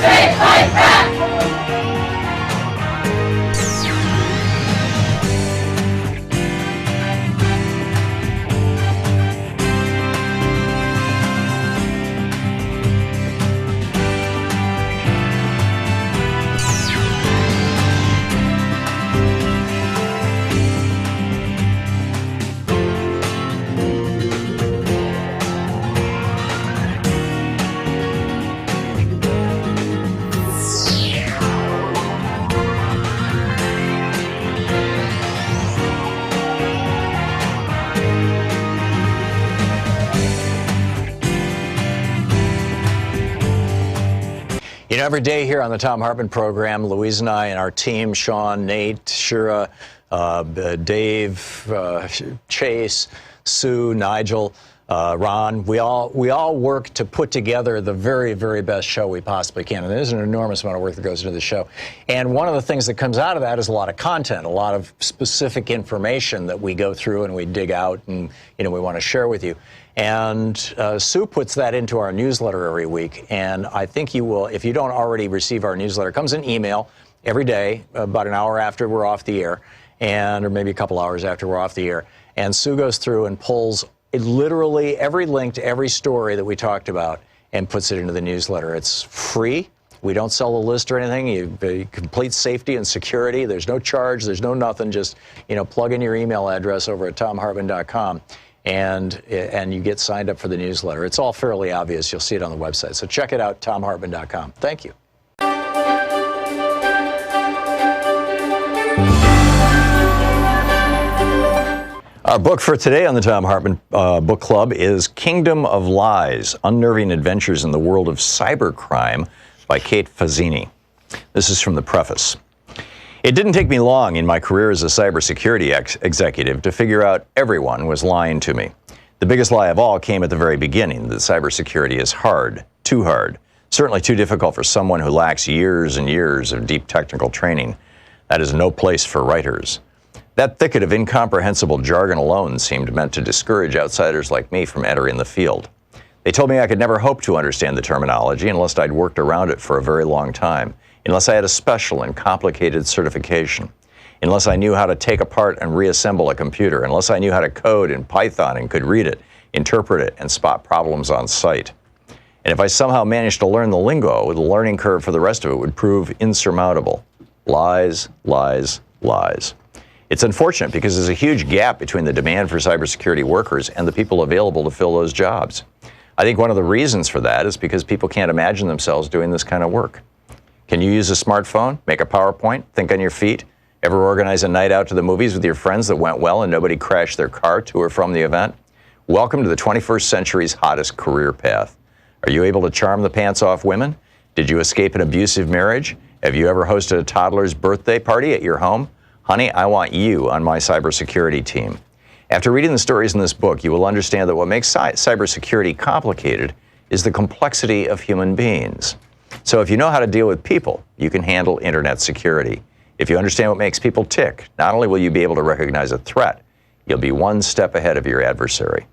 straight like that. You know, every day here on the Thom Hartmann Program, Louise and I and our team, Sean, Nate, Shira, Dave, Chase, Sue, Nigel, Ron, we all work to put together the very, very best show we possibly can. And there's an enormous amount of work that goes into the show. And one of the things that comes out of that is a lot of content, a lot of specific information that we go through and we dig out and, you know, we want to share with you. And Sue puts that into our newsletter every week. And I think you will, if you don't already receive our newsletter, it comes in email every day, about an hour after we're off the air, or maybe a couple hours after we're off the air. And Sue goes through and pulls literally every link to every story that we talked about and puts it into the newsletter. It's free. We don't sell the list or anything. You complete safety and security. There's no charge. There's no nothing. Just, you know, plug in your email address over at thomhartmann.com. And you get signed up for the newsletter. It's all fairly obvious. You'll see it on the website. So check it out, thomhartmann.com. Thank you. Our book for today on the Thom Hartmann Book Club is Kingdom of Lies, Unnerving Adventures in the World of Cybercrime by Kate Fazzini. This is from the preface. It didn't take me long in my career as a cybersecurity executive to figure out everyone was lying to me. The biggest lie of all came at the very beginning, that cybersecurity is hard, certainly too difficult for someone who lacks years and years of deep technical training. That is no place for writers. That thicket of incomprehensible jargon alone seemed meant to discourage outsiders like me from entering the field. They told me I could never hope to understand the terminology unless I'd worked around it for a very long time, unless I had a special and complicated certification, unless I knew how to take apart and reassemble a computer, unless I knew how to code in Python and could read it, interpret it, and spot problems on sight. And if I somehow managed to learn the lingo, the learning curve for the rest of it would prove insurmountable. Lies, lies, lies. It's unfortunate because there's a huge gap between the demand for cybersecurity workers and the people available to fill those jobs. I think one of the reasons for that is because people can't imagine themselves doing this kind of work. Can you use a smartphone, make a PowerPoint, think on your feet, ever organize a night out to the movies with your friends that went well and nobody crashed their car to or from the event? Welcome to the 21st century's hottest career path. Are you able to charm the pants off women? Did you escape an abusive marriage? Have you ever hosted a toddler's birthday party at your home? Honey, I want you on my cybersecurity team. After reading the stories in this book, you will understand that what makes cybersecurity complicated is the complexity of human beings. So if you know how to deal with people, you can handle internet security. If you understand what makes people tick, not only will you be able to recognize a threat, you'll be one step ahead of your adversary.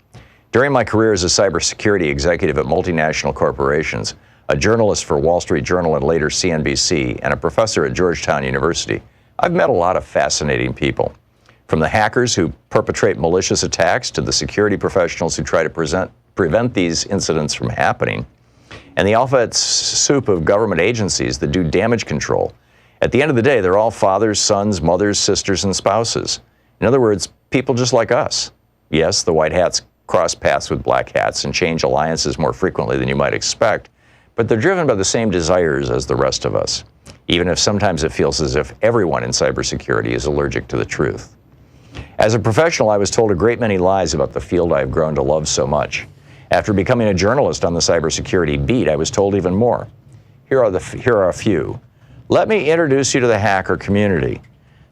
During my career as a cybersecurity executive at multinational corporations, a journalist for Wall Street Journal and later CNBC, and a professor at Georgetown University, I've met a lot of fascinating people. From the hackers who perpetrate malicious attacks to the security professionals who try to prevent these incidents from happening, and the alphabet soup of government agencies that do damage control. At the end of the day, they're all fathers, sons, mothers, sisters, and spouses. In other words, people just like us. Yes, the white hats cross paths with black hats and change alliances more frequently than you might expect, but they're driven by the same desires as the rest of us, even if sometimes it feels as if everyone in cybersecurity is allergic to the truth. As a professional, I was told a great many lies about the field I've grown to love so much. After becoming a journalist on the cybersecurity beat, I was told even more. Here are a few. Let me introduce you to the hacker community.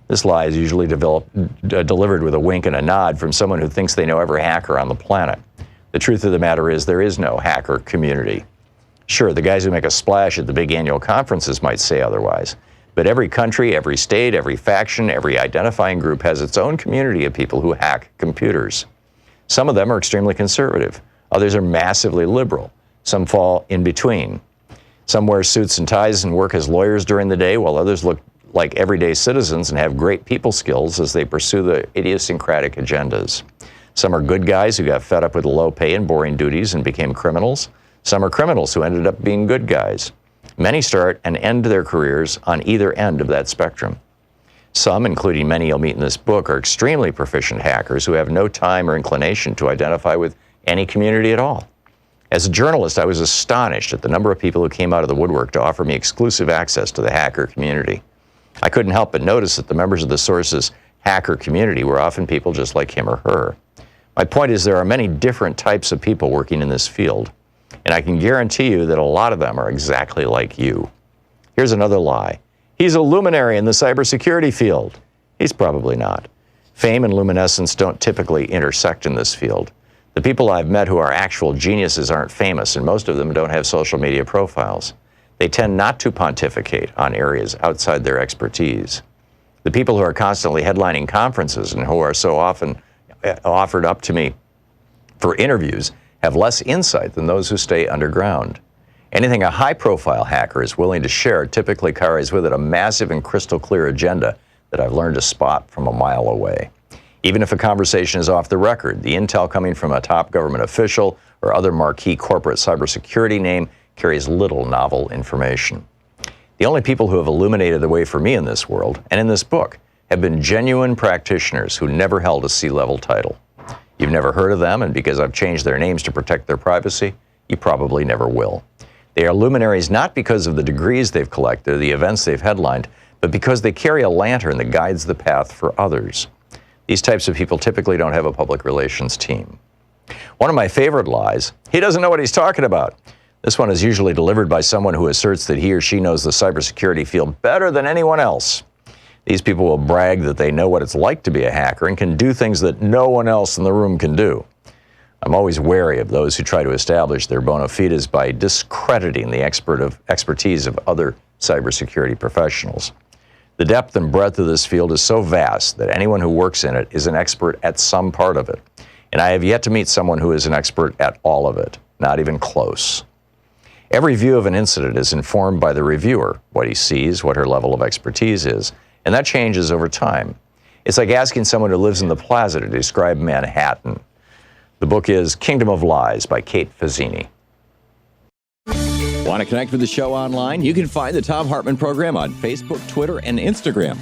This lie is usually delivered with a wink and a nod from someone who thinks they know every hacker on the planet. The truth of the matter is there is no hacker community. Sure, the guys who make a splash at the big annual conferences might say otherwise, but every country, every state, every faction, every identifying group has its own community of people who hack computers. Some of them are extremely conservative. Others are massively liberal. Some fall in between. Some wear suits and ties and work as lawyers during the day, while others look like everyday citizens and have great people skills as they pursue the idiosyncratic agendas. Some are good guys who got fed up with the low pay and boring duties and became criminals. Some are criminals who ended up being good guys. Many start and end their careers on either end of that spectrum. Some, including many you'll meet in this book, are extremely proficient hackers who have no time or inclination to identify with any community at all. As a journalist, I was astonished at the number of people who came out of the woodwork to offer me exclusive access to the hacker community. I couldn't help but notice that the members of the Source's hacker community were often people just like him or her. My point is there are many different types of people working in this field, and I can guarantee you that a lot of them are exactly like you. Here's another lie. He's a luminary in the cybersecurity field. He's probably not. Fame and luminescence don't typically intersect in this field. The people I've met who are actual geniuses aren't famous, and most of them don't have social media profiles. They tend not to pontificate on areas outside their expertise. The people who are constantly headlining conferences and who are so often offered up to me for interviews have less insight than those who stay underground. Anything a high-profile hacker is willing to share typically carries with it a massive and crystal clear agenda that I've learned to spot from a mile away. Even if a conversation is off the record, the intel coming from a top government official or other marquee corporate cybersecurity name carries little novel information. The only people who have illuminated the way for me in this world, and in this book, have been genuine practitioners who never held a C-level title. You've never heard of them, and because I've changed their names to protect their privacy, you probably never will. They are luminaries not because of the degrees they've collected or the events they've headlined, but because they carry a lantern that guides the path for others. These types of people typically don't have a public relations team. One of my favorite lies, he doesn't know what he's talking about. This one is usually delivered by someone who asserts that he or she knows the cybersecurity field better than anyone else. These people will brag that they know what it's like to be a hacker and can do things that no one else in the room can do. I'm always wary of those who try to establish their bona fides by discrediting the expertise of other cybersecurity professionals. The depth and breadth of this field is so vast that anyone who works in it is an expert at some part of it. And I have yet to meet someone who is an expert at all of it, not even close. Every view of an incident is informed by the reviewer, what he sees, what her level of expertise is, and that changes over time. It's like asking someone who lives in the plaza to describe Manhattan. The book is Kingdom of Lies by Kate Fazzini. Want to connect with the show online? You can find the Thom Hartmann Program on Facebook, Twitter, and Instagram.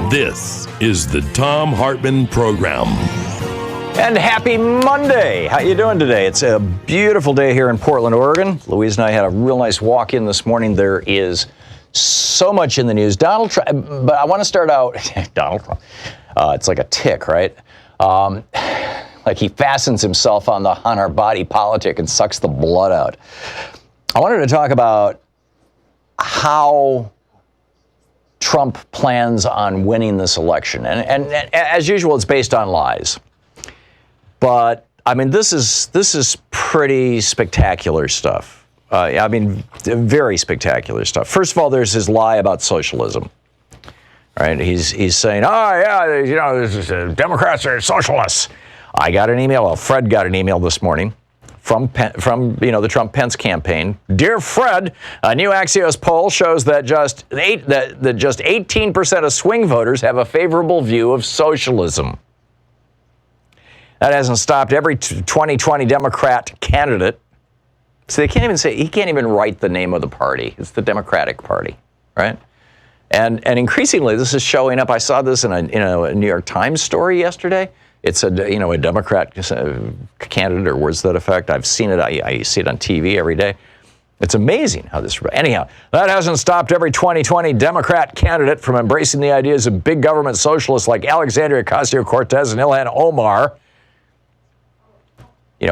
This is the Thom Hartmann Program. And happy Monday. How you doing today? It's a beautiful day here in Portland, Oregon. Louise and I had a real nice walk in this morning. There is so much in the news. Donald Trump, but I want to start out, Donald Trump. It's like a tick, right? Like he fastens himself on our body politic and sucks the blood out. I wanted to talk about how Trump plans on winning this election. And as usual, it's based on lies. But I mean, this is pretty spectacular stuff. I mean, very spectacular stuff. First of all, there's his lie about socialism. Right? He's saying, oh yeah, you know, Democrats are socialists. I got an email. Well, Fred got an email this morning from the Trump-Pence campaign. Dear Fred, a new Axios poll shows that just 18% of swing voters have a favorable view of socialism. That hasn't stopped every 2020 Democrat candidate. So he can't even write the name of the party. It's the Democratic Party, right? And increasingly, this is showing up. I saw this in a New York Times story yesterday. It's a Democrat candidate or words to that effect. I've seen it. I see it on TV every day. It's amazing how this. Anyhow, that hasn't stopped every 2020 Democrat candidate from embracing the ideas of big government socialists like Alexandria Ocasio-Cortez and Ilhan Omar.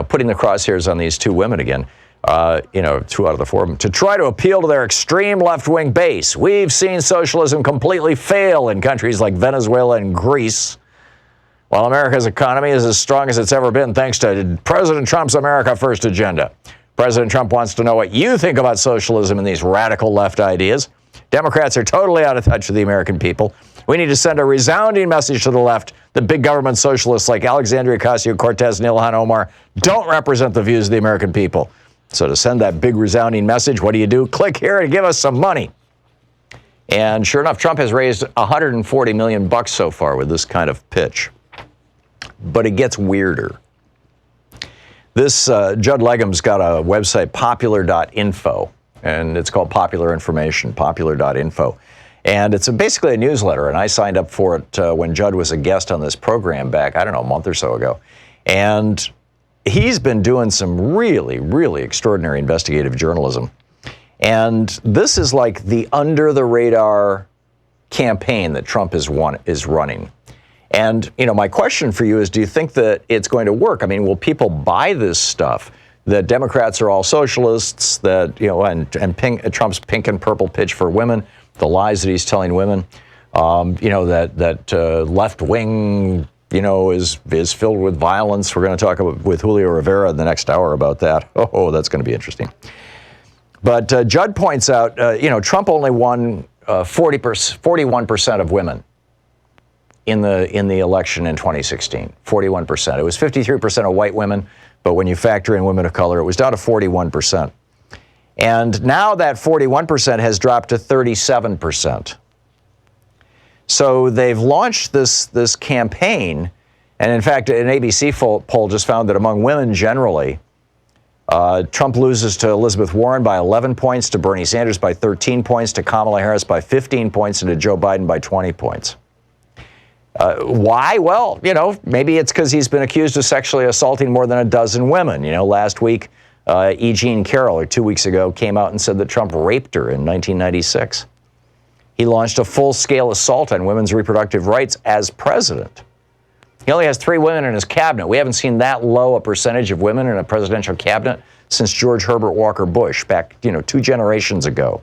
Putting the crosshairs on these two women again. 2 out of the 4 of them, to try to appeal to their extreme left-wing base. We've seen socialism completely fail in countries like Venezuela and Greece, while America's economy is as strong as it's ever been thanks to President Trump's America First agenda. President Trump wants to know what you think about socialism and these radical left ideas. Democrats are totally out of touch with the American people. We need to send a resounding message to the left that big government socialists like Alexandria Ocasio-Cortez and Ilhan Omar don't represent the views of the American people. So to send that big resounding message, what do? Click here to give us some money. And sure enough, Trump has raised $140 million so far with this kind of pitch. But it gets weirder. This Judd Legum's got a website, popular.info, and it's called Popular Information, popular.info. And it's basically a newsletter, and I signed up for it when Judd was a guest on this program back, I don't know, a month or so ago. And he's been doing some really, really extraordinary investigative journalism. And this is like the under-the-radar campaign that Trump is running. And, my question for you is, do you think that it's going to work? I mean, will people buy this stuff, that Democrats are all socialists, that, and Trump's pink and purple pitch for women, the lies that he's telling women, that left wing, is filled with violence. We're going to talk with Julio Rivera in the next hour about that. Oh, that's going to be interesting. But Judd points out, Trump only won 41% of women in the election in 2016. 41%. It was 53% of white women, but when you factor in women of color, it was down to 41%. And now that 41% has dropped to 37%. So they've launched this campaign, and in fact, an ABC poll just found that among women generally, Trump loses to Elizabeth Warren by 11 points, to Bernie Sanders by 13 points, to Kamala Harris by 15 points, and to Joe Biden by 20 points. Why? Well, maybe it's because he's been accused of sexually assaulting more than a dozen women. Last week, E. Jean Carroll, or 2 weeks ago, came out and said that Trump raped her in 1996. He launched a full-scale assault on women's reproductive rights as president. He only has 3 women in his cabinet. We haven't seen that low a percentage of women in a presidential cabinet since George Herbert Walker Bush back, 2 generations ago.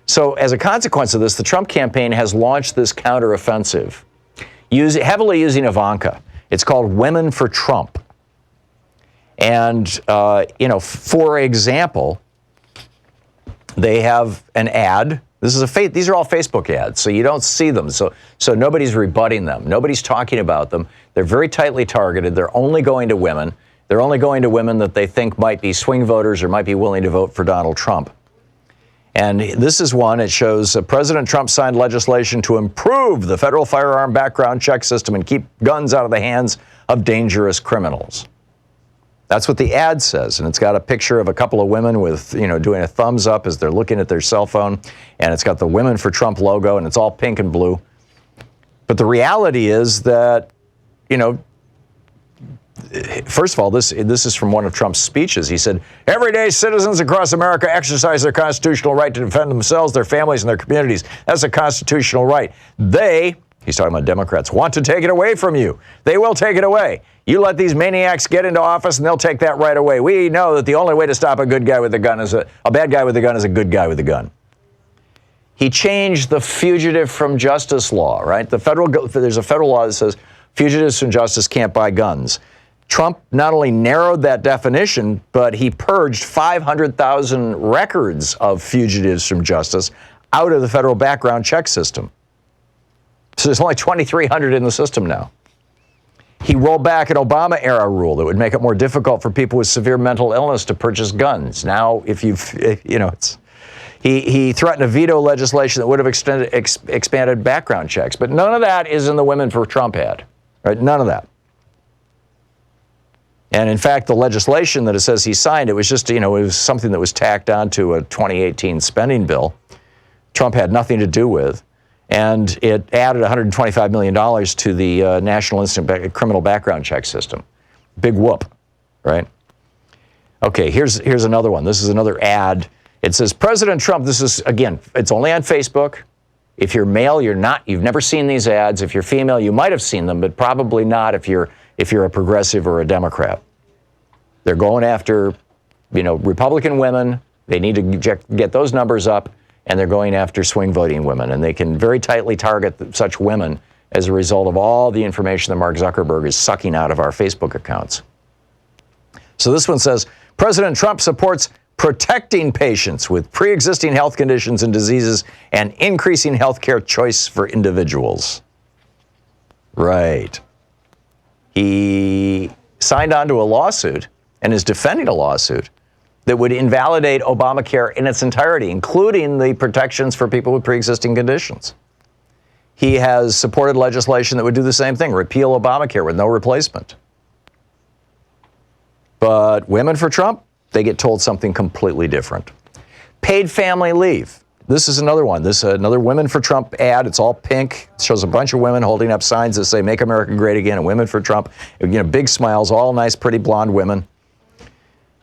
So as a consequence of this, the Trump campaign has launched this counteroffensive, heavily using Ivanka. It's called Women for Trump. And, for example, they have an ad. These are all Facebook ads, so you don't see them. So nobody's rebutting them. Nobody's talking about them. They're very tightly targeted. They're only going to women. They're only going to women that they think might be swing voters or might be willing to vote for Donald Trump. And this is one. It shows President Trump signed legislation to improve the federal firearm background check system and keep guns out of the hands of dangerous criminals. That's what the ad says, and it's got a picture of a couple of women with, doing a thumbs up as they're looking at their cell phone, and it's got the Women for Trump logo, and it's all pink and blue. But the reality is that, first of all, this is from one of Trump's speeches. He said, everyday citizens across America exercise their constitutional right to defend themselves, their families, and their communities. That's a constitutional right. He's talking about Democrats, want to take it away from you. They will take it away. You let these maniacs get into office and they'll take that right away. We know that the only way to stop a good guy with a gun is a bad guy with a gun is a good guy with a gun. He changed the fugitive from justice law, right? There's a federal law that says fugitives from justice can't buy guns. Trump not only narrowed that definition, but he purged 500,000 records of fugitives from justice out of the federal background check system. So there's only 2,300 in the system now. He rolled back an Obama-era rule that would make it more difficult for people with severe mental illness to purchase guns. Now, he threatened to veto legislation that would have expanded background checks. But none of that is in the Women for Trump ad, right? None of that. And in fact, the legislation that it says he signed, it was just, it was something that was tacked onto a 2018 spending bill. Trump had nothing to do with. And it added $125 million to the National Instant Criminal Background Check System. Big whoop, right? Okay, here's another one. This is another ad. It says, President Trump, this is, again, it's only on Facebook. If you're male, you've never seen these ads. If you're female, you might have seen them, but probably not if you're a progressive or a Democrat. They're going after, Republican women. They need to get those numbers up. And they're going after swing voting women. And they can very tightly target such women as a result of all the information that Mark Zuckerberg is sucking out of our Facebook accounts. So this one says, President Trump supports protecting patients with pre-existing health conditions and diseases, and increasing health care choice for individuals. Right. He signed on to a lawsuit and is defending a lawsuit that would invalidate Obamacare in its entirety, including the protections for people with pre-existing conditions. He has supported legislation that would do the same thing, repeal Obamacare with no replacement. But women for Trump, they get told something completely different. Paid family leave. This is another one. This is another Women for Trump ad. It's all pink. It shows a bunch of women holding up signs that say "Make America Great Again" and "Women for Trump." You know, big smiles, all nice, pretty blonde women.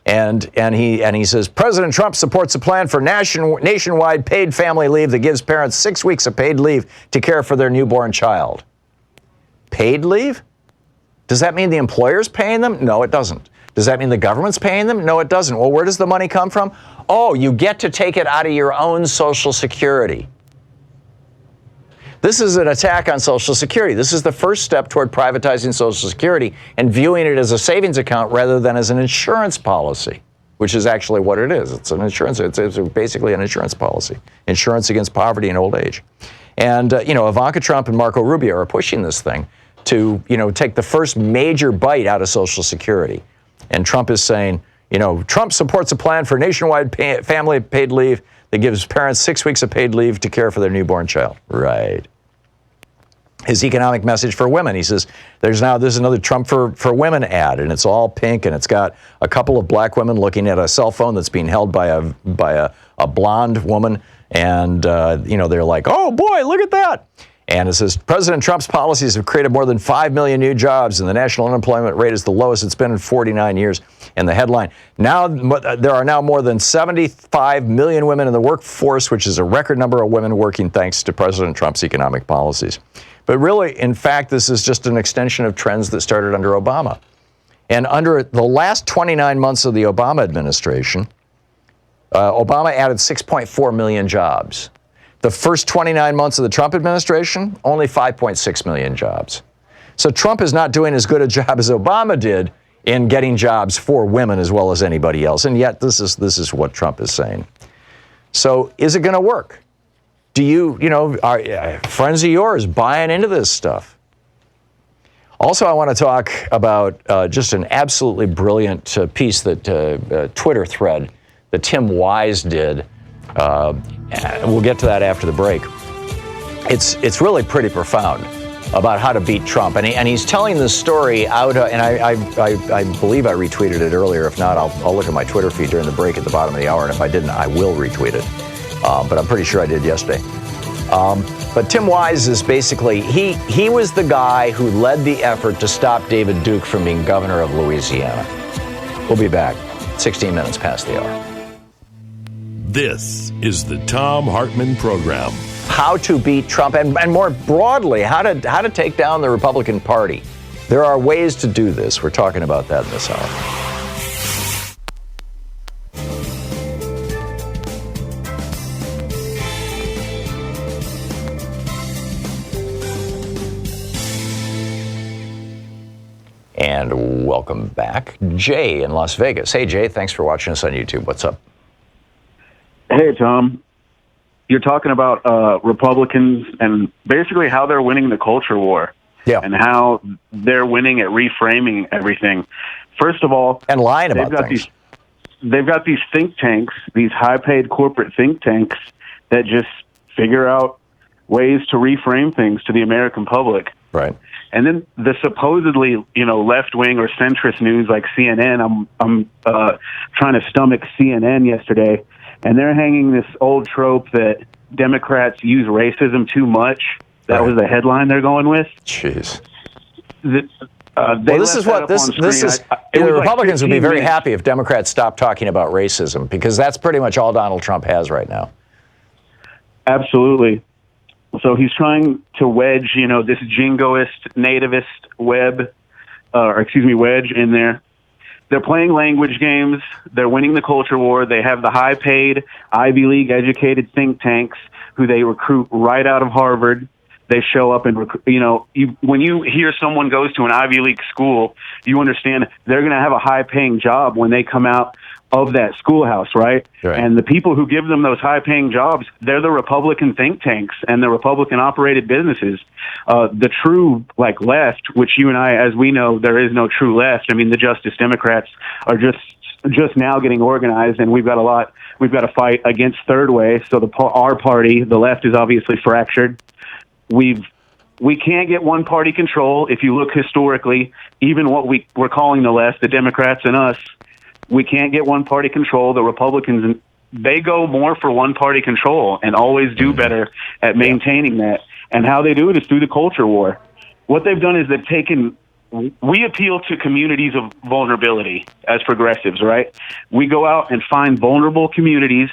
And he says President Trump supports a plan for nationwide paid family leave that gives parents 6 weeks of paid leave to care for their newborn child. Paid leave? Does that mean the employer's paying them? No, it doesn't. Does that mean the government's paying them? No, it doesn't. Well, where does the money come from? Oh, you get to take it out of your own Social Security. This is an attack on Social Security. This is the first step toward privatizing Social Security and viewing it as a savings account rather than as an insurance policy, which is actually what it is. It's an insurance. It's basically an insurance policy, insurance against poverty and old age. And, Ivanka Trump and Marco Rubio are pushing this thing to, take the first major bite out of Social Security. And Trump is saying, Trump supports a plan for nationwide family paid leave that gives parents 6 weeks of paid leave to care for their newborn child. Right. His economic message for women, he says, this is another Trump for women ad, and it's all pink, and it's got a couple of black women looking at a cell phone that's being held by a blonde woman, and, they're like, oh, boy, look at that. And it says, President Trump's policies have created more than 5 million new jobs, and the national unemployment rate is the lowest it's been in 49 years. And the headline, now there are now more than 75 million women in the workforce, which is a record number of women working thanks to President Trump's economic policies. But really, in fact, this is just an extension of trends that started under Obama. And under the last 29 months of the Obama administration, Obama added 6.4 million jobs. The first 29 months of the Trump administration, only 5.6 million jobs. So Trump is not doing as good a job as Obama did in getting jobs for women as well as anybody else. And yet this is what Trump is saying. So is it going to work? Do you, are friends of yours buying into this stuff? Also, I want to talk about just an absolutely brilliant piece that Twitter thread that Tim Wise did. We'll get to that after the break. It's really pretty profound about how to beat Trump, and he's telling this story out. And I believe I retweeted it earlier. If not, I'll look at my Twitter feed during the break at the bottom of the hour, and if I didn't, I will retweet it. But I'm pretty sure I did yesterday. But Tim Wise is basically he was the guy who led the effort to stop David Duke from being governor of Louisiana. We'll be back 16 minutes past the hour. This is the Thom Hartmann Program. How to beat Trump, and more broadly, how to take down the Republican Party. There are ways to do this. We're talking about that in this hour. And welcome back, Jay in Las Vegas. Hey, Jay, thanks for watching us on YouTube. What's up? Hey, Tom. You're talking about Republicans and basically how they're winning the culture war. Yeah. And how they're winning at reframing everything. First of all, and lying about things. They've got these think tanks, these high-paid corporate think tanks that just figure out ways to reframe things to the American public. Right. And then the supposedly, left-wing or centrist news like CNN, I'm trying to stomach CNN yesterday, and they're hanging this old trope that Democrats use racism too much. That was the headline they're going with. Jeez. The Republicans would be very happy if Democrats stopped talking about racism, because that's pretty much all Donald Trump has right now. Absolutely. So he's trying to wedge, this jingoist, nativist wedge in there. They're playing language games. They're winning the culture war. They have the high-paid, Ivy League-educated think tanks who they recruit right out of Harvard. they show up and, when you hear someone goes to an Ivy League school, you understand they're going to have a high-paying job when they come out of that schoolhouse, right? And the people who give them those high-paying jobs, they're the Republican think tanks and the Republican-operated businesses. The true, left, which you and I, as we know, there is no true left. I mean, the Justice Democrats are just now getting organized, and we've got to fight against third way. So our party, the left, is obviously fractured. We can't get one-party control. If you look historically, even what we're calling the left, the Democrats and us, we can't get one-party control. The Republicans, they go more for one-party control and always do better at maintaining that. And how they do it is through the culture war. What they've done is we appeal to communities of vulnerability as progressives, right? We go out and find vulnerable communities,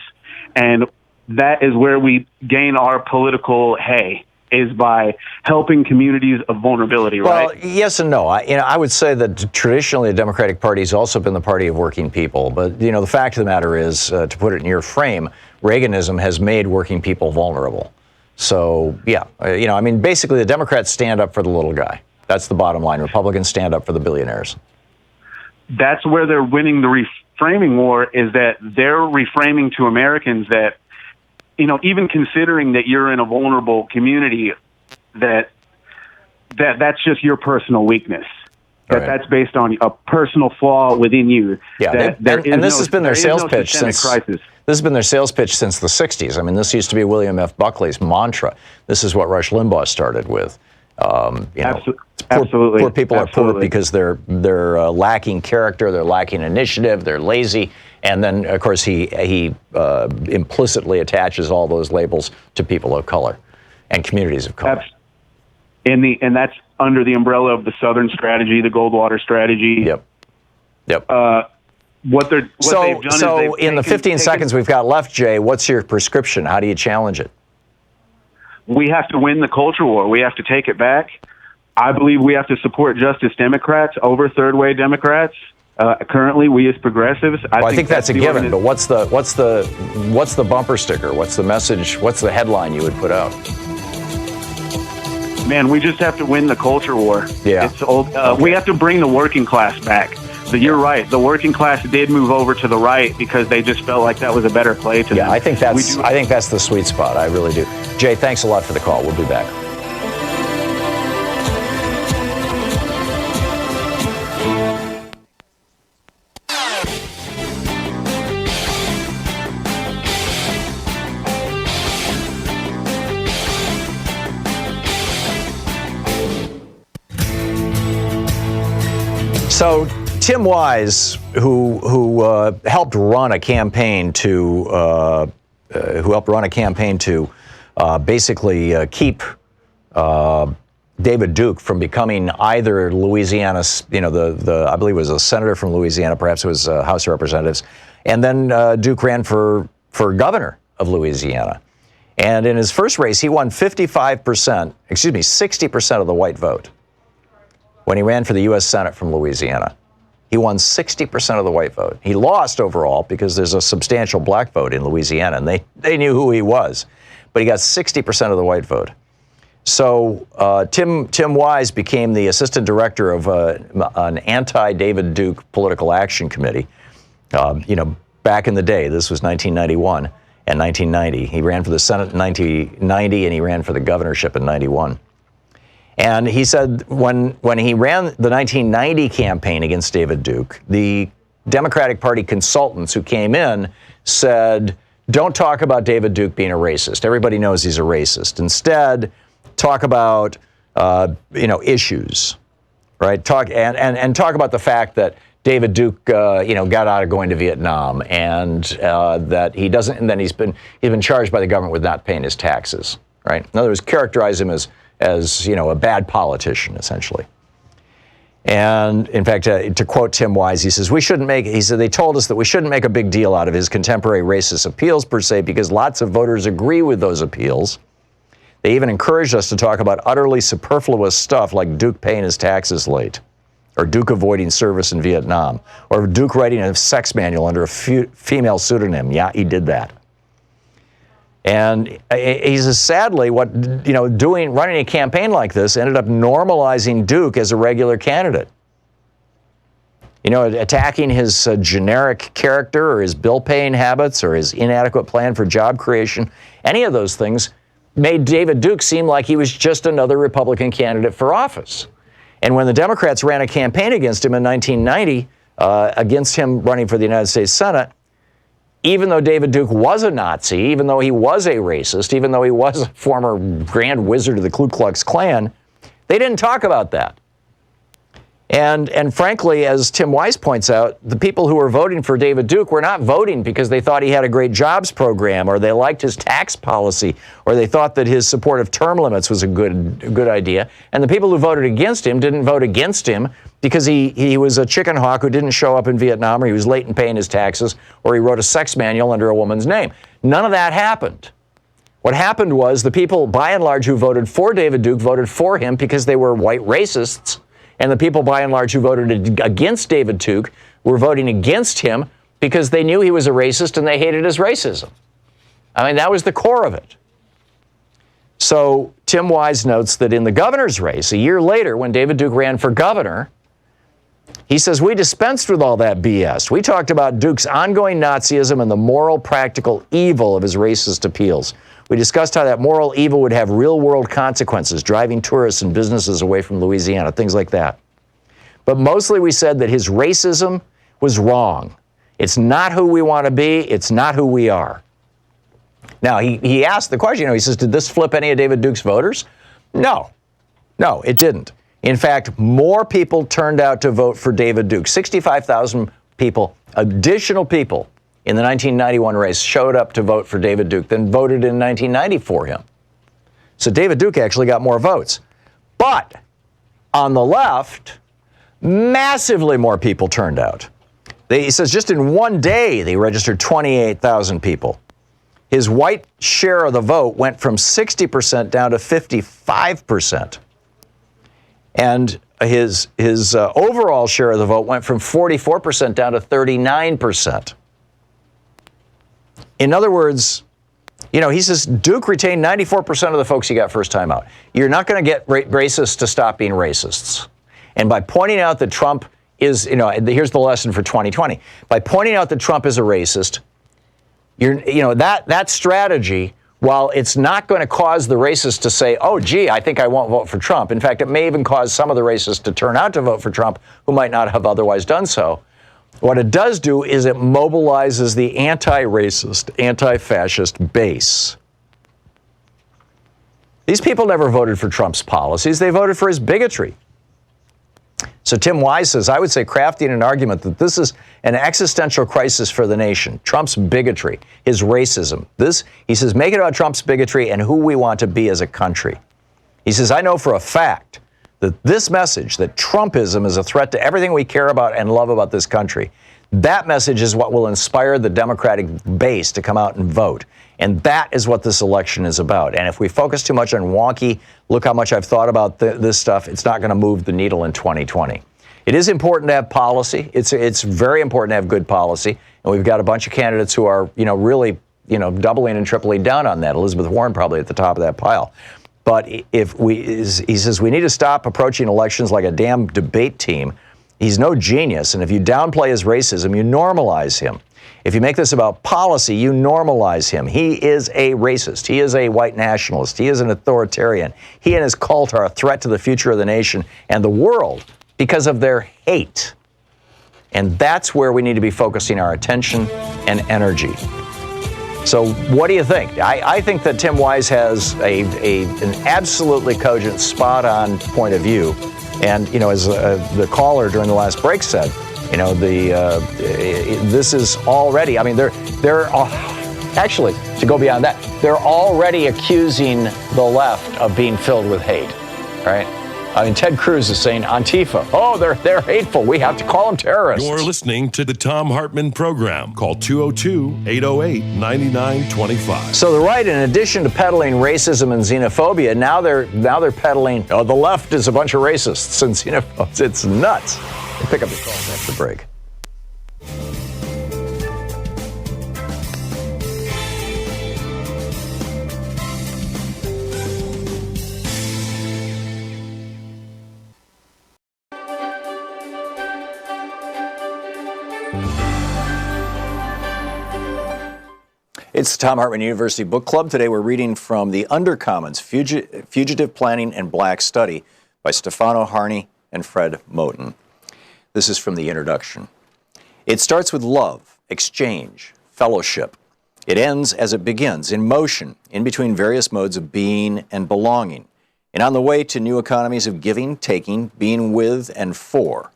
and that is where we gain our political hay, is by helping communities of vulnerability, right? Well, yes and no. I would say that traditionally the Democratic Party has also been the party of working people. But, the fact of the matter is, to put it in your frame, Reaganism has made working people vulnerable. So, basically the Democrats stand up for the little guy. That's the bottom line. Republicans stand up for the billionaires. That's where they're winning the reframing war, is that they're reframing to Americans that, even considering that you're in a vulnerable community, that's just your personal weakness. That's based on a personal flaw within you. Yeah, and this has been their sales pitch since crisis. This has been their sales pitch since the 60s. I mean, this used to be William F. Buckley's mantra. This is what Rush Limbaugh started with. Absolutely. Poor people are poor because they're lacking character, they're lacking initiative, they're lazy, and then of course he implicitly attaches all those labels to people of color and communities of color. And that's under the umbrella of the Southern strategy, the Goldwater strategy. Yep. What they've done is in the 15 seconds we've got left, Jay, what's your prescription? How do you challenge it? We have to win the culture war. We have to take it back. I believe we have to support Justice Democrats over third-way Democrats. Currently, we as progressives, I think that's a given. But what's the bumper sticker? What's the message? What's the headline you would put out? Man, we just have to win the culture war. Yeah. It's old. We have to bring the working class back. You're right. The working class did move over to the right because they just felt like that was a better play to them. Yeah, I think that's the sweet spot. I really do. Jay, thanks a lot for the call. We'll be back. So Tim Wise, who helped run a campaign to basically keep David Duke from becoming either Louisiana's, I believe it was a senator from Louisiana, perhaps it was House of Representatives, and then Duke ran for governor of Louisiana. And in his first race, he won 60% of the white vote. When he ran for the U.S. Senate from Louisiana, he won 60% of the white vote. He lost overall because there's a substantial black vote in Louisiana, and they knew who he was. But he got 60% of the white vote. So Tim Wise became the assistant director of an anti-David Duke political action committee. Back in the day, this was 1991 and 1990. He ran for the Senate in 1990, and he ran for the governorship in 91. And he said when he ran the 1990 campaign against David Duke, the Democratic Party consultants who came in said, don't talk about David Duke being a racist. Everybody knows he's a racist. Instead, talk about issues, right? Talk about the fact that David Duke got out of going to Vietnam, and that he doesn't, and then he's been charged by the government with not paying his taxes, right? In other words, characterize him as a bad politician, essentially. And in fact, to quote Tim Wise, he says, they told us that we shouldn't make a big deal out of his contemporary racist appeals per se, because lots of voters agree with those appeals. They even encouraged us to talk about utterly superfluous stuff like Duke paying his taxes late, or Duke avoiding service in Vietnam, or Duke writing a sex manual under a female pseudonym. Yeah, he did that. And he says, sadly, running a campaign like this ended up normalizing Duke as a regular candidate. Attacking his generic character or his bill-paying habits or his inadequate plan for job creation, any of those things made David Duke seem like he was just another Republican candidate for office. And when the Democrats ran a campaign against him in 1990, against him running for the United States Senate, even though David Duke was a Nazi, even though he was a racist, even though he was a former Grand Wizard of the Ku Klux Klan, they didn't talk about that. And frankly, as Tim Wise points out, the people who were voting for David Duke were not voting because they thought he had a great jobs program, or they liked his tax policy, or they thought that his support of term limits was a good idea. And the people who voted against him didn't vote against him because he was a chicken hawk who didn't show up in Vietnam, or he was late in paying his taxes, or he wrote a sex manual under a woman's name. None of that happened. What happened was the people, by and large, who voted for David Duke voted for him because they were white racists, and the people, by and large, who voted against David Duke were voting against him because they knew he was a racist and they hated his racism. I mean, that was the core of it. So Tim Wise notes that in the governor's race, a year later, when David Duke ran for governor, he says, we dispensed with all that BS. We talked about Duke's ongoing Nazism and the moral, practical evil of his racist appeals. We discussed how that moral evil would have real-world consequences, driving tourists and businesses away from Louisiana, things like that. But mostly we said that his racism was wrong. It's not who we want to be. It's not who we are. Now, he asked the question, he says, did this flip any of David Duke's voters? No, it didn't. In fact, more people turned out to vote for David Duke. 65,000 people, additional people in the 1991 race showed up to vote for David Duke than voted in 1990 for him. So David Duke actually got more votes. But on the left, massively more people turned out. He says just in one day, they registered 28,000 people. His white share of the vote went from 60% down to 55%. And his overall share of the vote went from 44% down to 39%. In other words, he says Duke retained 94% of the folks he got first time out. You're not going to get racists to stop being racists. And by pointing out that Trump is, here's the lesson for 2020. By pointing out that Trump is a racist, that strategy, while it's not going to cause the racists to say, oh, gee, I think I won't vote for Trump. In fact, it may even cause some of the racists to turn out to vote for Trump who might not have otherwise done so. What it does do is it mobilizes the anti-racist, anti-fascist base. These people never voted for Trump's policies. They voted for his bigotry. So Tim Wise says, I would say crafting an argument that this is an existential crisis for the nation. Trump's bigotry, his racism. He says, make it about Trump's bigotry and who we want to be as a country. He says, I know for a fact that this message, that Trumpism is a threat to everything we care about and love about this country, that message is what will inspire the Democratic base to come out and vote. And that is what this election is about. And if we focus too much on wonky, look how much I've thought about this stuff, it's not going to move the needle in 2020. It is important to have policy. It's very important to have good policy. And we've got a bunch of candidates who are, really, doubling and tripling down on that. Elizabeth Warren probably at the top of that pile. But he says we need to stop approaching elections like a damn debate team. He's no genius. And if you downplay his racism, you normalize him. If you make this about policy, you normalize him. He is a racist. He is a white nationalist. He is an authoritarian. He and his cult are a threat to the future of the nation and the world because of their hate. And that's where we need to be focusing our attention and energy. So what do you think? I think that Tim Wise has an absolutely cogent, spot-on point of view. And, as the caller during the last break said, this is already, they're actually, to go beyond that, they're already accusing the left of being filled with hate, right? Ted Cruz is saying Antifa, they're hateful. We have to call them terrorists. You're listening to the Thom Hartmann Program. Call 202-808-9925. So the right, in addition to peddling racism and xenophobia, now they're peddling, the left is a bunch of racists and xenophobes. It's nuts. We'll pick up the calls after the break. It's the Thom Hartmann University Book Club. Today we're reading from The Undercommons, Fugitive Planning and Black Study by Stefano Harney and Fred Moten. This is from the introduction. It starts with love, exchange, fellowship. It ends as it begins, in motion, in between various modes of being and belonging, and on the way to new economies of giving, taking, being with and for.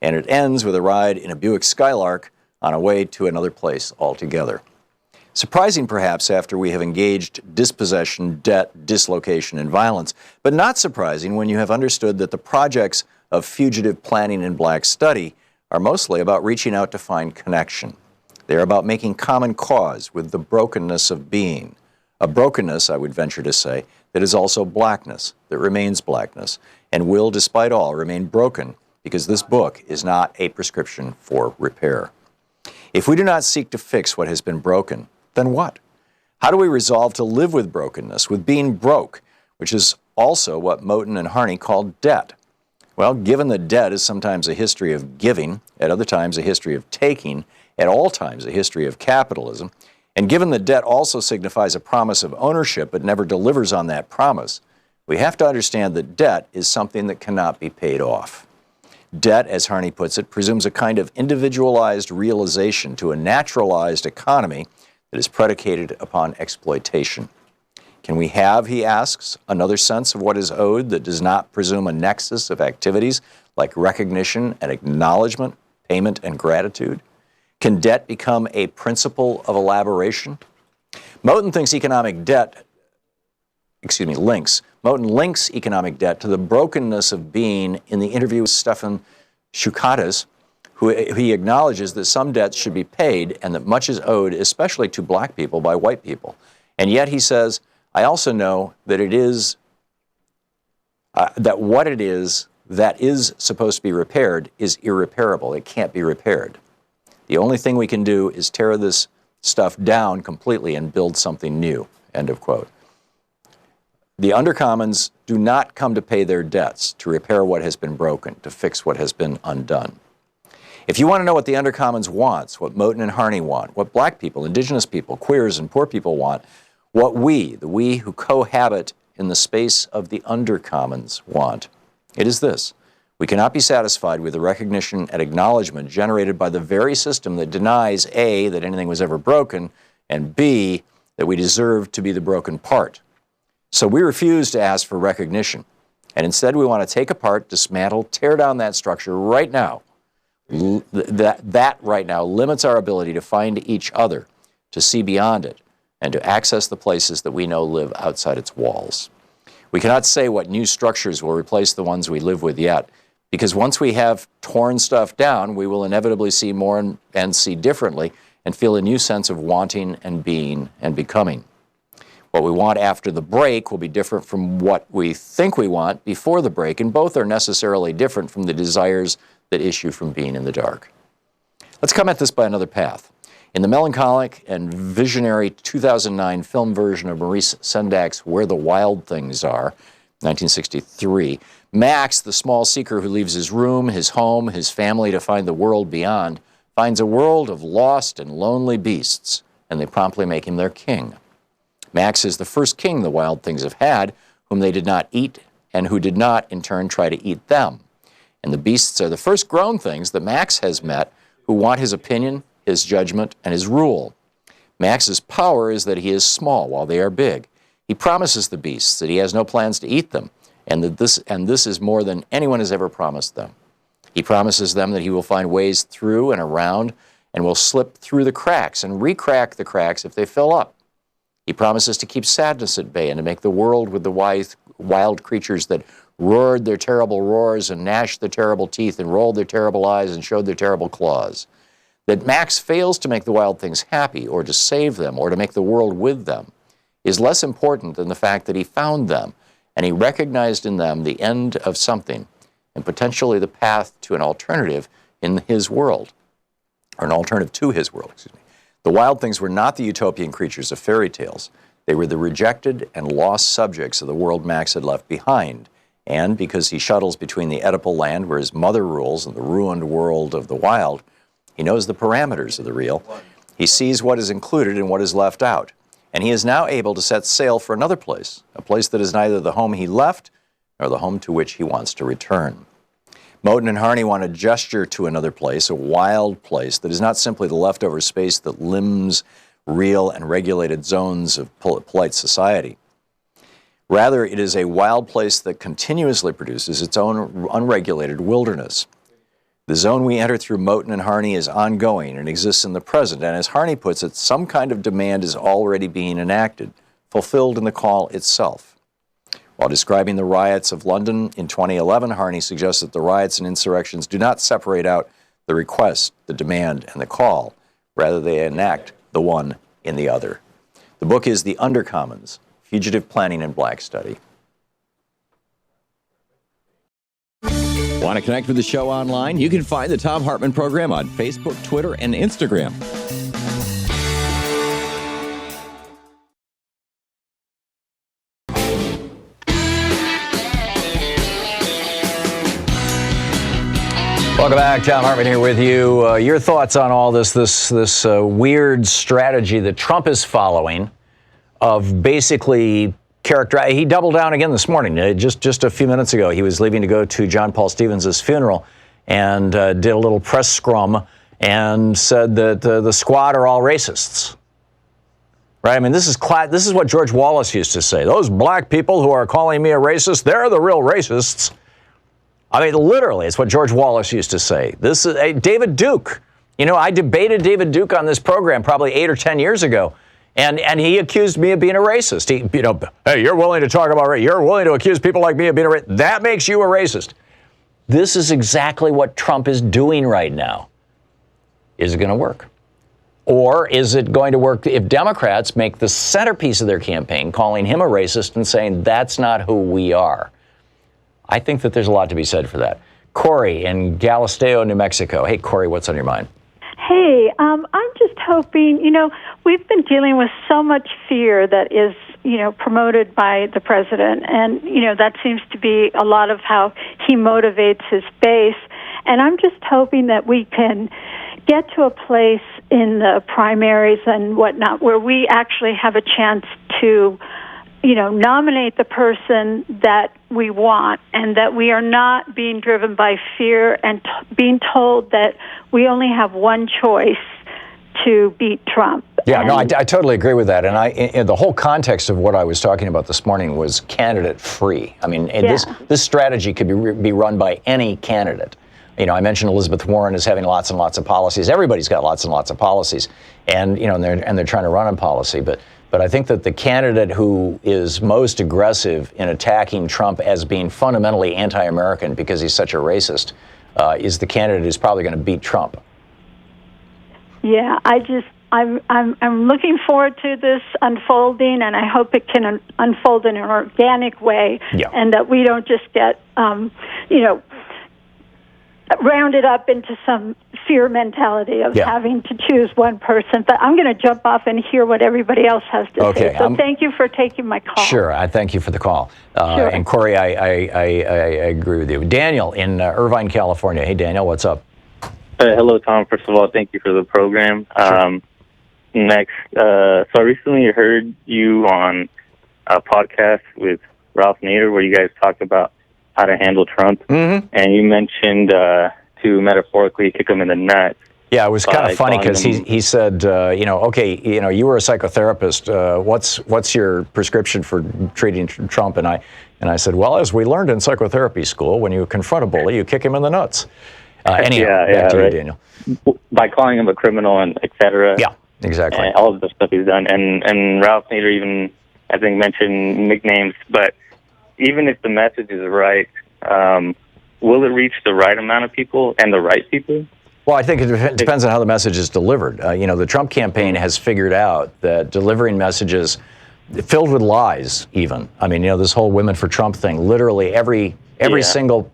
And it ends with a ride in a Buick Skylark on a way to another place altogether. Surprising, perhaps, after we have engaged dispossession, debt, dislocation, and violence, but not surprising when you have understood that the projects of fugitive planning and black study are mostly about reaching out to find connection. They are about making common cause with the brokenness of being, a brokenness, I would venture to say, that is also blackness, that remains blackness, and will, despite all, remain broken because this book is not a prescription for repair. If we do not seek to fix what has been broken, then what? How do we resolve to live with brokenness, with being broke, which is also what Moten and Harney called debt? Well, given that debt is sometimes a history of giving, at other times a history of taking, at all times a history of capitalism, and given that debt also signifies a promise of ownership but never delivers on that promise, we have to understand that debt is something that cannot be paid off. Debt, as Harney puts it, presumes a kind of individualized realization to a naturalized economy that is predicated upon exploitation. Can we have, he asks, another sense of what is owed that does not presume a nexus of activities like recognition and acknowledgement, payment and gratitude? Can debt become a principle of elaboration? Moten links economic debt to the brokenness of being in the interview with Stefan Shukatis, who he acknowledges that some debts should be paid and that much is owed, especially to black people, by white people. And yet he says, I also know that it is, that what it is that is supposed to be repaired is irreparable. It can't be repaired. The only thing we can do is tear this stuff down completely and build something new, end of quote. The Undercommons do not come to pay their debts, to repair what has been broken, to fix what has been undone. If you want to know what the Undercommons wants, what Moten and Harney want, what black people, indigenous people, queers, and poor people want, what we, the we who cohabit in the space of the Undercommons want, it is this. We cannot be satisfied with the recognition and acknowledgement generated by the very system that denies A, that anything was ever broken, and B, that we deserve to be the broken part. So we refuse to ask for recognition, and instead we want to take apart, dismantle, tear down that structure right now. That right now limits our ability to find each other, to see beyond it, and to access the places that we know live outside its walls. We cannot say what new structures will replace the ones we live with yet, because once we have torn stuff down, we will inevitably see more and see differently and feel a new sense of wanting and being and becoming. What we want after the break will be different from what we think we want before the break, and both are necessarily different from the desires that issue from being in the dark. Let's come at this by another path. In the melancholic and visionary 2009 film version of Maurice Sendak's Where the Wild Things Are, 1963, Max, the small seeker who leaves his room, his home, his family to find the world beyond, finds a world of lost and lonely beasts, and they promptly make him their king. Max is the first king the wild things have had, whom they did not eat, and who did not, in turn, try to eat them. And the beasts are the first grown things that Max has met, who want his opinion, his judgment, and his rule. Max's power is that he is small while they are big. He promises the beasts that he has no plans to eat them, and that this is more than anyone has ever promised them. He promises them that he will find ways through and around and will slip through the cracks and re-crack the cracks if they fill up. He promises to keep sadness at bay and to make the world with the wild creatures that roared their terrible roars and gnashed their terrible teeth and rolled their terrible eyes and showed their terrible claws. That Max fails to make the wild things happy or to save them or to make the world with them is less important than the fact that he found them and he recognized in them the end of something and potentially the path to an alternative in his world, or an alternative to his world, excuse me. The wild things were not the utopian creatures of fairy tales. They were the rejected and lost subjects of the world Max had left behind. And because he shuttles between the Oedipal land where his mother rules and the ruined world of the wild, he knows the parameters of the real. He sees what is included and what is left out, and he is now able to set sail for another place, a place that is neither the home he left nor the home to which he wants to return. Moten and Harney want to gesture to another place, a wild place that is not simply the leftover space that limbs real and regulated zones of polite society. Rather, it is a wild place that continuously produces its own unregulated wilderness. The zone we enter through Moten and Harney is ongoing and exists in the present, and as Harney puts it, some kind of demand is already being enacted, fulfilled in the call itself. While describing the riots of London in 2011, Harney suggests that the riots and insurrections do not separate out the request, the demand, and the call. Rather, they enact the one in the other. The book is The Undercommons, Fugitive Planning and Black Study. Want to connect with the show online? You can find the Thom Hartmann Program on Facebook, Twitter, and Instagram. Welcome back. Thom Hartmann here with you. Your thoughts on all this weird strategy that Trump is following of basically he doubled down again this morning. Just a few minutes ago, he was leaving to go to John Paul Stevens' funeral and did a little press scrum and said that the squad are all racists. Right? I mean, this is what George Wallace used to say. Those black people who are calling me a racist, they're the real racists. I mean, literally, it's what George Wallace used to say. This is David Duke. You know, I debated David Duke on this program probably 8 or 10 years ago, and he accused me of being a racist. Hey, you're willing to talk about race. You're willing to accuse people like me of being a racist. That makes you a racist. This is exactly what Trump is doing right now. Is it going to work? Or is it going to work if Democrats make the centerpiece of their campaign calling him a racist and saying that's not who we are? I think that there's a lot to be said for that. Corey in Galisteo, New Mexico. Hey, Corey, what's on your mind? Hey, I'm just hoping, we've been dealing with so much fear that is, promoted by the president. And, that seems to be a lot of how he motivates his base. And I'm just hoping that we can get to a place in the primaries and whatnot where we actually have a chance to nominate the person that we want, and that we are not being driven by fear and being told that we only have one choice to beat Trump. Yeah, no, I totally agree with that. And the whole context of what I was talking about this morning was candidate free. I mean, this strategy could be run by any candidate. I mentioned Elizabeth Warren is having lots and lots of policies. Everybody's got lots and lots of policies, and they're trying to run on policy, But I think that the candidate who is most aggressive in attacking Trump as being fundamentally anti-American because he's such a racist is the candidate who's probably going to beat Trump. Yeah, I'm looking forward to this unfolding, and I hope it can unfold in an organic way, and that we don't just get rounded up into some fear mentality of having to choose one person. But I'm going to jump off and hear what everybody else has to say. So thank you for taking my call. Sure, I thank you for the call. Sure. And Corey, I agree with you. Daniel in Irvine, California. Hey, Daniel, what's up? Hello, Tom. First of all, thank you for the program. Sure. Next, so I recently heard you on a podcast with Ralph Nader where you guys talked about how to handle Trump, and you mentioned to metaphorically kick him in the nuts. Yeah, it was kind of funny because he said, okay, you were a psychotherapist. What's your prescription for treating Trump? And I said, well, as we learned in psychotherapy school, when you confront a bully, you kick him in the nuts. Anyhow, back to you, Daniel. By calling him a criminal and et cetera. Yeah, exactly. And all of the stuff he's done. And Ralph Nader even, I think, mentioned nicknames, but even if the message is right, will it reach the right amount of people and the right people? Well, I think it depends on how the message is delivered. The Trump campaign has figured out that delivering messages filled with lies, even. I mean, this whole Women for Trump thing, literally every single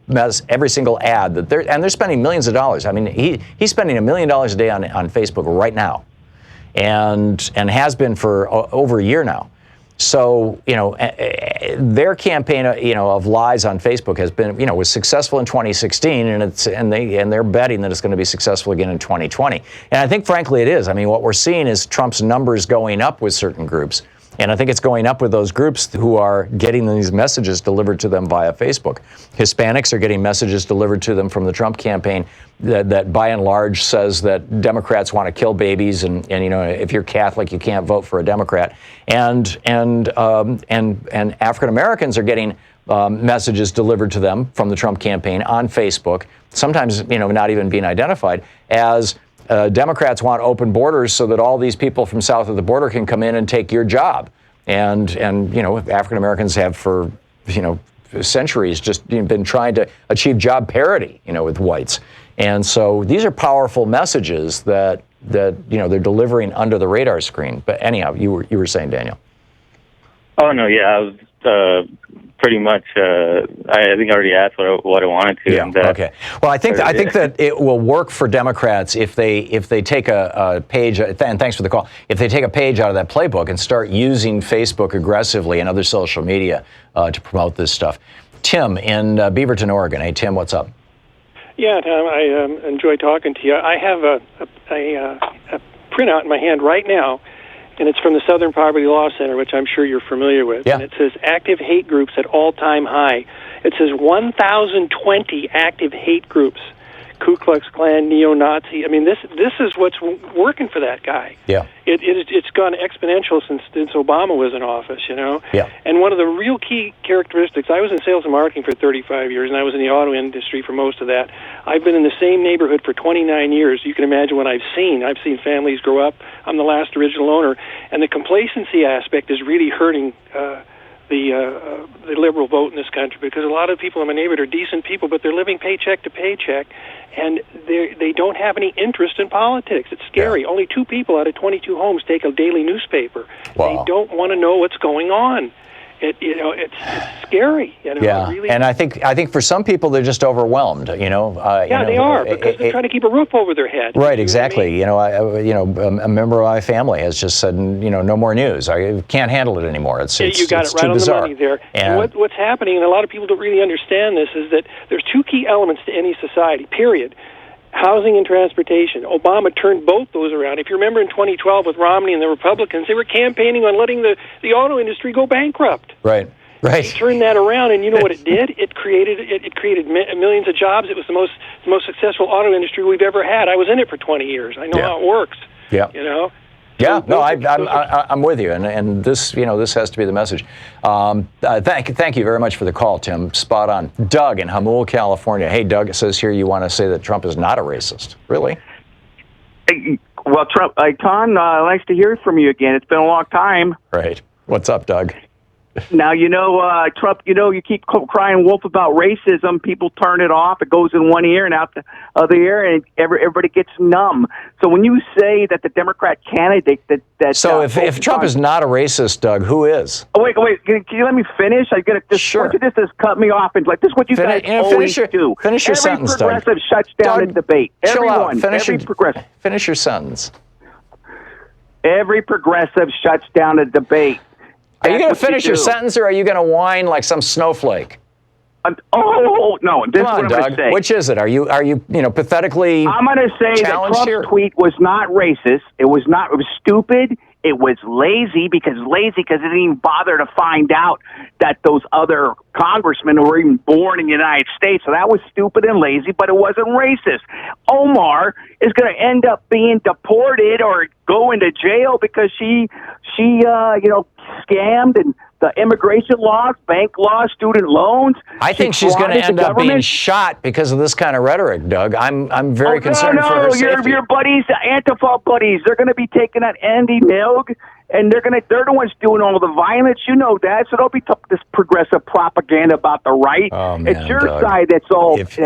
ad that they're spending millions of dollars. I mean, he's spending $1 million a day on Facebook right now, and has been for over a year now. So, their campaign, of lies on Facebook has been, was successful in 2016, and they're betting that it's going to be successful again in 2020. And I think, frankly, it is. I mean, what we're seeing is Trump's numbers going up with certain groups. And I think it's going up with those groups who are getting these messages delivered to them via Facebook. Hispanics are getting messages delivered to them from the Trump campaign that by and large says that Democrats want to kill babies, and if you're Catholic, you can't vote for a Democrat. And African Americans are getting messages delivered to them from the Trump campaign on Facebook, sometimes not even being identified as Democrats want open borders so that all these people from south of the border can come in and take your job. And African Americans have for centuries just been trying to achieve job parity with whites. And so these are powerful messages that they're delivering under the radar screen. But anyhow, you were saying, Daniel. Oh no, yeah, I was pretty much. I think I already asked what I wanted to. Yeah. And, okay. Well, I think that it will work for Democrats if they take a page. And thanks for the call. If they take a page out of that playbook and start using Facebook aggressively and other social media to promote this stuff. Tim in Beaverton, Oregon. Hey, Tim, what's up? Yeah, Tom, I enjoy talking to you. I have a printout in my hand right now, and it's from the Southern Poverty Law Center, which I'm sure you're familiar with. Yeah. And it says active hate groups at all-time high. It says 1,020 active hate groups. Ku Klux Klan, neo-Nazi. I mean, this is what's working for that guy. Yeah. It's gone exponential since Obama was in office, Yeah. And one of the real key characteristics, I was in sales and marketing for 35 years, and I was in the auto industry for most of that. I've been in the same neighborhood for 29 years. You can imagine what I've seen. I've seen families grow up. I'm the last original owner. And the complacency aspect is really hurting the liberal vote in this country, because a lot of people in my neighborhood are decent people, but they're living paycheck to paycheck, and they don't have any interest in politics. It's scary. Yeah. Only 2 people out of 22 homes take a daily newspaper. Wow. They don't want to know what's going on. It's scary. Yeah, really. and I think for some people they're just overwhelmed. They are, because they're trying to keep a roof over their head. Right, exactly. A member of my family has just said, no more news. I can't handle it anymore. It's you got it's it right too on bizarre. the money there. And what's happening, and a lot of people don't really understand this, is that there's 2 key elements to any society. Period. Housing and transportation. Obama turned both those around. If you remember in 2012 with Romney and the Republicans, they were campaigning on letting the auto industry go bankrupt. Right. He turned that around, and you know what it did? It created millions of jobs. It was the most successful auto industry we've ever had. I was in it for 20 years. I know how it works. Yeah. Yeah, So no, I'm with you, and this has to be the message. Thank you very much for the call, Tim. Spot on. Doug in Hamul, California. Hey, Doug, it says here you want to say that Trump is not a racist. Really? Well, Trump, Con, nice to hear from you again. It's been a long time. Right. What's up, Doug? Now, Trump, you keep crying wolf about racism. People turn it off. It goes in one ear and out the other ear, and everybody gets numb. So when you say that the Democrat candidate that So if Trump is not a racist, Doug, who is? Oh, wait. Can you let me finish? I'm going to just Sure. want you just cut me off and this is what you guys always do. Finish your Every sentence, Doug. progressive shuts down Doug, a debate. chill out. Everyone. Finish your sentence. Every progressive shuts down a debate. Are you going to That's what finish you your do. sentence, or are you going to whine like some snowflake? No. This Come is on, what I'm going Doug. to say. Which is it? Are you pathetically? I'm going to say that challenged Trump's here? tweet was not racist. It was stupid. It was lazy because it didn't even bother to find out that those other congressmen were even born in the United States. So that was stupid and lazy, but it wasn't racist. Omar is going to end up being deported or go into jail because she scammed and the immigration laws, bank laws, student loans. I think she's going to end up being shot because of this kind of rhetoric, Doug. I'm very concerned for her safety. Your buddies, the Antifa buddies, they're going to be taking out Andy Milg, and they're the ones doing all the violence. You know that. So don't be this progressive propaganda about the right. Oh, man, it's your Doug. side that's all. If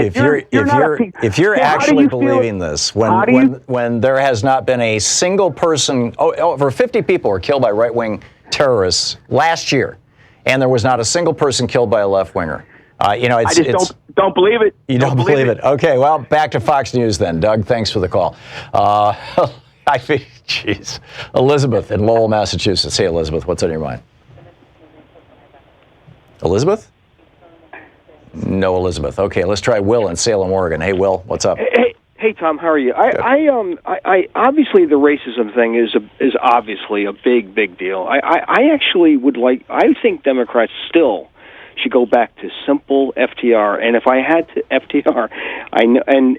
you're actually believing this, when there has not been a single person, over 50 people were killed by right-wing terrorists last year, and there was not a single person killed by a left-winger. I just don't believe it. You don't believe it? Okay, well, back to Fox News then. Doug, thanks for the call. Elizabeth in Lowell, Massachusetts. Hey, Elizabeth, what's on your mind? Elizabeth? No Elizabeth. Okay, let's try Will in Salem, Oregon. Hey, Will, what's up? Hey, Tom, how are you? I obviously the racism thing is obviously a big deal. I actually I think Democrats still should go back to simple FDR. And if I had to FDR,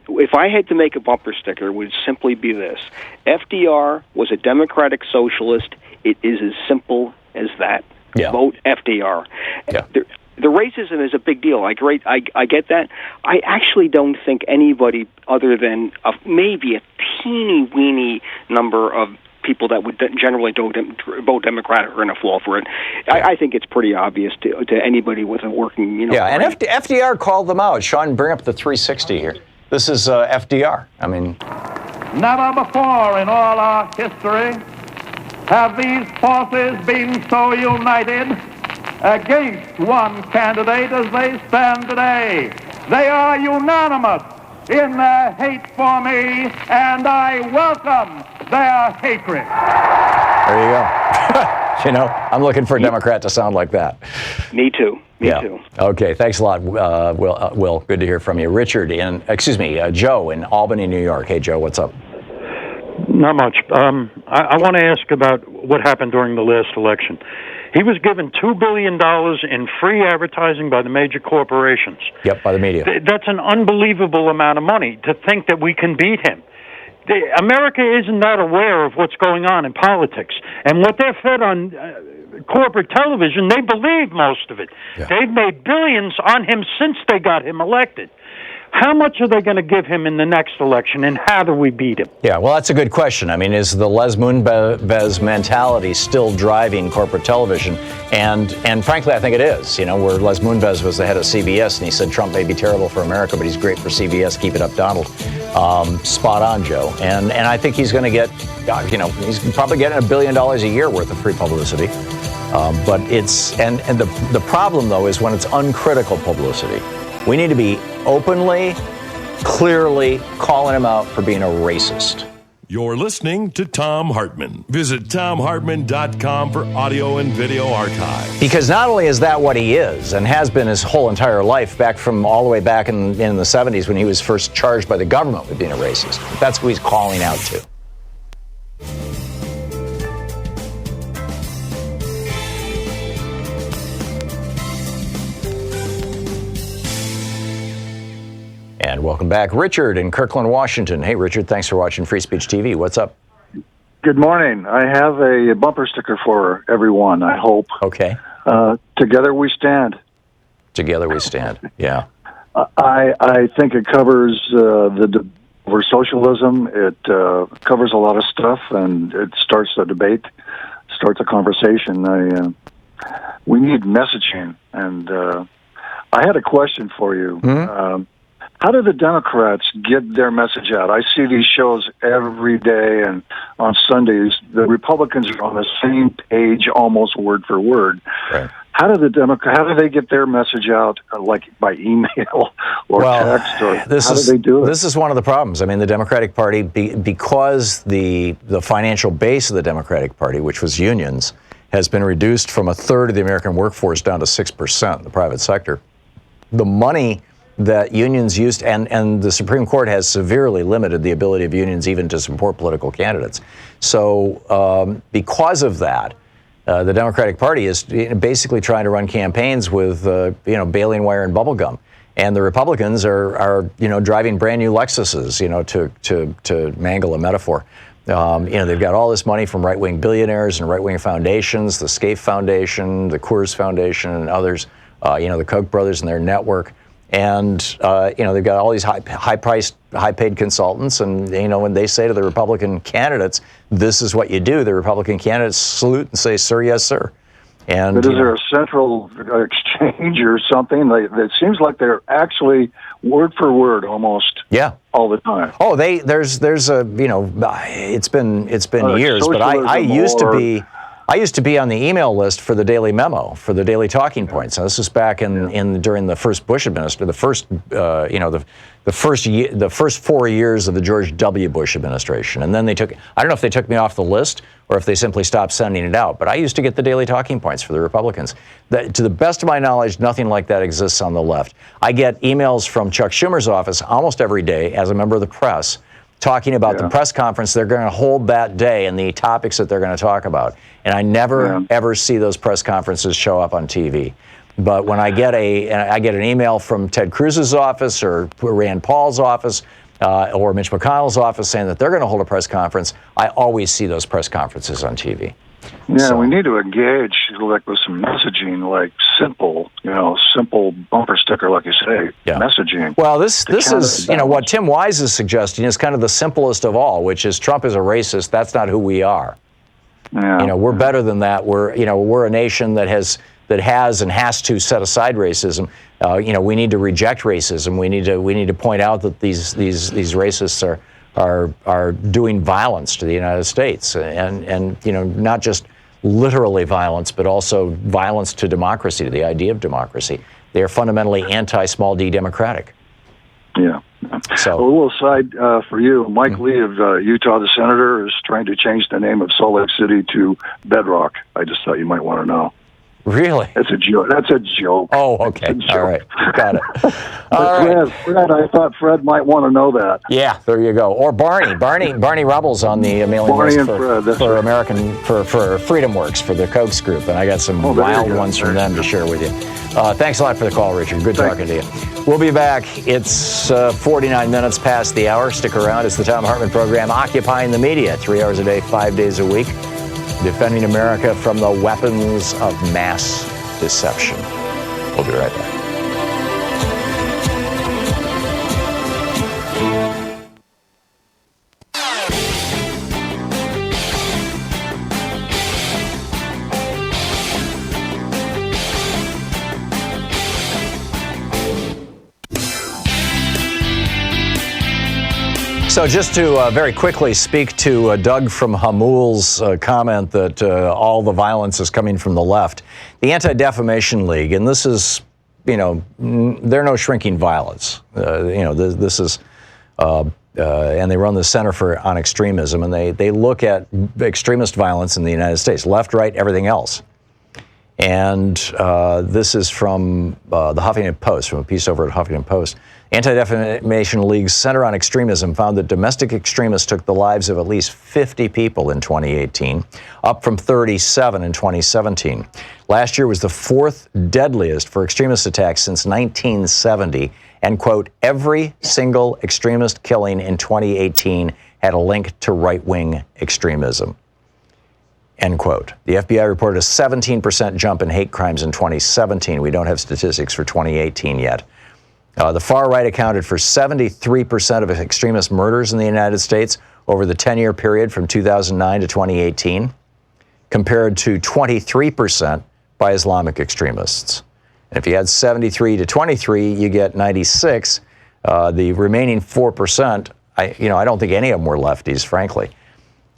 if I had to make a bumper sticker, it would simply be this: FDR was a democratic socialist. It is as simple as that. Yeah. Vote FDR. Yeah. The racism is a big deal. I get that. I actually don't think anybody other than maybe a teeny-weeny number of people that would generally don't vote Democratic are going to fall for it. I think it's pretty obvious to anybody with a working, Yeah, and FDR called them out. Sean, bring up the 360 here. This is FDR. I mean, never before in all our history have these forces been so united against one candidate as they stand today. They are unanimous in their hate for me, and I welcome their hatred. There you go. You know, I'm looking for a Democrat to sound like that. Me too. Me too. Okay, thanks a lot, Will. Good to hear from you. Joe in Albany, New York. Hey, Joe, what's up? Not much. I want to ask about what happened during the last election. He was given $2 billion in free advertising by the major corporations. Yep, by the media. That's an unbelievable amount of money to think that we can beat him. America isn't that aware of what's going on in politics. And what they're fed on corporate television, they believe most of it. Yeah. They've made billions on him since they got him elected. How much are they going to give him in the next election, and how do we beat him? Yeah, well, that's a good question. I mean, is the Les Moonves mentality still driving corporate television? And frankly, I think it is. You know, where Les Moonves was the head of CBS, and he said Trump may be terrible for America, but he's great for CBS. Keep it up, Donald. Spot on, Joe. And I think he's going to get, he's probably getting $1 billion a year worth of free publicity. But it's and the problem though is when it's uncritical publicity. We need to be openly, clearly calling him out for being a racist. You're listening to Thom Hartmann. Visit thomhartmann.com for audio and video archive. Because not only is that what he is and has been his whole entire life, back from all the way back in the 70s when he was first charged by the government with being a racist. That's who he's calling out to. And welcome back, Richard in Kirkland, Washington. Hey, Richard, thanks for watching Free Speech TV. What's up? Good morning. I have a bumper sticker for everyone, I hope. Okay. Together we stand. Together we stand, yeah. I think it covers over socialism. It covers a lot of stuff, and it starts a debate, starts a conversation. We need messaging, and I had a question for you. Mm-hmm. How do the Democrats get their message out? I see these shows every day, and on Sundays, the Republicans are on the same page, almost word for word. Right. How do they get their message out, like by email or text? Or how do they do it? This is one of the problems. I mean, the Democratic Party, because the financial base of the Democratic Party, which was unions, has been reduced from a third of the American workforce down to 6% in the private sector. The money that unions used, and the Supreme Court has severely limited the ability of unions even to support political candidates. So because of that, the Democratic Party is basically trying to run campaigns with baling wire and bubble gum. And the Republicans are driving brand new Lexuses, to mangle a metaphor. They've got all this money from right-wing billionaires and right-wing foundations, the Scaife Foundation, the Coors Foundation, and others, the Koch brothers and their network. And, they've got all these high-priced, high-paid consultants. And, when they say to the Republican candidates, this is what you do, the Republican candidates salute and say, sir, yes, sir. And but is there a central exchange or something? It seems like they're actually word for word almost all the time. Oh, there's a, it's been years, but I used to be I used to be on the email list for the Daily Memo, for the Daily Talking Points. Now, this was back during the first Bush administration, the first 4 years of the George W. Bush administration. And then I don't know if they took me off the list or if they simply stopped sending it out, but I used to get the Daily Talking Points for the Republicans. To the best of my knowledge, nothing like that exists on the left. I get emails from Chuck Schumer's office almost every day as a member of the press talking about the press conference they're going to hold that day and the topics that they're going to talk about. And I never, ever see those press conferences show up on TV. But when I get an email from Ted Cruz's office or Rand Paul's office or Mitch McConnell's office saying that they're going to hold a press conference, I always see those press conferences on TV. Yeah, we need to engage like with some messaging, like simple bumper sticker, like you say, messaging. Well, this is, what Tim Wise is suggesting is kind of the simplest of all, which is Trump is a racist. That's not who we are. Yeah. We're better than that. We're a nation that has and has to set aside racism. We need to reject racism. We need to point out that these racists are doing violence to the United States, and not just literally violence, but also violence to democracy, to the idea of democracy. They are fundamentally anti-small d democratic. Yeah. So a little side for you. Mike Lee of Utah, the senator, is trying to change the name of Salt Lake City to Bedrock. I just thought you might want to know. Really? That's a joke. That's a joke. Oh, okay. All right. Got it. All right. Fred, I thought Fred might want to know that. Yeah, there you go. Or Barney Rubble's on the mailing list for American for Freedom Works, for the Kochs group, and I got some wild ones from them to share with you. Thanks a lot for the call, Richard. Good talking to you. We'll be back. It's 49 minutes past the hour. Stick around. It's the Thom Hartmann Program, occupying the media 3 hours a day, 5 days a week, defending America from the weapons of mass deception. We'll be right back. So just to very quickly speak to Doug from Hamul's comment that all the violence is coming from the left. The Anti-Defamation League, and this is, they're no shrinking violence. This is, and they run the Center on Extremism, and they look at extremist violence in the United States, left, right, everything else. And this is from the Huffington Post, from a piece over at Huffington Post. Anti-Defamation League's Center on Extremism found that domestic extremists took the lives of at least 50 people in 2018, up from 37 in 2017. Last year was the fourth deadliest for extremist attacks since 1970, and, quote, every single extremist killing in 2018 had a link to right-wing extremism. End quote. The FBI reported a 17% jump in hate crimes in 2017. We don't have statistics for 2018 yet. The far right accounted for 73% of extremist murders in the United States over the 10-year period from 2009 to 2018, compared to 23% by Islamic extremists. And if you add 73 to 23, you get 96. The remaining 4%, I don't think any of them were lefties, frankly.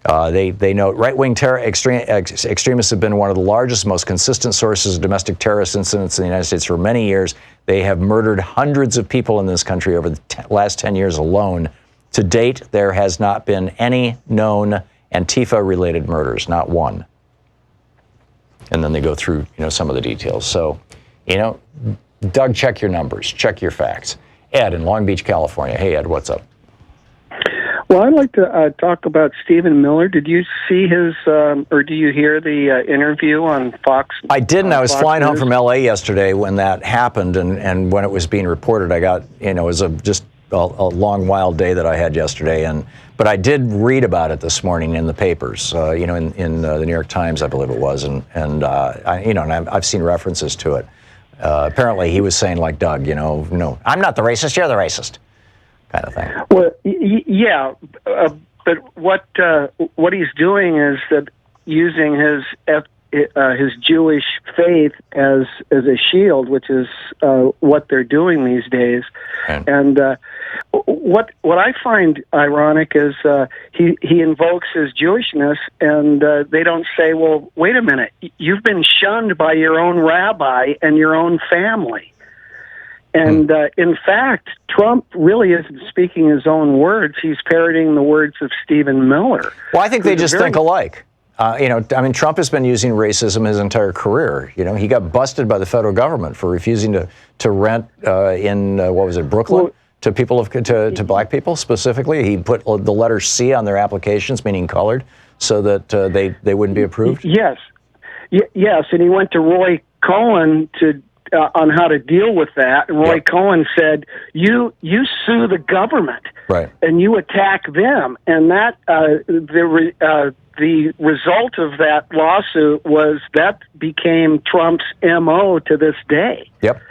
They note right-wing extremists have been one of the largest, most consistent sources of domestic terrorist incidents in the United States for many years. They have murdered hundreds of people in this country over the last 10 years alone. To date, there has not been any known Antifa-related murders, not one. And then they go through, some of the details. So, Doug, check your numbers, check your facts. Ed in Long Beach, California. Hey, Ed, what's up? Well, I'd like to talk about Stephen Miller. Did you see his, or do you hear the interview on Fox? I didn't. I was flying home from L.A. yesterday when that happened, and when it was being reported, I got, it was just a long, wild day that I had yesterday. But I did read about it this morning in the papers, in the New York Times, I believe it was, and I've seen references to it. Apparently, he was saying, like Doug, no, I'm not the racist, you're the racist. Kind of thing. Well, yeah, but what he's doing is that using his Jewish faith as a shield, which is what they're doing these days. And what I find ironic is he invokes his Jewishness, and they don't say, well, wait a minute, you've been shunned by your own rabbi and your own family. And in fact, Trump really isn't speaking his own words. He's parroting the words of Stephen Miller. Well, I think they just think alike. Trump has been using racism his entire career. He got busted by the federal government for refusing to rent in Brooklyn, to people to black people specifically. He put the letter C on their applications, meaning colored, so that they wouldn't be approved. Yes, and he went to Roy Cohen on how to deal with that. And Roy Cohen said, "You sue the government, right, and you attack them," and that the result of that lawsuit was that became Trump's MO to this day. Yep.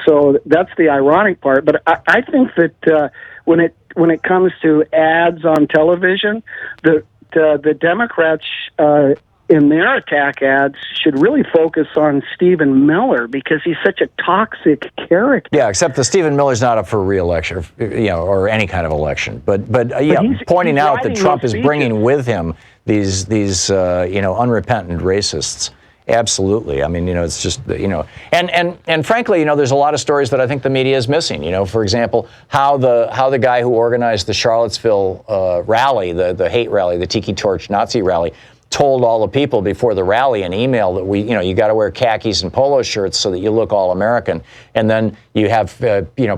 So that's the ironic part. But I think that when it comes to ads on television, the Democrats in their attack ads should really focus on Stephen Miller because he's such a toxic character. Yeah, except that Stephen Miller's not up for re-election, or any kind of election. But pointing out that Trump is bringing with him these unrepentant racists. Absolutely. I mean, it's just, and frankly, there's a lot of stories that I think the media is missing. For example, how the guy who organized the Charlottesville rally, the hate rally, the Tiki Torch Nazi rally, told all the people before the rally an email that you got to wear khakis and polo shirts so that you look all American. And then you have,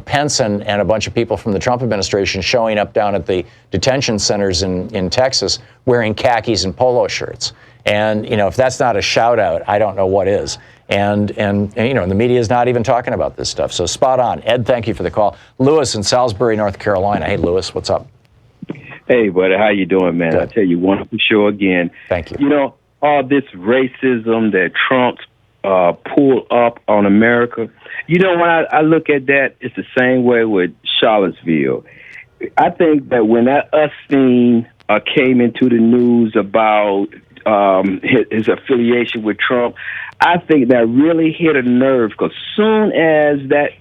Pence and a bunch of people from the Trump administration showing up down at the detention centers in Texas wearing khakis and polo shirts. And, if that's not a shout out, I don't know what is. And the media is not even talking about this stuff. So spot on. Ed, thank you for the call. Lewis in Salisbury, North Carolina. Hey, Lewis, what's up? Hey, buddy, how you doing, man? Good. I tell you, wonderful show again. Thank you. All this racism that Trump pulled up on America, when I look at that, it's the same way with Charlottesville. I think that when that Epstein came into the news about his affiliation with Trump, I think that really hit a nerve because soon as that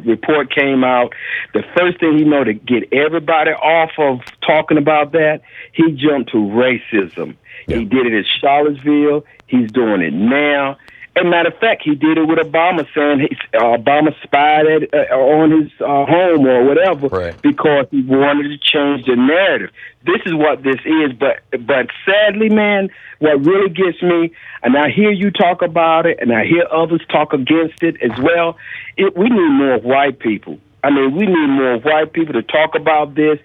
report came out, the first thing to get everybody off of talking about that, he jumped to racism. Yeah. He did it in Charlottesville. He's doing it now. And matter of fact, he did it with Obama, saying Obama spied on his home or whatever, right, because he wanted to change the narrative. This is what this is. But sadly, man, what really gets me, and I hear you talk about it, and I hear others talk against it as well, we need more white people. I mean, we need more white people to talk about this.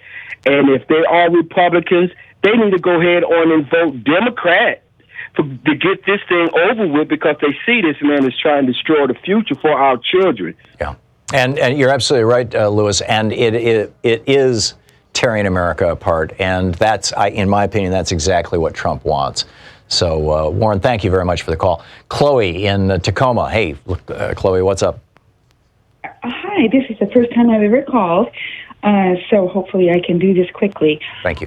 And if they are Republicans, they need to go ahead on and vote Democrat to get this thing over with, because they see this man is trying to destroy the future for our children. Yeah, and you're absolutely right, Lewis. And it is tearing America apart, and that's, in my opinion, that's exactly what Trump wants. So, Warren, thank you very much for the call. Chloe in Tacoma. Hey, Chloe, what's up? Hi, this is the first time I've ever called, so hopefully I can do this quickly. Thank you.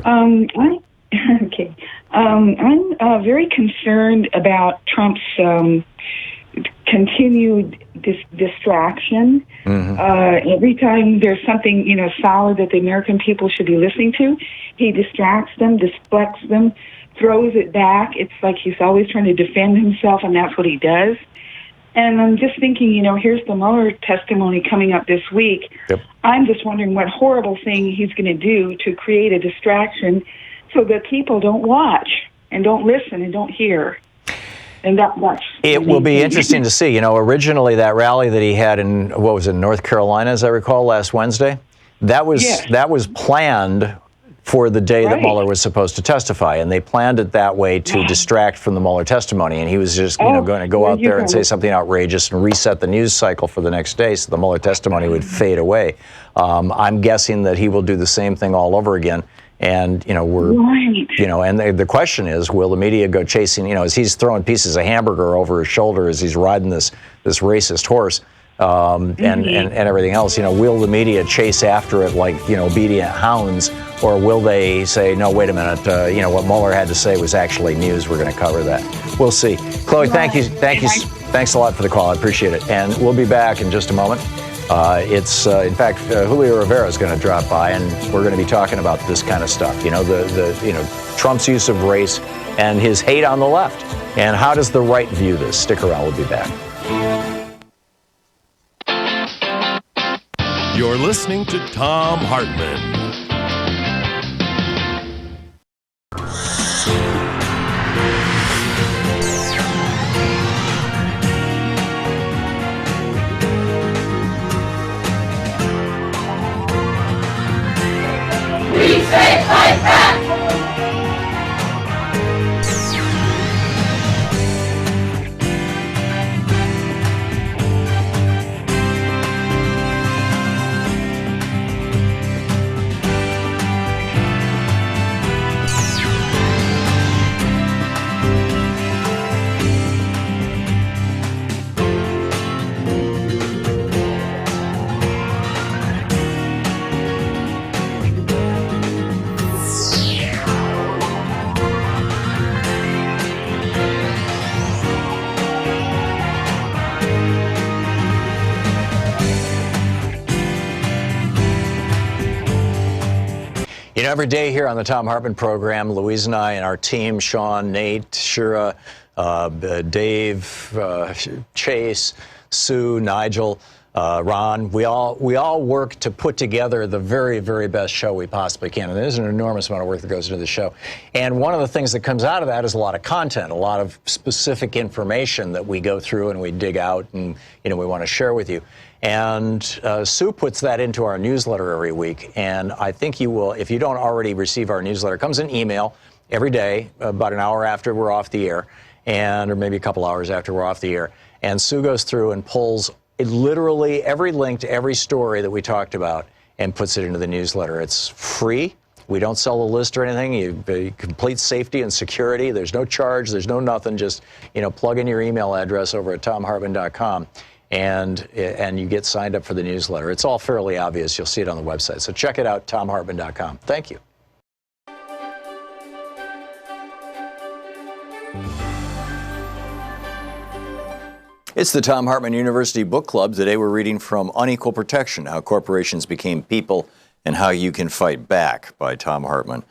Okay. I'm very concerned about Trump's continued distraction. Mm-hmm. Every time there's something, solid that the American people should be listening to, he distracts them, deflects them, throws it back. It's like he's always trying to defend himself, and that's what he does. And I'm just thinking, here's the Mueller testimony coming up this week. Yep. I'm just wondering what horrible thing he's going to do to create a distraction so that people don't watch and don't listen and don't hear. And that's it will be interesting to see. Originally that rally that he had in, North Carolina, as I recall, last Wednesday, that was planned for the day that Mueller was supposed to testify, and they planned it that way to distract from the Mueller testimony. And he was just, going to go out there and say something outrageous and reset the news cycle for the next day, so the Mueller testimony would fade away. I'm guessing that he will do the same thing all over again. And, and the question is, will the media go chasing, as he's throwing pieces of hamburger over his shoulder as he's riding this racist horse, and everything else, will the media chase after it like, obedient hounds, or will they say, no, wait a minute, what Mueller had to say was actually news, we're going to cover that. We'll see. Chloe, thank you. Thanks a lot for the call. I appreciate it. And we'll be back in just a moment. In fact, Julio Rivera is going to drop by, and we're going to be talking about this kind of stuff. Trump's use of race and his hate on the left. And how does the right view this? Stick around. We'll be back. You're listening to Thom Hartmann. Every day here on the Thom Hartmann Program, Louise and I and our team, Sean, Nate, Shira, Dave, Chase, Sue, Nigel, Ron, we all work to put together the very, very best show we possibly can. And there's an enormous amount of work that goes into the show. And one of the things that comes out of that is a lot of content, a lot of specific information that we go through and we dig out and we want to share with you. And Sue puts that into our newsletter every week. And I think you will, if you don't already receive our newsletter, it comes in email every day, about an hour after we're off the air, or maybe a couple hours after we're off the air. And Sue goes through and pulls literally every link to every story that we talked about and puts it into the newsletter. It's free. We don't sell a list or anything. You complete safety and security. There's no charge. There's no nothing. Just, plug in your email address over at thomhartmann.com. And you get signed up for the newsletter. It's all fairly obvious. You'll see it on the website. So check it out, thomhartmann.com. Thank you. It's the Thom Hartmann University Book Club. Today we're reading from Unequal Protection, How Corporations Became People and How You Can Fight Back by Thom Hartmann.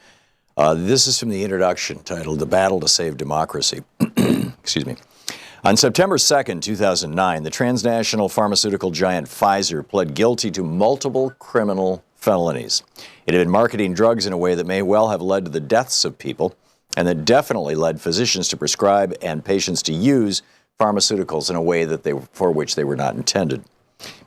This is from the introduction titled The Battle to Save Democracy. Excuse me. On September 2nd, 2009, the transnational pharmaceutical giant Pfizer pled guilty to multiple criminal felonies. It had been marketing drugs in a way that may well have led to the deaths of people, and that definitely led physicians to prescribe and patients to use pharmaceuticals in a way that for which they were not intended.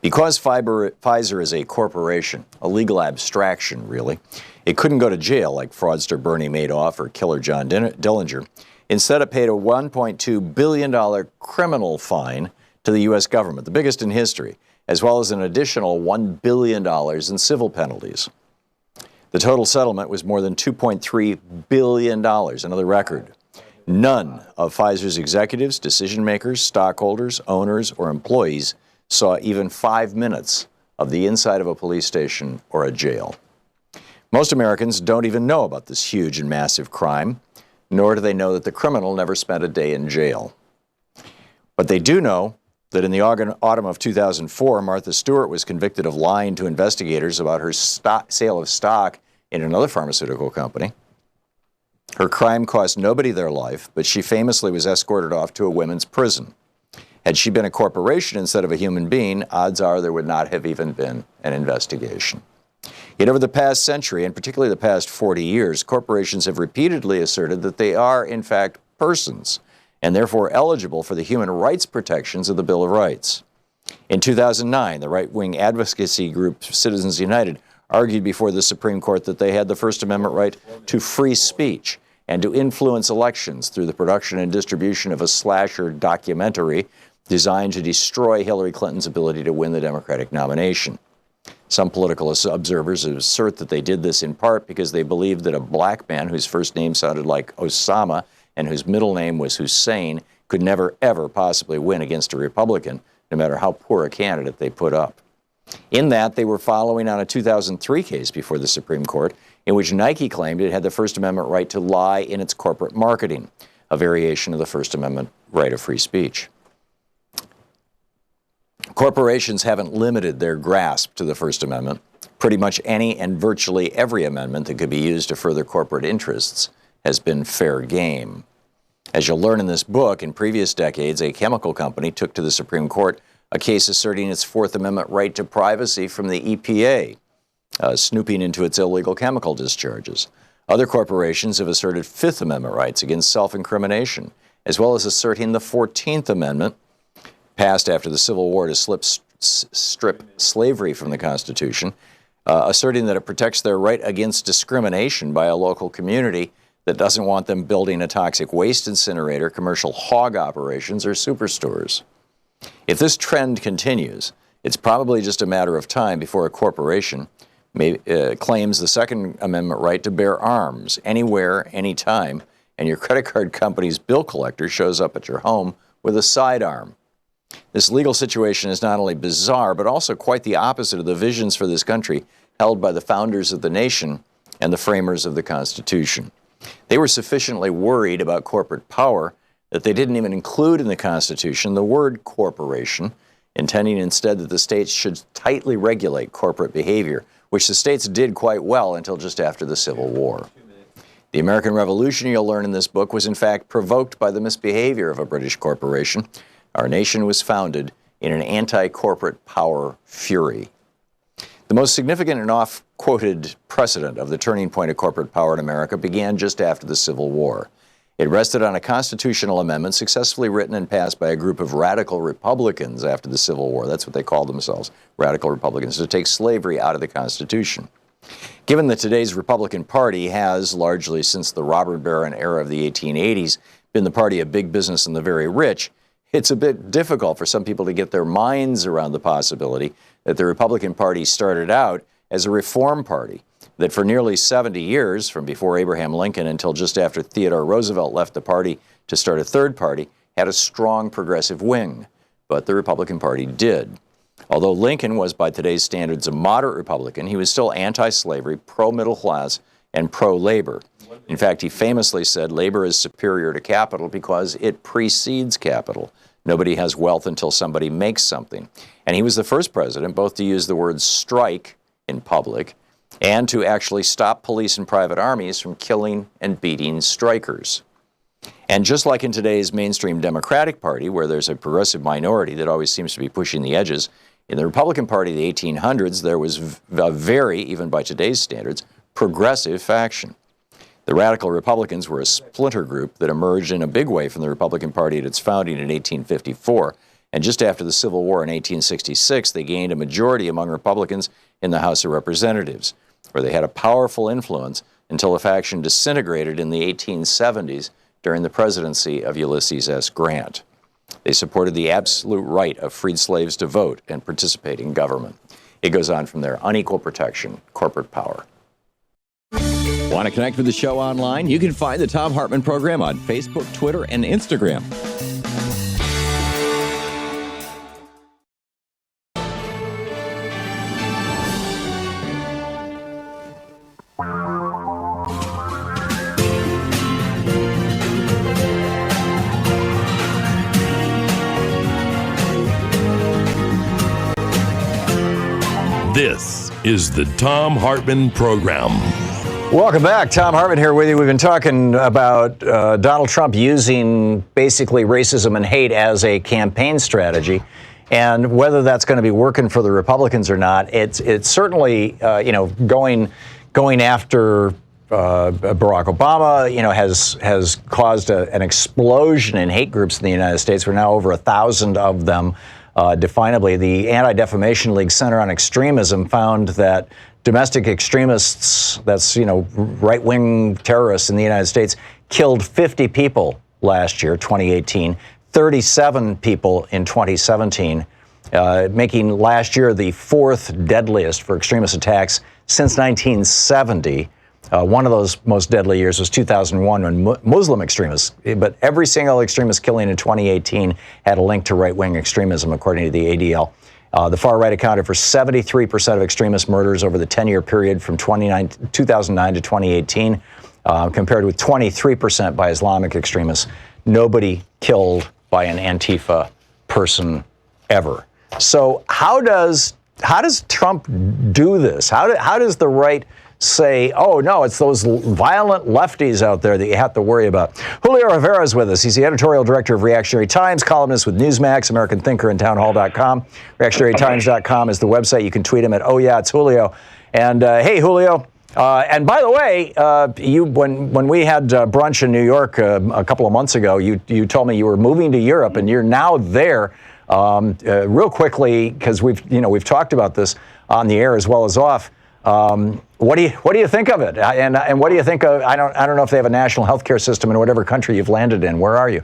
Because Pfizer is a corporation, a legal abstraction, really, it couldn't go to jail like fraudster Bernie Madoff or killer John Dillinger. Instead, it paid a $1.2 billion criminal fine to the U.S. government, the biggest in history, as well as an additional $1 billion in civil penalties. The total settlement was more than $2.3 billion, another record. None of Pfizer's executives, decision makers, stockholders, owners, or employees saw even 5 minutes of the inside of a police station or a jail. Most Americans don't even know about this huge and massive crime, nor do they know that the criminal never spent a day in jail. But they do know that in the autumn of 2004, Martha Stewart was convicted of lying to investigators about her sale of stock in another pharmaceutical company. Her crime cost nobody their life, but she famously was escorted off to a women's prison. Had she been a corporation instead of a human being, odds are there would not have even been an investigation. Yet over the past century, and particularly the past 40 years, corporations have repeatedly asserted that they are, in fact, persons, and therefore eligible for the human rights protections of the Bill of Rights. In 2009, the right-wing advocacy group Citizens United argued before the Supreme Court that they had the First Amendment right to free speech and to influence elections through the production and distribution of a slasher documentary designed to destroy Hillary Clinton's ability to win the Democratic nomination. Some political observers assert that they did this in part because they believed that a black man whose first name sounded like Osama and whose middle name was Hussein could never, ever possibly win against a Republican, no matter how poor a candidate they put up. In that, they were following on a 2003 case before the Supreme Court in which Nike claimed it had the First Amendment right to lie in its corporate marketing, a variation of the First Amendment right of free speech. Corporations haven't limited their grasp to the First Amendment. Pretty much any and virtually every amendment that could be used to further corporate interests has been fair game. As you'll learn in this book, in previous decades, a chemical company took to the Supreme Court a case asserting its Fourth Amendment right to privacy from the EPA, snooping into its illegal chemical discharges. Other corporations have asserted Fifth Amendment rights against self-incrimination, as well as asserting the 14th Amendment, passed after the Civil War to strip slavery from the Constitution, asserting that it protects their right against discrimination by a local community that doesn't want them building a toxic waste incinerator, commercial hog operations, or superstores. If this trend continues, it's probably just a matter of time before a corporation claims the Second Amendment right to bear arms anywhere, anytime, and your credit card company's bill collector shows up at your home with a sidearm. This legal situation is not only bizarre, but also quite the opposite of the visions for this country held by the founders of the nation and the framers of the Constitution. They were sufficiently worried about corporate power that they didn't even include in the Constitution the word corporation, intending instead that the states should tightly regulate corporate behavior, which the states did quite well until just after the Civil War. The American Revolution, you'll learn in this book, was in fact provoked by the misbehavior of a British corporation. Our nation was founded in an anti-corporate power fury. The most significant and oft-quoted precedent of the turning point of corporate power in America began just after the Civil War. It rested on a constitutional amendment successfully written and passed by a group of radical Republicans after the Civil War. That's what they called themselves, radical Republicans, to take slavery out of the Constitution. Given that today's Republican Party has, largely since the robber baron era of the 1880s, been the party of big business and the very rich, it's a bit difficult for some people to get their minds around the possibility that the Republican Party started out as a reform party, that for nearly 70 years, from before Abraham Lincoln until just after Theodore Roosevelt left the party to start a third party, had a strong progressive wing. But the Republican Party did. Although Lincoln was, by today's standards, a moderate Republican, he was still anti-slavery, pro-middle class, and pro-labor. In fact, he famously said labor is superior to capital because it precedes capital. Nobody has wealth until somebody makes something. And he was the first president both to use the word strike in public and to actually stop police and private armies from killing and beating strikers. And just like in today's mainstream Democratic Party, where there's a progressive minority that always seems to be pushing the edges, in the Republican Party of the 1800s, there was a very, even by today's standards, progressive faction. The radical Republicans were a splinter group that emerged in a big way from the Republican Party at its founding in 1854. And just after the Civil War in 1866, they gained a majority among Republicans in the House of Representatives, where they had a powerful influence until the faction disintegrated in the 1870s during the presidency of Ulysses S. Grant. They supported the absolute right of freed slaves to vote and participate in government. It goes on from there. Unequal protection, corporate power. Want to connect with the show online? You can find the Thom Hartmann Program on Facebook, Twitter, and Instagram. This is the Thom Hartmann Program. Welcome back. Thom Hartmann here with you. We've been talking about Donald Trump using basically racism and hate as a campaign strategy, and whether that's going to be working for the Republicans or not. It's certainly going after Barack Obama, has caused an explosion in hate groups in the United States. We're now over 1,000 of them. Definably, the Anti-Defamation League Center on Extremism found that domestic extremists, that's, right-wing terrorists in the United States, killed 50 people last year, 2018, 37 people in 2017, making last year the fourth deadliest for extremist attacks since 1970. One of those most deadly years was 2001 when Muslim extremists, but every single extremist killing in 2018 had a link to right-wing extremism, according to the ADL. The far right accounted for 73% of extremist murders over the 10-year period from 2009 to 2018, compared with 23% by Islamic extremists. Nobody killed by an Antifa person ever. So how does Trump do this? How does the right say, oh, no, it's those violent lefties out there that you have to worry about? Julio Rivera is with us. He's the editorial director of Reactionary Times, columnist with Newsmax, American Thinker, and townhall.com. ReactionaryTimes.com is the website. You can tweet him at, oh, yeah, it's Julio. And hey, Julio. And by the way, when we had brunch in New York a couple of months ago, you told me you were moving to Europe, and you're now there. Real quickly, because we've talked about this on the air as well as off. What do you think of it? And what do you think of? I don't know if they have a national health care system in whatever country you've landed in. Where are you?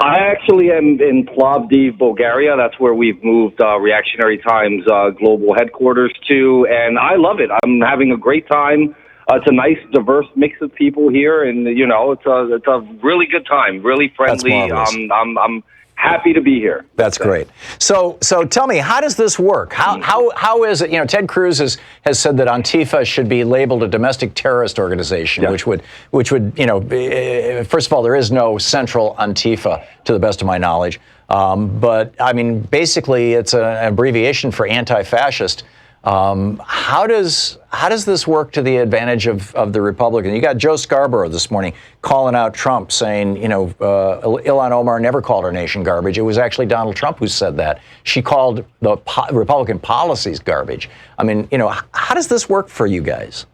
I actually am in Plovdiv, Bulgaria. That's where we've moved Reactionary Times global headquarters to, and I love it. I'm having a great time. It's a nice, diverse mix of people here, and it's a really good time, really friendly. I'm happy to be here. That's great. So tell me, how does this work? How is it? Ted Cruz has said that Antifa should be labeled a domestic terrorist organization, which would first of all, there is no central Antifa to the best of my knowledge. But I mean, basically, it's an abbreviation for anti-fascist. How does this work to the advantage of the Republican? You got Joe Scarborough this morning calling out Trump, saying, Ilhan Omar never called our nation garbage. It was actually Donald Trump who said that. She called the Republican policies garbage. I mean, how does this work for you guys?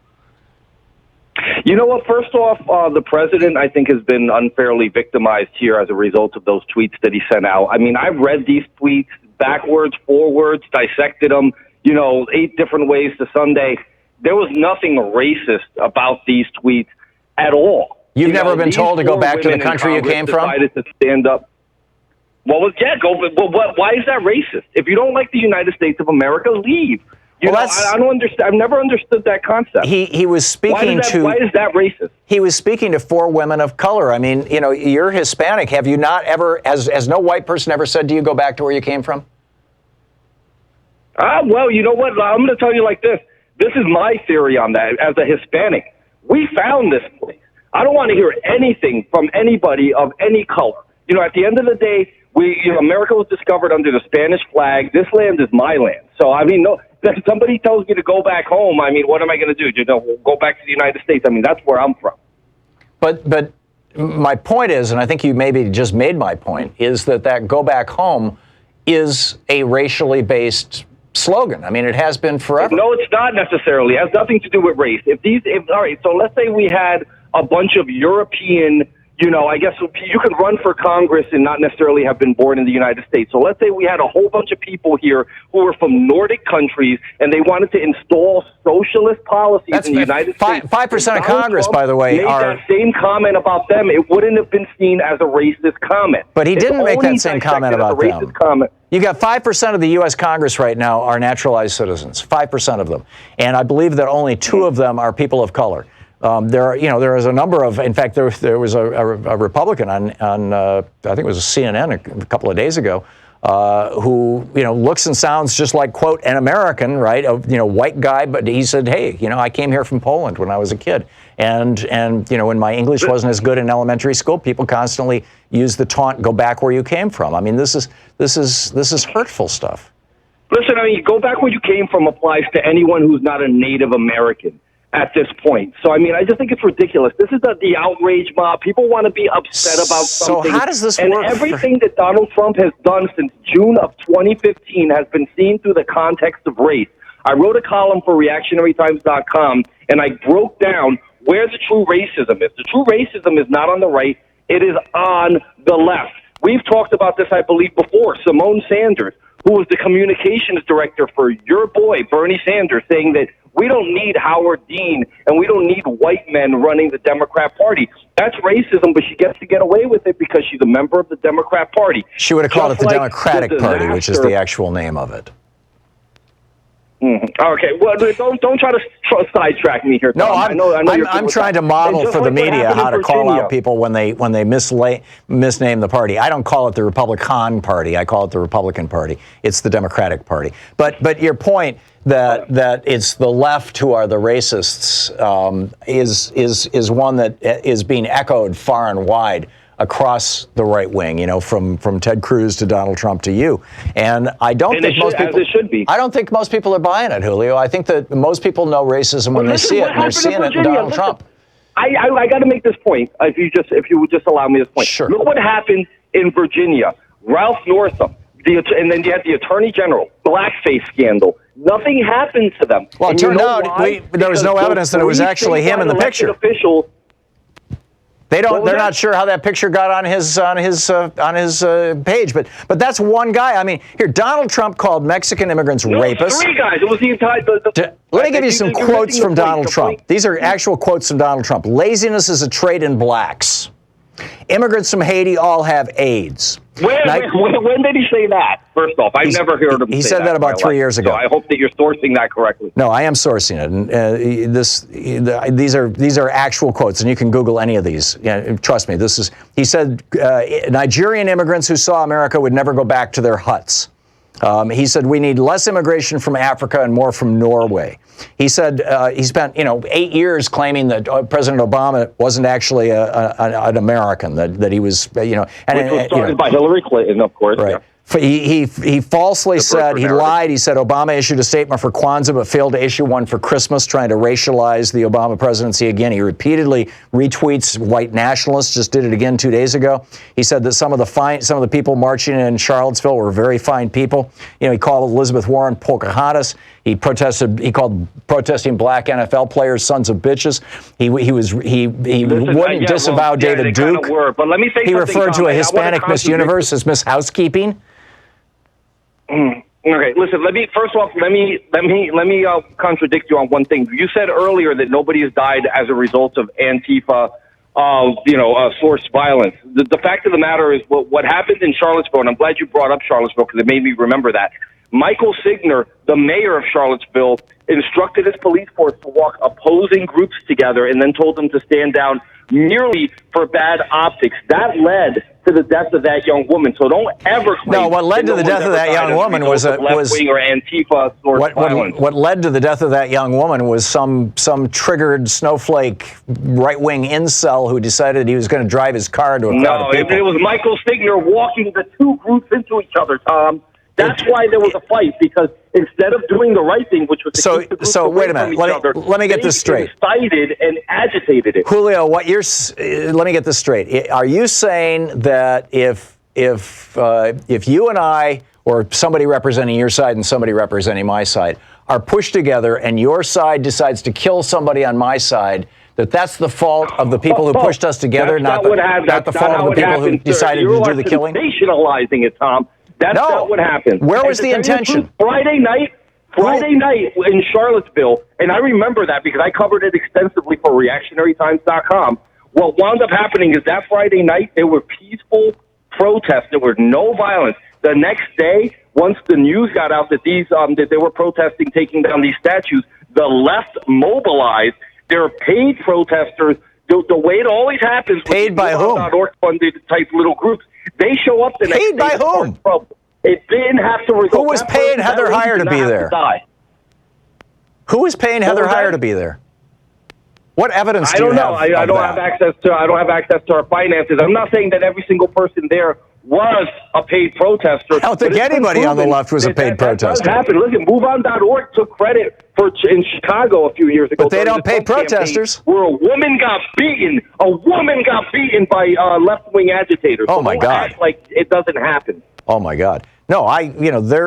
You know what? First off, the president, I think, has been unfairly victimized here as a result of those tweets that he sent out. I mean, I've read these tweets backwards, forwards, dissected them. 8 different ways to Sunday. There was nothing racist about these tweets at all. You've never been told to go back to the country you came from? Decided to stand up. Why is that racist? If you don't like the United States of America, leave. I don't understand. I've never understood that concept. He was speaking why is that racist? He was speaking to 4 women of color. I mean, you're Hispanic. Have you not ever, has no white person ever said to you, go back to where you came from? Well, you know what? I'm going to tell you like this. This is my theory on that. As a Hispanic, we found this place. I don't want to hear anything from anybody of any color. At the end of the day, America was discovered under the Spanish flag. This land is my land. So, I mean, if somebody tells me to go back home, I mean, what am I going to do? Go back to the United States? I mean, that's where I'm from. But my point is, and I think you maybe just made my point, is that go back home is a racially based slogan. I mean, it has been forever. No, it's not necessarily. It has nothing to do with race. All right, so let's say we had a bunch of European, I guess you could run for Congress and not necessarily have been born in the United States. So let's say we had a whole bunch of people here who were from Nordic countries and they wanted to install socialist policies in the United States. 5% of Congress, by the way, made that same comment about them. It wouldn't have been seen as a racist comment. But he didn't make that same comment about them. You got 5% of the U.S. Congress right now are naturalized citizens, 5% of them. And I believe that only 2 of them are people of color. There is a number of, in fact, there was a Republican on I think it was CNN a couple of days ago, who, looks and sounds just like, quote, an American, right? White guy, but he said, hey, I came here from Poland when I was a kid. And when my English wasn't as good in elementary school, people constantly use the taunt, go back where you came from. I mean, this is hurtful stuff. Listen, I mean, go back where you came from applies to anyone who's not a Native American at this point. So, I mean, I just think it's ridiculous. This is the outrage mob. People want to be upset about something. So how does this work? And everything that Donald Trump has done since June of 2015 has been seen through the context of race. I wrote a column for ReactionaryTimes.com, and I broke down where the true racism is. The true racism is not on the right. It is on the left. We've talked about this, I believe, before. Simone Sanders, who was the communications director for your boy, Bernie Sanders, saying that we don't need Howard Dean and we don't need white men running the Democrat Party. That's racism, but she gets to get away with it because she's a member of the Democrat Party. She would have called it the Democratic Party, which is the actual name of it. Mm-hmm. Okay, well, don't try to sidetrack me here, Tom. No, I'm trying to model for the media how to call out people when they misname the party. I don't call it the Republican Party. I call it the Republican Party. It's the Democratic Party. But your point that it's the left who are the racists is one that is being echoed far and wide across the right wing, from Ted Cruz to Donald Trump to you. And I don't think most people, as it should be. I don't think most people are buying it, Julio. I think that most people know racism when they see it, and they're seeing it in Donald Trump. I got to make this point. If you would just allow me this point. Sure. Look what happened in Virginia. Ralph Northam, and then you had the Attorney General, blackface scandal. Nothing happened to them. Well, it turned out there was no evidence that it was actually him in the picture. Officials, They're not sure how that picture got on his page, but that's one guy. I mean, here Donald Trump called Mexican immigrants rapists. 3 guys. It was the entire. Let me give you some quotes from Donald Trump. These are actual quotes from Donald Trump. Laziness is a trait in blacks. Immigrants from Haiti all have AIDS. When did he say that? First off, I've never heard him say that. He said that about 3 years ago. So I hope that you're sourcing that correctly. No, I am sourcing it. And these are actual quotes, and you can Google any of these. Trust me. He said Nigerian immigrants who saw America would never go back to their huts. He said we need less immigration from Africa and more from Norway. He said he spent 8 years claiming that President Obama wasn't actually an American, that he was which was started by Hillary Clinton, of course. Right. Yeah. He falsely said, he lied. He said Obama issued a statement for Kwanzaa but failed to issue one for Christmas, trying to racialize the Obama presidency again. He repeatedly retweets white nationalists, just did it again 2 days ago. He said that some of the people marching in Charlottesville were very fine people. He called Elizabeth Warren Pocahontas. He called protesting black NFL players sons of bitches. He wouldn't disavow David Duke. But let me say he something, referred Tom, to a Hispanic Miss Universe as Miss Housekeeping. Okay, listen. Let me contradict you on one thing. You said earlier that nobody has died as a result of Antifa, sourced violence. The fact of the matter is, what happened in Charlottesville, and I'm glad you brought up Charlottesville because it made me remember that. Michael Signer, the mayor of Charlottesville, instructed his police force to walk opposing groups together and then told them to stand down merely for bad optics. That led to the death of that young woman. So don't ever claim. No, what led to the death of that young woman was left-wing or Antifa source violence. What led to the death of that young woman was some triggered snowflake right-wing incel who decided he was going to drive his car to a crowd of people. No, it was Michael Signer walking the two groups into each other, Tom. That's why there was a fight, because instead of doing the right thing, which was to keep the groups away wait a minute. from each other, let me get this straight. They incited and agitated it. Julio, let me get this straight. Are you saying that if you and I, or somebody representing your side and somebody representing my side, are pushed together and your side decides to kill somebody on my side, that's the fault of the people who pushed us together, not the fault of the people who decided to do the killing? You're sensationalizing it, Tom. That's not what happened. Where was the intention? Friday night in Charlottesville, and I remember that because I covered it extensively for reactionarytimes.com. What wound up happening is that Friday night, there were peaceful protests. There was no violence. The next day, once the news got out that that they were protesting, taking down these statues, the left mobilized. They're paid protesters. The way it always happens. Paid by whom? Funded type little groups. They show up the next day. Paid by whom? It didn't have to result. Who was paying Heather Heyer to be there? Who was paying Heather Heyer to be there? What evidence do you have? I don't have access to our finances. I'm not saying that every single person there was a paid protester. I don't think anybody on the left was a paid protester. That happened. Listen, MoveOn.org took credit in Chicago a few years ago. But they don't pay protesters. Where a woman got beaten. A woman got beaten by left-wing agitators. Oh, my God. Act like it doesn't happen. Oh, my God. No,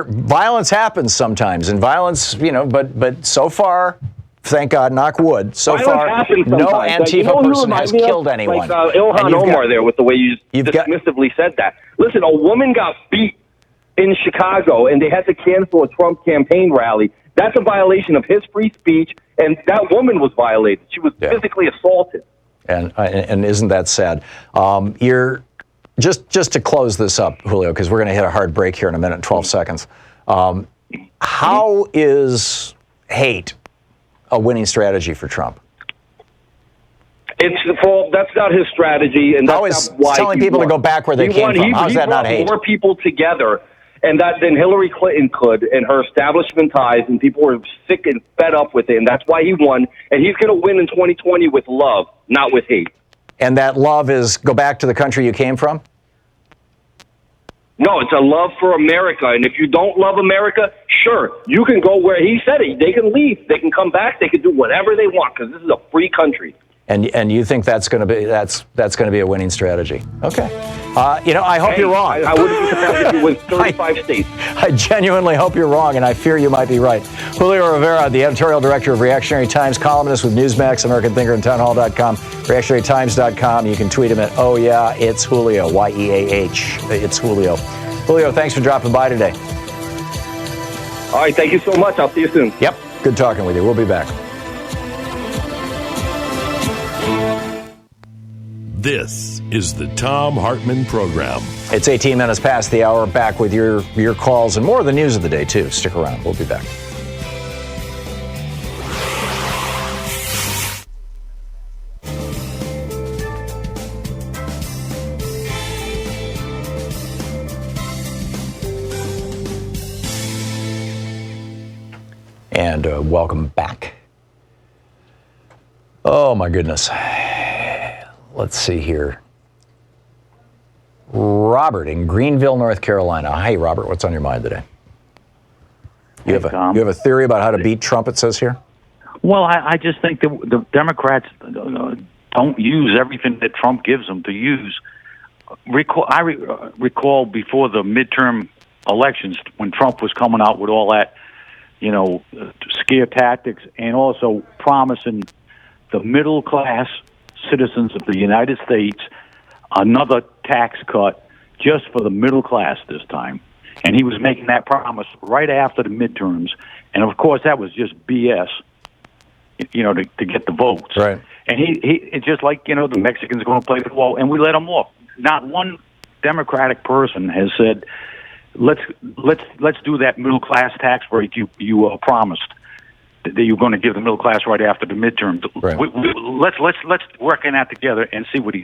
violence happens sometimes, and violence, but so far, thank God, knock wood, so far, no Antifa person has killed anyone. Like Ilhan Omar there with the way you dismissively said that. Listen, a woman got beat in Chicago, and they had to cancel a Trump campaign rally. That's a violation of his free speech, and that woman was violated. She was physically assaulted. And isn't that sad? Just to close this up, Julio, because we're going to hit a hard break here in a minute and 12 seconds. How is hate a winning strategy for Trump? That's not his strategy, and that's not why telling people to go back where they came from. How's that not hate? He brought more people together, and than Hillary Clinton could, and her establishment ties, and people were sick and fed up with it, and that's why he won. And he's going to win in 2020 with love, not with hate. And that love is go back to the country you came from? No, it's a love for America. And if you don't love America, sure, you can go where he said it. They can leave. They can come back. They can do whatever they want because this is a free country. And you think that's going to be going to be a winning strategy? Okay. I hope you're wrong. I wouldn't be surprised if you win 35 states. I genuinely hope you're wrong, and I fear you might be right. Julio Rivera, the editorial director of Reactionary Times, columnist with Newsmax, American Thinker, and townhall.com, reactionarytimes.com. You can tweet him at, oh yeah, it's Julio, Y-E-A-H. It's Julio. Julio, thanks for dropping by today. All right, thank you so much. I'll see you soon. Yep, good talking with you. We'll be back. This is the Thom Hartmann Program. It's 18 minutes past the hour. Back with your calls and more of the news of the day, too. Stick around. We'll be back. And welcome back. Oh, my goodness. Let's see here. Robert in Greenville, North Carolina. Hey, Robert, what's on your mind today? You have a theory about how to beat Trump, it says here? Well, I just think that the Democrats don't use everything that Trump gives them to use. I recall before the midterm elections when Trump was coming out with all that, scare tactics and also promising the middle class citizens of the United States another tax cut just for the middle class this time. And he was making that promise right after the midterms. And, of course, that was just BS, to get the votes. Right. And it's just like, the Mexicans are going to play the ball, and we let them off. Not one Democratic person has said, let's do that middle class tax break you promised that you're going to give the middle class right after the midterm. Right. Let's work in that together and see what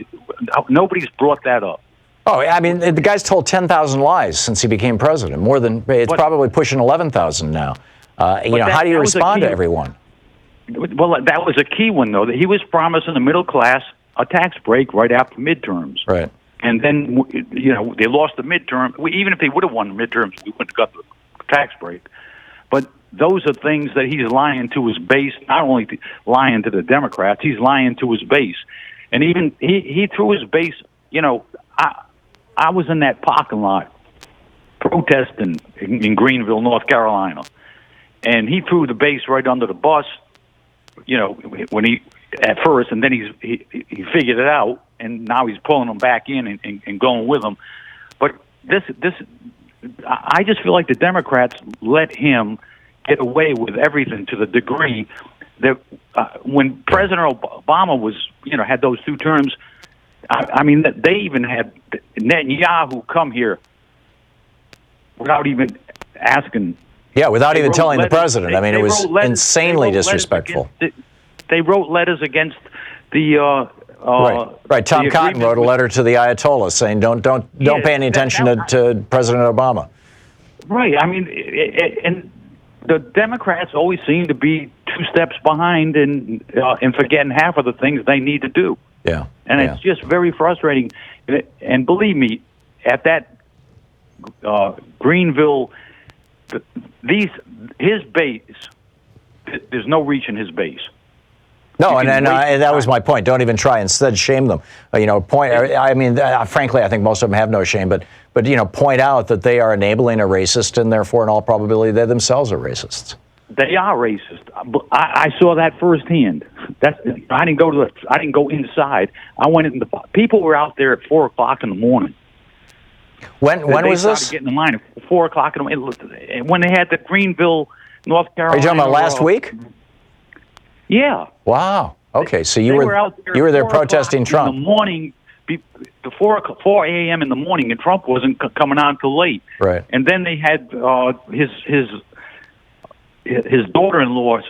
nobody's brought that up. Oh, I mean, the guy's told 10,000 lies since he became president. Probably pushing 11,000 now. How do you respond to everyone? Well, that was a key one, though, that he was promising the middle class a tax break right after midterms. Right. And then, they lost the midterm. Even if they would have won the midterms, we wouldn't have got the tax break. But those are things that he's lying to his base, not only lying to the Democrats, he's lying to his base. And even he threw his base, I was in that parking lot protesting in Greenville, North Carolina. And he threw the base right under the bus, when he at first, and then he figured it out, and now he's pulling them back in and going with them. But I just feel like the Democrats let him get away with everything to the degree that when President Obama was, had those 2 terms, I mean, they even had Netanyahu come here without even asking. Yeah, without even telling the president. I mean, it was insanely disrespectful. They wrote letters against the. Right. Tom Cotton wrote a letter to the Ayatollah saying, "Don't pay any attention to President Obama." Right. I mean, and the Democrats always seem to be 2 steps behind and forgetting half of the things they need to do. Yeah. And it's just very frustrating. And believe me, at that Greenville, his base, there's no reaching his base. No, and that was my point. Don't even try. Instead, shame them. I mean, frankly, I think most of them have no shame. But point out that they are enabling a racist, and therefore, in all probability, they themselves are racists. They are racist. I saw that firsthand. I didn't go inside. I went in. People were out there at 4:00 in the morning. When was this? They started getting in line at 4:00 in the morning. When they had the Greenville, North Carolina. Are you talking about last week? Yeah. Wow. Okay, so you were there protesting Trump. In the morning, the 4 a.m. in the morning, and Trump wasn't coming on till late. Right. And then they had his daughter-in-law,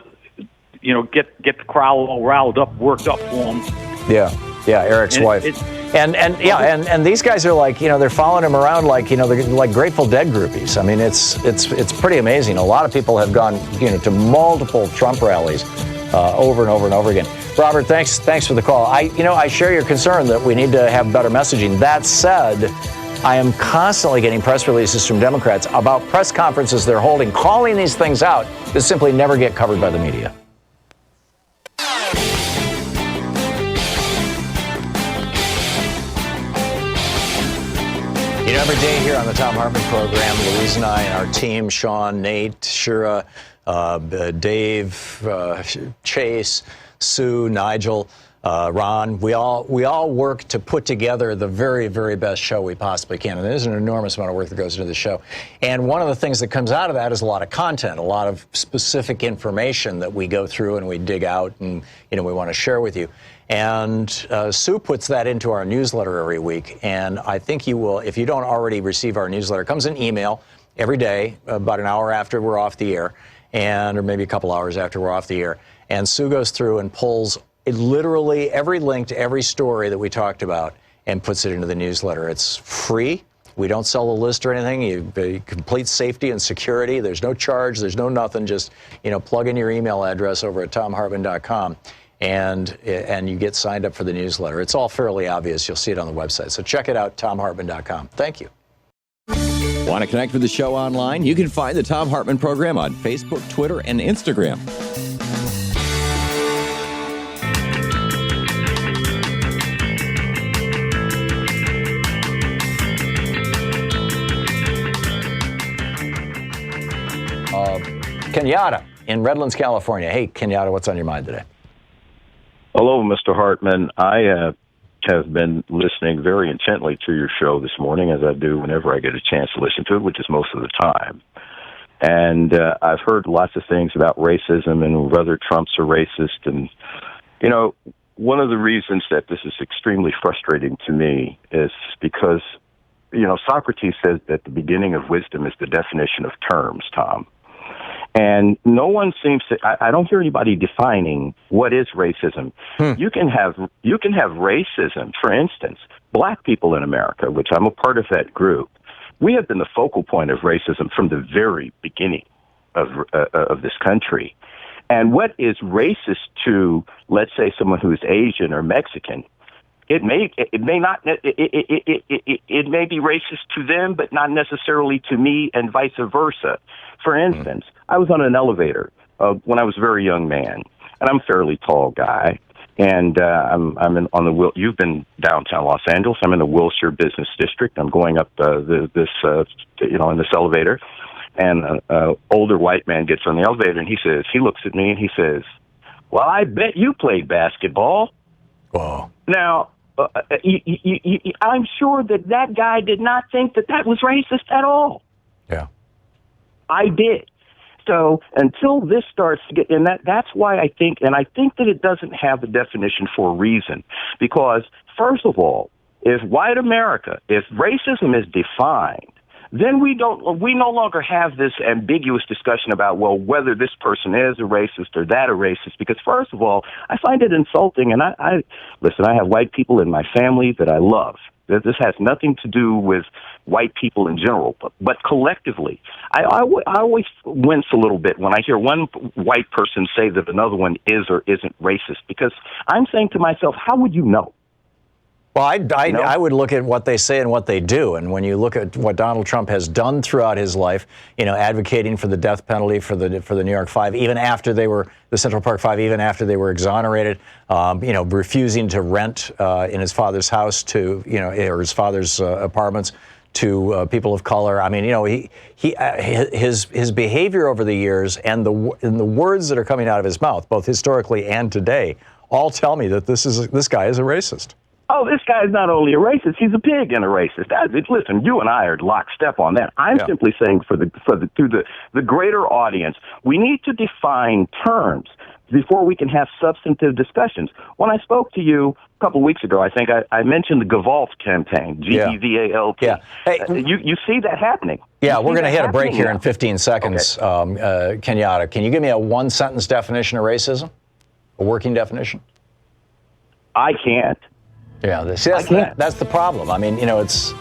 get the crowd all riled up, worked up for him. Yeah, Eric's wife. And these guys are like, they're following him around like, they're like Grateful Dead groupies. I mean, it's pretty amazing. A lot of people have gone, to multiple Trump rallies over and over and over again. Robert, thanks for the call. I share your concern that we need to have better messaging. That said, I am constantly getting press releases from Democrats about press conferences they're holding, calling these things out that simply never get covered by the media. Every day here on the Thom Hartmann Program, Louise and I and our team, Sean, Nate, Shira, Dave, Chase, Sue, Nigel, Ron, we all work to put together the very, very best show we possibly can. And there's an enormous amount of work that goes into the show. And one of the things that comes out of that is a lot of content, a lot of specific information that we go through and we dig out and, we want to share with you. And Sue puts that into our newsletter every week. And I think you will, if you don't already receive our newsletter, it comes in email every day, about an hour after we're off the air, or maybe a couple hours after we're off the air. And Sue goes through and pulls literally every link to every story that we talked about and puts it into the newsletter. It's free. We don't sell a list or anything. You complete safety and security. There's no charge. There's no nothing. Just, plug in your email address over at thomhartmann.com. And you get signed up for the newsletter. It's all fairly obvious. You'll see it on the website. So check it out, thomhartmann.com. Thank you. Want to connect with the show online? You can find the Thom Hartmann Program on Facebook, Twitter, and Instagram. Kenyatta in Redlands, California. Hey, Kenyatta, what's on your mind today? Hello, Mr. Hartmann. I have been listening very intently to your show this morning, as I do whenever I get a chance to listen to it, which is most of the time. And I've heard lots of things about racism and whether Trump's a racist. And, one of the reasons that this is extremely frustrating to me is because, Socrates says that the beginning of wisdom is the definition of terms, Tom. And no one seems to. I don't hear anybody defining what is racism. You can have racism. For instance, black people in America, which I'm a part of that group, we have been the focal point of racism from the very beginning of this country. And what is racist to, let's say, someone who is Asian or Mexican? It may be racist to them, but not necessarily to me, and vice versa. For instance, I was on an elevator when I was a very young man, and I'm a fairly tall guy, and you've been downtown Los Angeles. I'm in the Wilshire Business District. I'm going up in this elevator, and an older white man gets on the elevator, and he looks at me and he says, "Well, I bet you played basketball." Whoa. Now, I'm sure that guy did not think that was racist at all. Yeah. I did. So until this starts to get, and that's why I think that it doesn't have a definition for a reason. Because, first of all, if racism is defined, then we no longer have this ambiguous discussion about, well, whether this person is a racist or that a racist. Because first of all, I find it insulting, and I have white people in my family that I love. This has nothing to do with white people in general, but collectively, I always wince a little bit when I hear one white person say that another one is or isn't racist, because I'm saying to myself, how would you know? Well, I would look at what they say and what they do. And when you look at what Donald Trump has done throughout his life, advocating for the death penalty for the New York Five, even after the Central Park Five, even after they were exonerated, refusing to rent in his father's house or his father's apartments to people of color. I mean, his behavior over the years and the words that are coming out of his mouth, both historically and today, all tell me that this guy is a racist. Oh, this guy's not only a racist, he's a pig and a racist. Listen, you and I are lockstep on that. I'm simply saying to the greater audience, we need to define terms before we can have substantive discussions. When I spoke to you a couple of weeks ago, I think I mentioned the Gevalt campaign, GEVALT. Yeah. Hey, you see that happening. Yeah, we're going to hit a break here now. In 15 seconds. Okay. Kenyatta, can you give me a one-sentence definition of racism? A working definition? I can't. Yeah, that's the problem. I mean, it's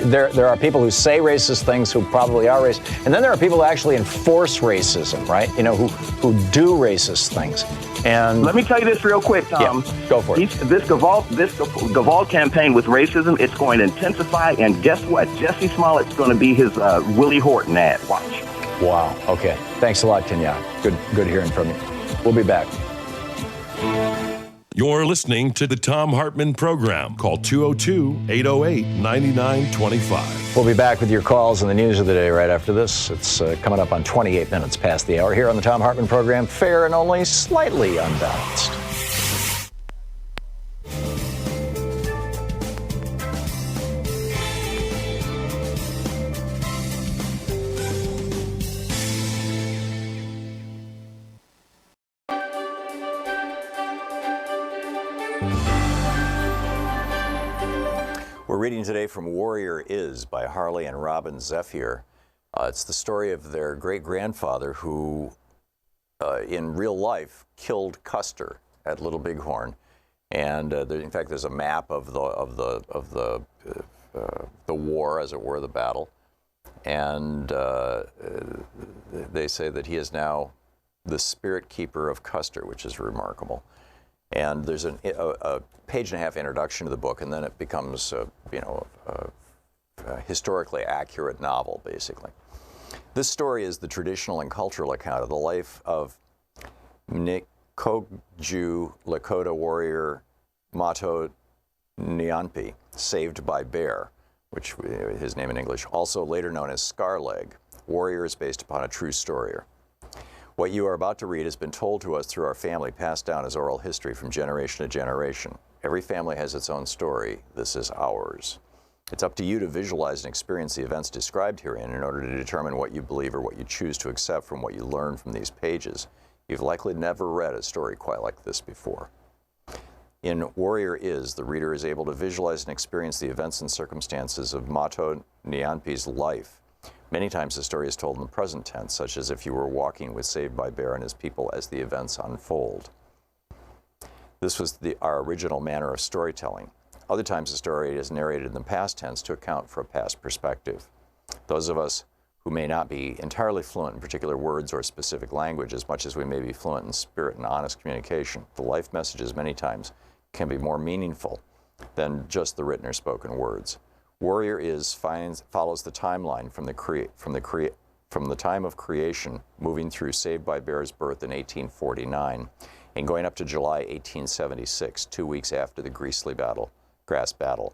there are people who say racist things who probably are racist, and then there are people who actually enforce racism, right? You know, who do racist things. And let me tell you this real quick, Tom. Yeah, go for it. This Gavalt campaign with racism, it's going to intensify. And guess what? Jesse Smollett's going to be his Willie Horton ad. Watch. Wow. Okay. Thanks a lot, Kenyatta. Good hearing from you. We'll be back. You're listening to the Thom Hartmann Program. Call 202-808-9925. We'll be back with your calls and the news of the day right after this. It's coming up on 28 minutes past the hour here on the Thom Hartmann Program. Fair and only slightly unbalanced. We're reading today from Warrior Is by Harley and Robin Zephyr. It's the story of their great-grandfather who, in real life, killed Custer at Little Bighorn. And in fact, there's a map of the war, as it were, the battle. And they say that he is now the spirit keeper of Custer, which is remarkable. And there's a page-and-a-half introduction to the book, and then it becomes, a historically accurate novel, basically. This story is the traditional and cultural account of the life of Nikogju Lakota warrior Mato Nyanpi, saved by Bear, which his name in English, also later known as Scarleg. Warrior is based upon a true story. What you are about to read has been told to us through our family, passed down as oral history from generation to generation. Every family has its own story. This is ours. It's up to you to visualize and experience the events described herein in order to determine what you believe or what you choose to accept from what you learn from these pages. You've likely never read a story quite like this before. In Warrior Is, the reader is able to visualize and experience the events and circumstances of Mato Nyanpi's life. Many times the story is told in the present tense, such as if you were walking with Saved by Bear and his people as the events unfold. This was our original manner of storytelling. Other times the story is narrated in the past tense to account for a past perspective. Those of us who may not be entirely fluent in particular words or specific language, as much as we may be fluent in spirit and honest communication, the life messages many times can be more meaningful than just the written or spoken words. Warrior Is follows the timeline from the time of creation, moving through Saved by Bear's birth in 1849 and going up to July 1876, 2 weeks after the Grass Battle.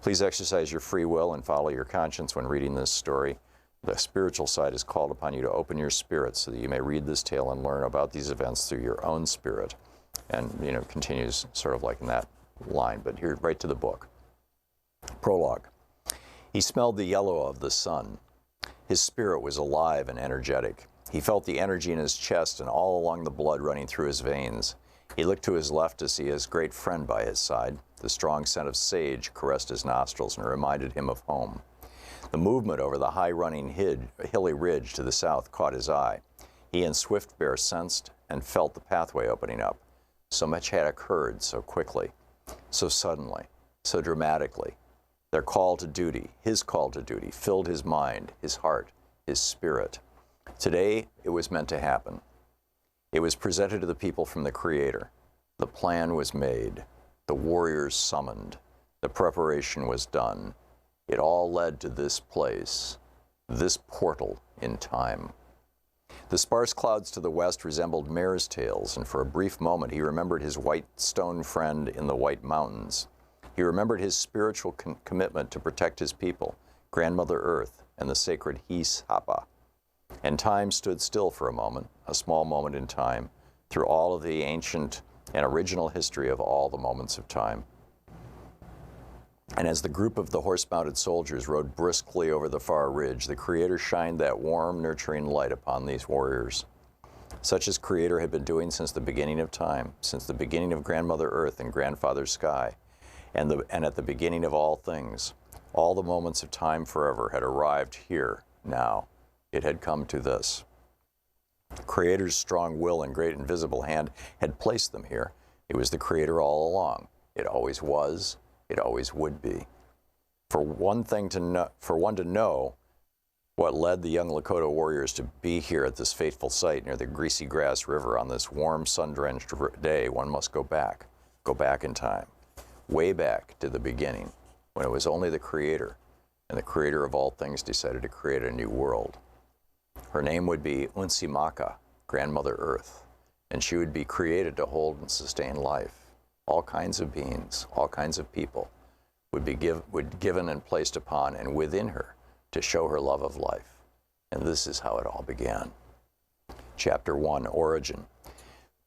Please exercise your free will and follow your conscience when reading this story. The spiritual side is called upon you to open your spirit so that you may read this tale and learn about these events through your own spirit. And, continues sort of like in that line, but here, right to the book. Prologue. He smelled the yellow of the sun. His spirit was alive and energetic. He felt the energy in his chest and all along the blood running through his veins. He looked to his left to see his great friend by his side. The strong scent of sage caressed his nostrils and reminded him of home. The movement over the high-running hilly ridge to the south caught his eye. He and Swift Bear sensed and felt the pathway opening up. So much had occurred so quickly, so suddenly, so dramatically. Their call to duty, his call to duty, filled his mind, his heart, his spirit. Today, it was meant to happen. It was presented to the people from the Creator. The plan was made. The warriors summoned. The preparation was done. It all led to this place, this portal in time. The sparse clouds to the west resembled mare's tails, and for a brief moment he remembered his white stone friend in the White Mountains. He remembered his spiritual commitment to protect his people, Grandmother Earth, and the sacred Hisapa. And time stood still for a moment, a small moment in time, through all of the ancient and original history of all the moments of time. And as the group of the horse-mounted soldiers rode briskly over the far ridge, the Creator shined that warm, nurturing light upon these warriors, such as Creator had been doing since the beginning of time, since the beginning of Grandmother Earth and Grandfather Sky, and at the beginning of all things. All the moments of time forever had arrived here, now. It had come to this. Creator's strong will and great invisible hand had placed them here. It was the Creator all along. It always was. It always would be. For one to know what led the young Lakota warriors to be here at this fateful site near the Greasy Grass River on this warm, sun-drenched day, one must go back in time, way back to the beginning, when it was only the Creator, and the Creator of all things decided to create a new world. Her name would be Unsimaka, Grandmother Earth, and she would be created to hold and sustain life. All kinds of beings, all kinds of people would be given and placed upon and within her to show her love of life. And this is how it all began. Chapter 1, Origin.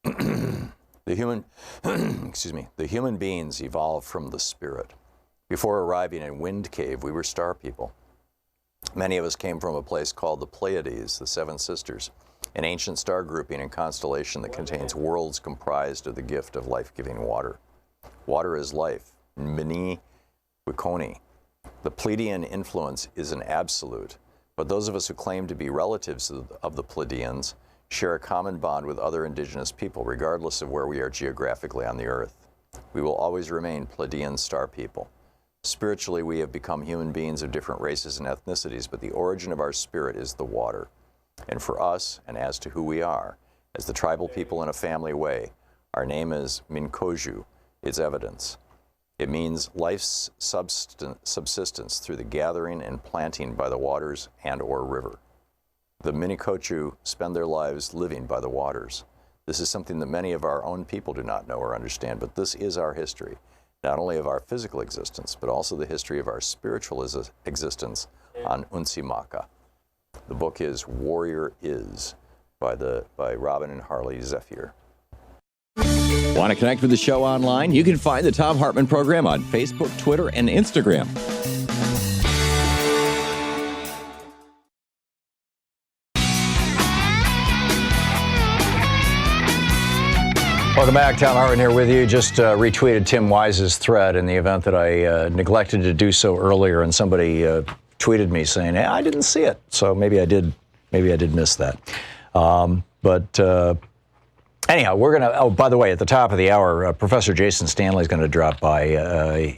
The human beings evolved from the spirit. Before arriving in Wind Cave, we were star people. Many of us came from a place called the Pleiades, the Seven Sisters, an ancient star grouping and constellation that contains worlds comprised of the gift of life-giving water. Water is life. Mini Wikoni. The Pleiadian influence is an absolute, but those of us who claim to be relatives of the Pleiadians share a common bond with other indigenous people, regardless of where we are geographically on the earth. We will always remain Pleiadian star people. Spiritually, we have become human beings of different races and ethnicities, but the origin of our spirit is the water. And for us, and as to who we are, as the tribal people in a family way, our name is Minkoju, its evidence. It means life's subsistence through the gathering and planting by the waters and or river. The Minikochu spend their lives living by the waters. This is something that many of our own people do not know or understand, but this is our history, not only of our physical existence, but also the history of our spiritual existence on Unsimaka. The book is Warrior Is by Robin and Harley Zephyr. Want to connect with the show online? You can find the Thom Hartmann Program on Facebook, Twitter, and Instagram. Welcome back. Thom Hartmann here with you. Just retweeted Tim Wise's thread in the event that I neglected to do so earlier, and somebody tweeted me saying, hey, I didn't see it. So maybe I did miss that. Anyhow, we're going to, oh, by the way, at the top of the hour, Professor Jason Stanley is going to drop by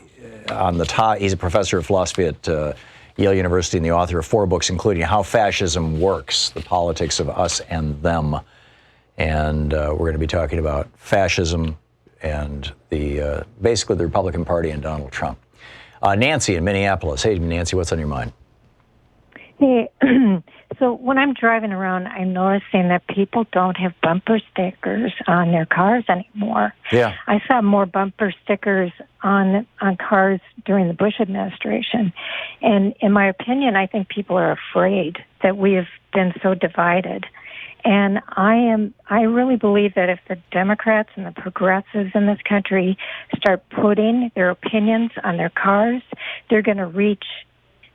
on the top. He's a professor of philosophy at Yale University and the author of 4 books, including How Fascism Works, The Politics of Us and Them. And we're going to be talking about fascism and basically the Republican Party and Donald Trump. Nancy in Minneapolis. Hey, Nancy, what's on your mind? Hey, so when I'm driving around, I'm noticing that people don't have bumper stickers on their cars anymore. Yeah. I saw more bumper stickers on cars during the Bush administration. And in my opinion, I think people are afraid that we have been so divided. And I really believe that if the Democrats and the progressives in this country start putting their opinions on their cars, they're going to reach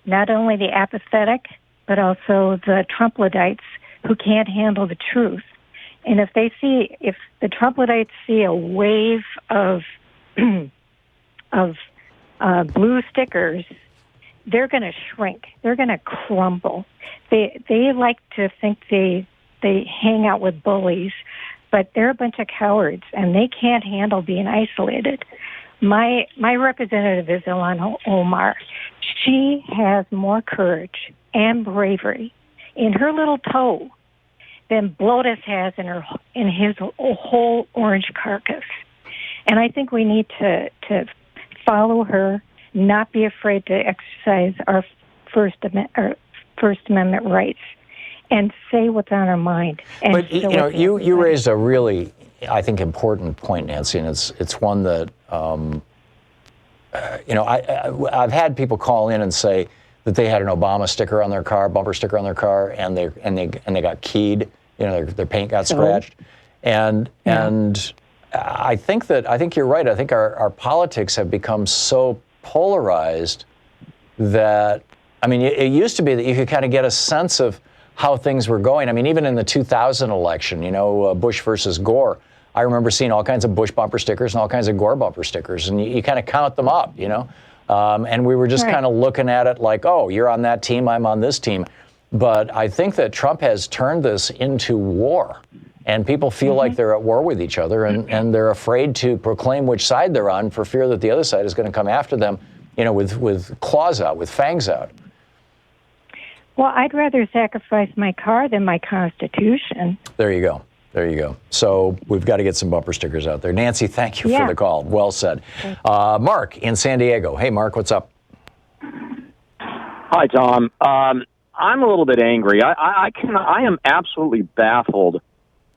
not only the apathetic, but also the Trumpletites who can't handle the truth. And if the Trumpletites see a wave of blue stickers, they're going to shrink. They're going to crumble. They like to think they hang out with bullies, but they're a bunch of cowards, and they can't handle being isolated. My representative is Ilhan Omar. She has more courage and bravery in her little toe than Blotus has in his whole orange carcass. And I think we need to follow her, not be afraid to exercise our First Amendment rights, and say what's on our mind. And but you raised a really, I think, important point, Nancy, and it's one that I've had people call in and say that they had an Obama sticker on their car, bumper sticker on their car, and they got keyed. Their paint got scratched, and I think you're right. I think our politics have become so polarized that it used to be that you could kind of get a sense of how things were going. Even in the 2000 election, Bush versus Gore, I remember seeing all kinds of Bush bumper stickers and all kinds of Gore bumper stickers, and you kind of count them up, and we were just kind of looking at it like, oh, you're on that team, I'm on this team. But I think that Trump has turned this into war, and people feel like they're at war with each other, and they're afraid to proclaim which side they're on for fear that the other side is going to come after them with claws out, with fangs out. Well, I'd rather sacrifice my car than my Constitution. There you go. There you go. So we've got to get some bumper stickers out there. Nancy, thank you for the call. Well said. Mark in San Diego. Hey, Mark, what's up? Hi, Tom. I'm a little bit angry. I am absolutely baffled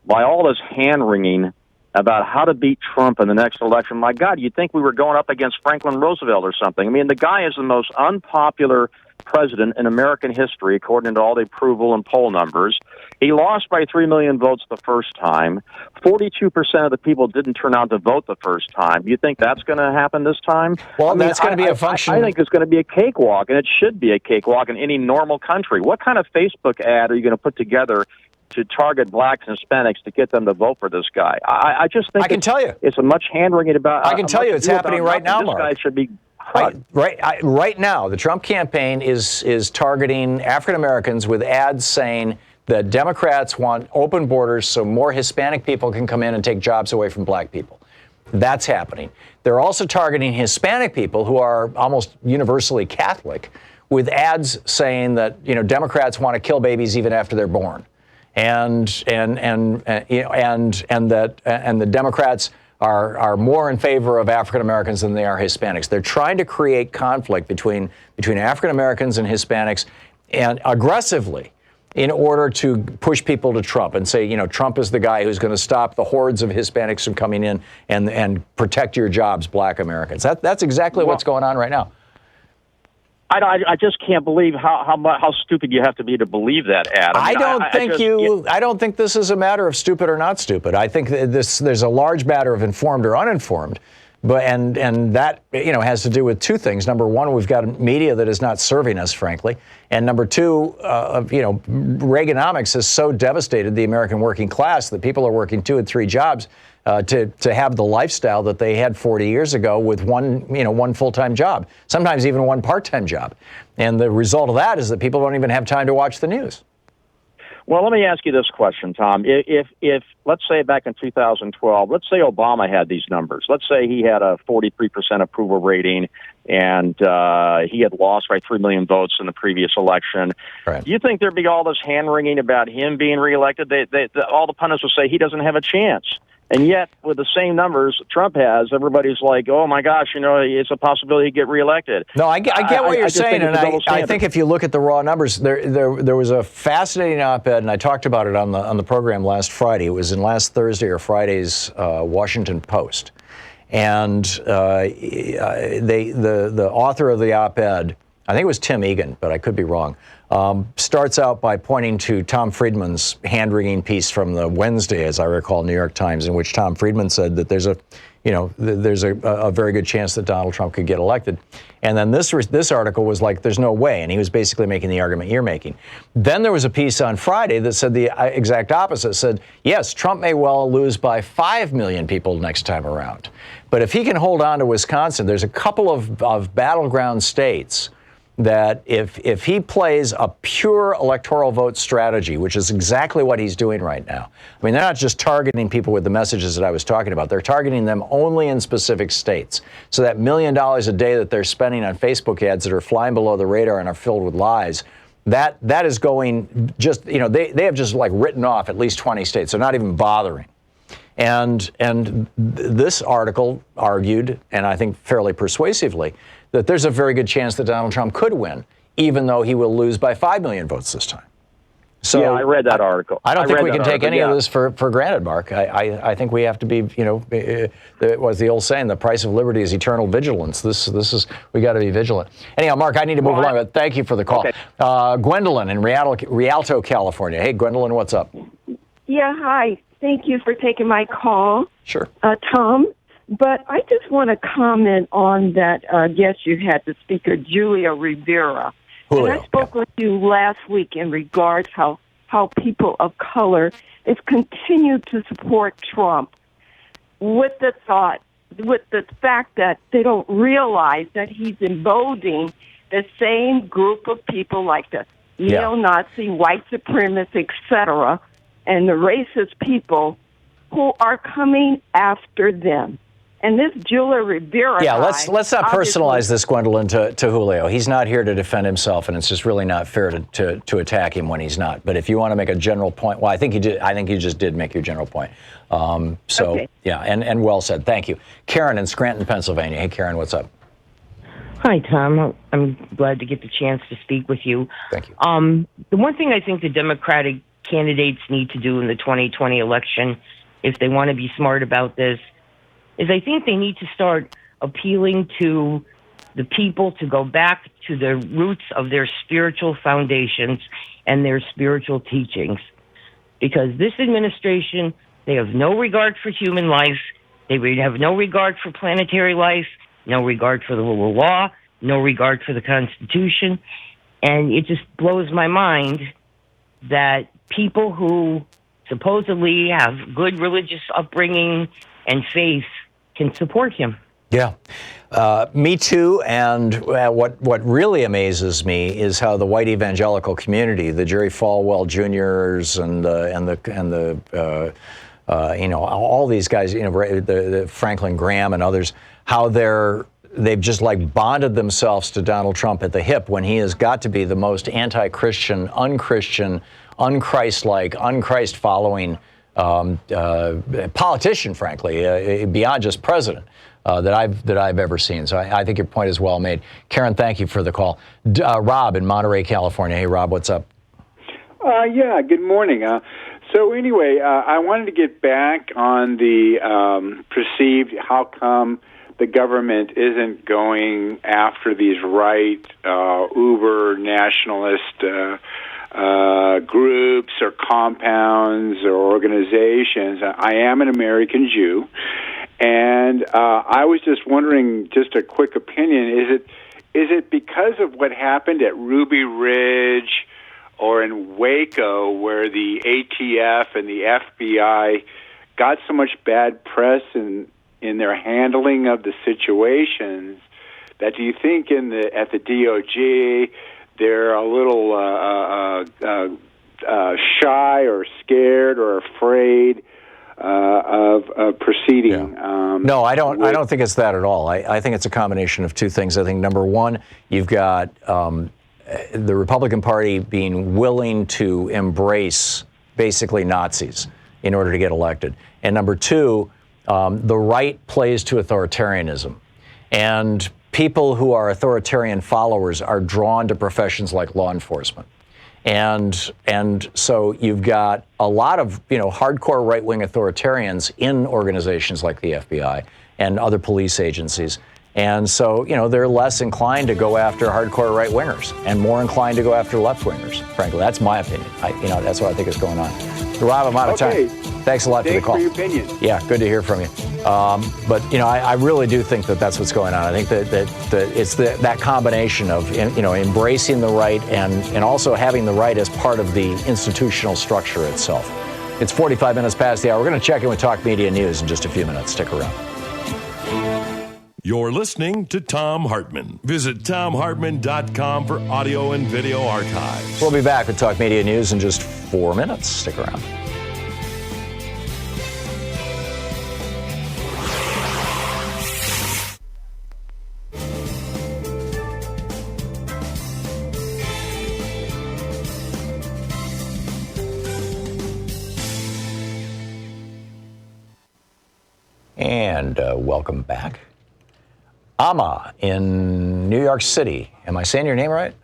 by all this hand-wringing about how to beat Trump in the next election. My God, you'd think we were going up against Franklin Roosevelt or something. I mean, the guy is the most unpopular president in American history, according to all the approval and poll numbers. He lost by 3 million votes the first time. 42% of the people didn't turn out to vote the first time. Do you think that's going to happen this time? Well, that's going to be a function. I think it's going to be a cakewalk, and it should be a cakewalk in any normal country. What kind of Facebook ad are you going to put together to target blacks and Hispanics to get them to vote for this guy? I just think it's a much hand-wringing about. I can tell you it's happening right now, Mark. This guy should be. Right now, the Trump campaign is targeting African Americans with ads saying that Democrats want open borders so more Hispanic people can come in and take jobs away from black people. That's happening. They're also targeting Hispanic people who are almost universally Catholic with ads saying that Democrats want to kill babies even after they're born, and the Democrats are more in favor of African Americans than they are Hispanics. They're trying to create conflict between African Americans and Hispanics, and aggressively, in order to push people to Trump and say, Trump is the guy who's going to stop the hordes of Hispanics from coming in and protect your jobs, black Americans. That's exactly what's going on right now. I just can't believe how stupid you have to be to believe that ad. I don't think this is a matter of stupid or not stupid. I think there's a large matter of informed or uninformed, and that has to do with two things. Number one, we've got media that is not serving us, frankly, and number two, Reaganomics has so devastated the American working class that people are working 2 and 3 jobs to have the lifestyle that they had 40 years ago with one full-time job, sometimes even one part-time job. And the result of that is that people don't even have time to watch the news. Well, let me ask you this question, Tom. If let's say back in 2012, let's say Obama had these numbers. Let's say he had a 43% approval rating and he had lost by 3 million votes in the previous election. Right. Do you think there'd be all this hand-wringing about him being reelected? All the pundits would say he doesn't have a chance. And yet, with the same numbers Trump has, everybody's like, oh, my gosh, it's a possibility he'd get reelected. No, I get what you're saying, and I think if you look at the raw numbers, there was a fascinating op-ed, and I talked about it on the program last Friday. It was in last Thursday or Friday's Washington Post. And the author of the op-ed, I think it was Tim Egan, but I could be wrong, starts out by pointing to Tom Friedman's hand-wringing piece from the Wednesday, as I recall, New York Times, in which Tom Friedman said that there's a very good chance that Donald Trump could get elected. And then this article was like, there's no way. And he was basically making the argument you're making. Then there was a piece on Friday that said the exact opposite, said, yes, Trump may well lose by 5 million people next time around. But if he can hold on to Wisconsin, there's a couple of battleground states that if he plays a pure electoral vote strategy, which is exactly what he's doing right now. I mean, they're not just targeting people with the messages that I was talking about. They're targeting them only in specific states. So that $1 million a day that they're spending on Facebook ads that are flying below the radar and are filled with lies, that is going just, they have just like written off at least 20 states. They're not even bothering. And this article argued, and I think fairly persuasively, that there's a very good chance that Donald Trump could win, even though he will lose by 5 million votes this time. So yeah, I read that article. I don't think we can take any of this for granted, Mark. I think we have to be, what's the old saying, the price of liberty is eternal vigilance. We got to be vigilant. Anyhow, Mark, I need to move along, but thank you for the call. Okay. Gwendolyn in Rialto, California. Hey, Gwendolyn, what's up? Yeah, hi. Thank you for taking my call. Sure. Tom. But I just want to comment on that guest you had, the speaker, Julia Rivera. Julio, and I spoke with you last week in regards how people of color is continued to support Trump with the fact that they don't realize that he's emboldening the same group of people like the neo-Nazi, white supremacists, etc., and the racist people who are coming after them. And this Julia Rivera Yeah, guy, let's not obviously- personalize this, Gwendolyn, to Julio. He's not here to defend himself, and it's just really not fair to attack him when he's not. But if you want to make a general point, well, I think you did. I think you just did make your general point. Okay. Yeah, and well said. Thank you, Karen in Scranton, Pennsylvania. Hey, Karen, what's up? Hi, Tom. I'm glad to get the chance to speak with you. Thank you. The one thing I think the Democratic candidates need to do in the 2020 election, if they want to be smart about this, is I think they need to start appealing to the people to go back to the roots of their spiritual foundations and their spiritual teachings. Because this administration, they have no regard for human life. They have no regard for planetary life, no regard for the rule of law, no regard for the Constitution. And it just blows my mind that people who supposedly have good religious upbringing and faith can support him. Yeah, me too. And what really amazes me is how the white evangelical community, the Jerry Falwell Juniors and the all these guys, the Franklin Graham and others, how they've just like bonded themselves to Donald Trump at the hip when he has got to be the most anti-Christian, un-Christian, un-Christ-like, un-Christ-following politician, frankly, beyond just president. That I've ever seen. So I think your point is well made. Karen, thank you for the call. Rob in Monterey, California. Hey, Rob, what's up? Yeah, good morning. So anyway, I wanted to get back on the perceived how come the government isn't going after these right uber nationalist groups or compounds or organizations. I am an American Jew. And I was just wondering, just a quick opinion, is it because of what happened at Ruby Ridge or in Waco where the ATF and the FBI got so much bad press in their handling of the situations that do you think at the DOJ they're a little shy or scared or afraid of proceeding? No, I don't think it's that at all. I think it's a combination of two things. I think number one, you've got the Republican Party being willing to embrace basically Nazis in order to get elected, and number two, the right plays to authoritarianism, and people who are authoritarian followers are drawn to professions like law enforcement. And so you've got a lot of, hardcore right-wing authoritarians in organizations like the FBI and other police agencies. And so, they're less inclined to go after hardcore right-wingers and more inclined to go after left-wingers, frankly. That's my opinion. That's what I think is going on. Rob, I'm out of time. Thanks a lot for the call. Thanks for your opinion. Yeah, good to hear from you. But I really do think that that's what's going on. I think that it's that combination of embracing the right and also having the right as part of the institutional structure itself. It's 45 minutes past the hour. We're going to check in with Talk Media News in just a few minutes. Stick around. You're listening to Thom Hartmann. Visit thomhartmann.com for audio and video archives. We'll be back with Talk Media News in just 4 minutes. Stick around. And welcome back. Amma in New York City. Am I saying your name right?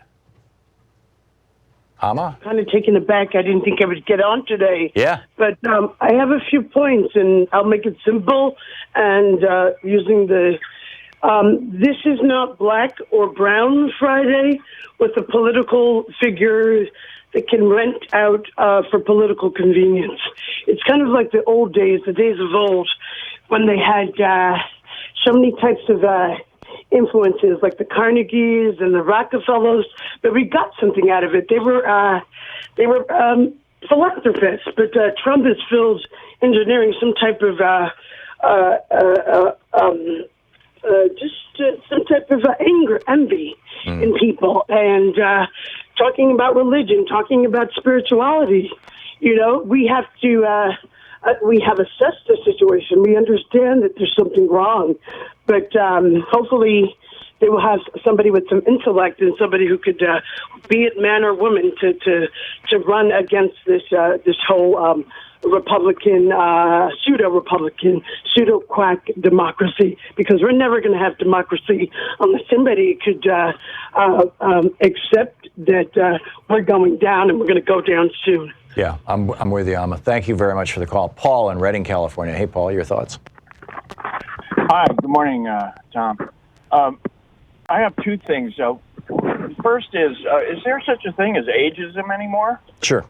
Amma? Kind of taken aback. I didn't think I would get on today. Yeah. But I have a few points, and I'll make it simple. And using this is not Black or Brown Friday with a political figure that can rent out for political convenience. It's kind of like the old days, the days of old, when they had so many types of influences, like the Carnegies and the Rockefellers, but we got something out of it. They were philanthropists, but Trump has filled engineering some type of some type of anger, envy in people, and talking about religion, talking about spirituality. We have to we have assessed the situation. We understand that there's something wrong, but hopefully they will have somebody with some intellect and somebody who could, be it man or woman, to run against this whole Republican, pseudo-Republican, pseudo-quack democracy, because we're never going to have democracy unless somebody could accept that we're going down and we're going to go down soon. Yeah, I'm with you, Amma. Thank you very much for the call. Paul in Redding, California. Hey, Paul, your thoughts? Hi, good morning, Tom. I have two things. First is there such a thing as ageism anymore? Sure.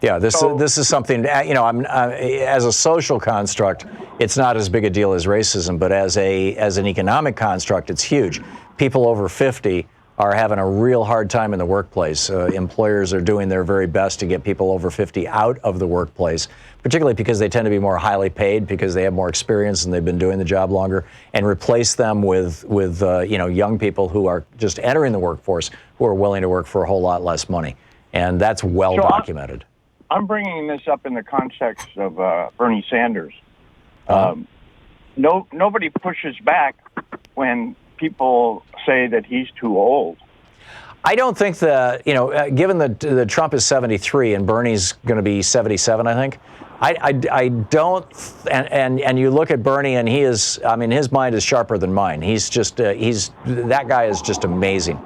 Yeah, this is something, as a social construct, it's not as big a deal as racism, but as an economic construct, it's huge. People over 50 are having a real hard time in the workplace. Employers are doing their very best to get people over 50 out of the workplace, particularly because they tend to be more highly paid, because they have more experience and they've been doing the job longer, and replace them with young people who are just entering the workforce, who are willing to work for a whole lot less money. And that's well documented. I'm bringing this up in the context of Bernie Sanders. Nobody pushes back when people say that he's too old. I don't think that, given that Trump is 73 and Bernie's going to be 77, I think, I don't, and you look at Bernie and his mind is sharper than mine. He's just, that guy is just amazing.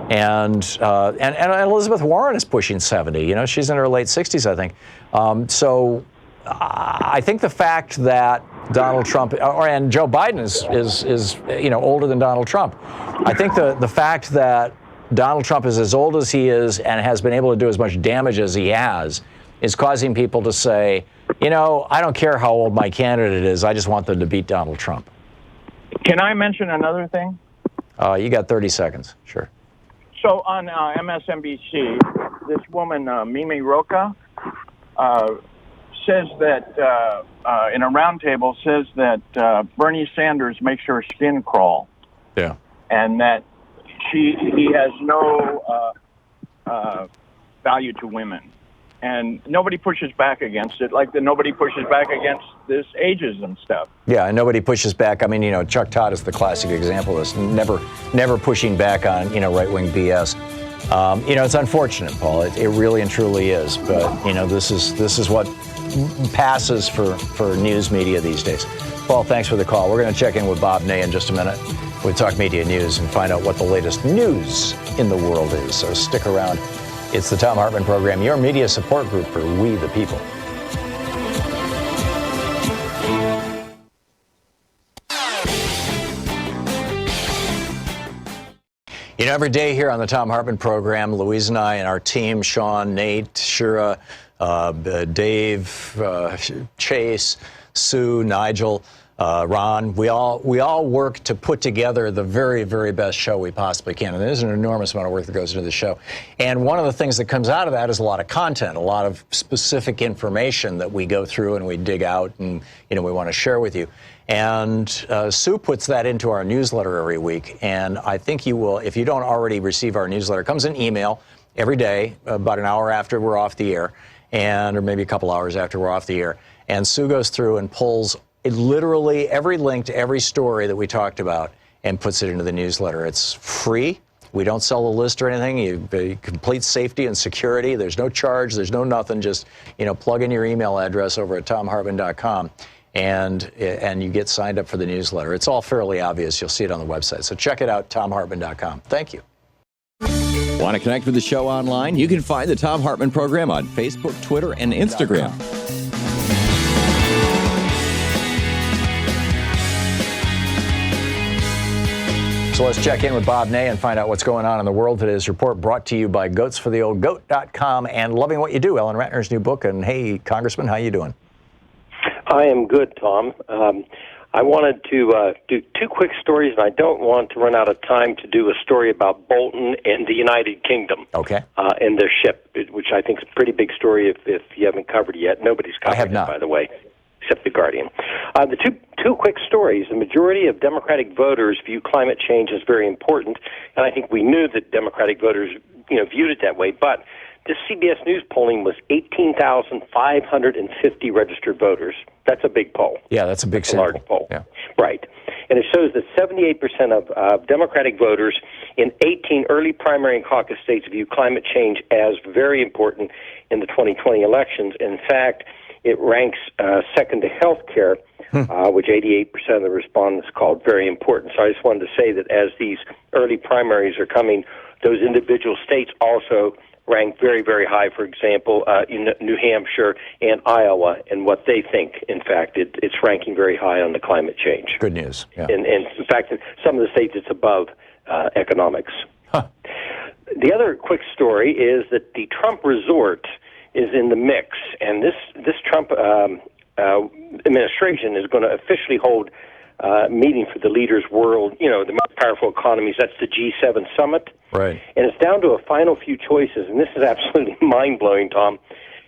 And Elizabeth Warren is pushing 70. She's in her late 60s, I think. So I think the fact that Donald Trump and Joe Biden is older than Donald Trump. I think the fact that Donald Trump is as old as he is and has been able to do as much damage as he has is causing people to say, I don't care how old my candidate is. I just want them to beat Donald Trump. Can I mention another thing? You got 30 seconds. Sure. So on MSNBC, this woman, Mimi Rocha, says that, in a roundtable, says that Bernie Sanders makes her skin crawl. Yeah. And that he has no value to women. And nobody pushes back against it, like nobody pushes back against this ageism stuff. Yeah, and nobody pushes back. I mean, Chuck Todd is the classic example of this. Never pushing back on, right-wing BS. It's unfortunate, Paul. It really and truly is. But, this is what passes for news media these days. Paul, thanks for the call. We're going to check in with Bob Ney in just a minute with Talk Media News and find out what the latest news in the world is. So stick around. It's the Thom Hartmann Program, your media support group for We the People. Every day here on the Thom Hartmann Program, Louise and I and our team, Sean, Nate, Shira, Dave, Chase, Sue, Nigel, Ron, we all work to put together the very, very best show we possibly can. And there's an enormous amount of work that goes into the show. And one of the things that comes out of that is a lot of content, a lot of specific information that we go through and we dig out and, we want to share with you. And Sue puts that into our newsletter every week. And I think you will, if you don't already receive our newsletter, it comes in email every day, about an hour after we're off the air, or maybe a couple hours after we're off the air. And Sue goes through and pulls literally every link to every story that we talked about and puts it into the newsletter. It's free. We don't sell the list or anything. You complete safety and security. There's no charge. There's no nothing. Just, plug in your email address over at thomhartmann.com and you get signed up for the newsletter. It's all fairly obvious. You'll see it on the website. So check it out, thomhartmann.com. Thank you. Want to connect with the show online? You can find the Thom Hartmann Program on Facebook, Twitter, and Instagram. So let's check in with Bob Ney and find out what's going on in the world. Today's report brought to you by goatsfortheoldgoat.com and Loving What You Do, Ellen Ratner's new book. And hey, Congressman, how you doing? I am good, Tom. I wanted to do two quick stories, and I don't want to run out of time to do a story about Bolton and the United Kingdom. Okay. And their ship, which I think is a pretty big story if you haven't covered it yet. Nobody's covered it, by the way, except The Guardian. The two quick stories. The majority of Democratic voters view climate change as very important, and I think we knew that Democratic voters viewed it that way, but this CBS News polling was 18,550 registered voters. That's a big poll. Yeah, that's a big sample. Large poll. Yeah. Right. And it shows that 78% of Democratic voters in 18 early primary and caucus states view climate change as very important in the 2020 elections. In fact, it ranks second to health care, which 88% of the respondents called very important. So I just wanted to say that as these early primaries are coming, those individual states also rank very, very high, for example, in New Hampshire and Iowa, and what they think. In fact, it's ranking very high on the climate change. Good news. Yeah. And in fact, in some of the states, it's above economics. Huh. The other quick story is that the Trump resort is in the mix, and this Trump administration is going to officially hold meeting for the leaders' world, the most powerful economies. That's the G7 summit. Right. And it's down to a final few choices, and this is absolutely mind-blowing, Tom.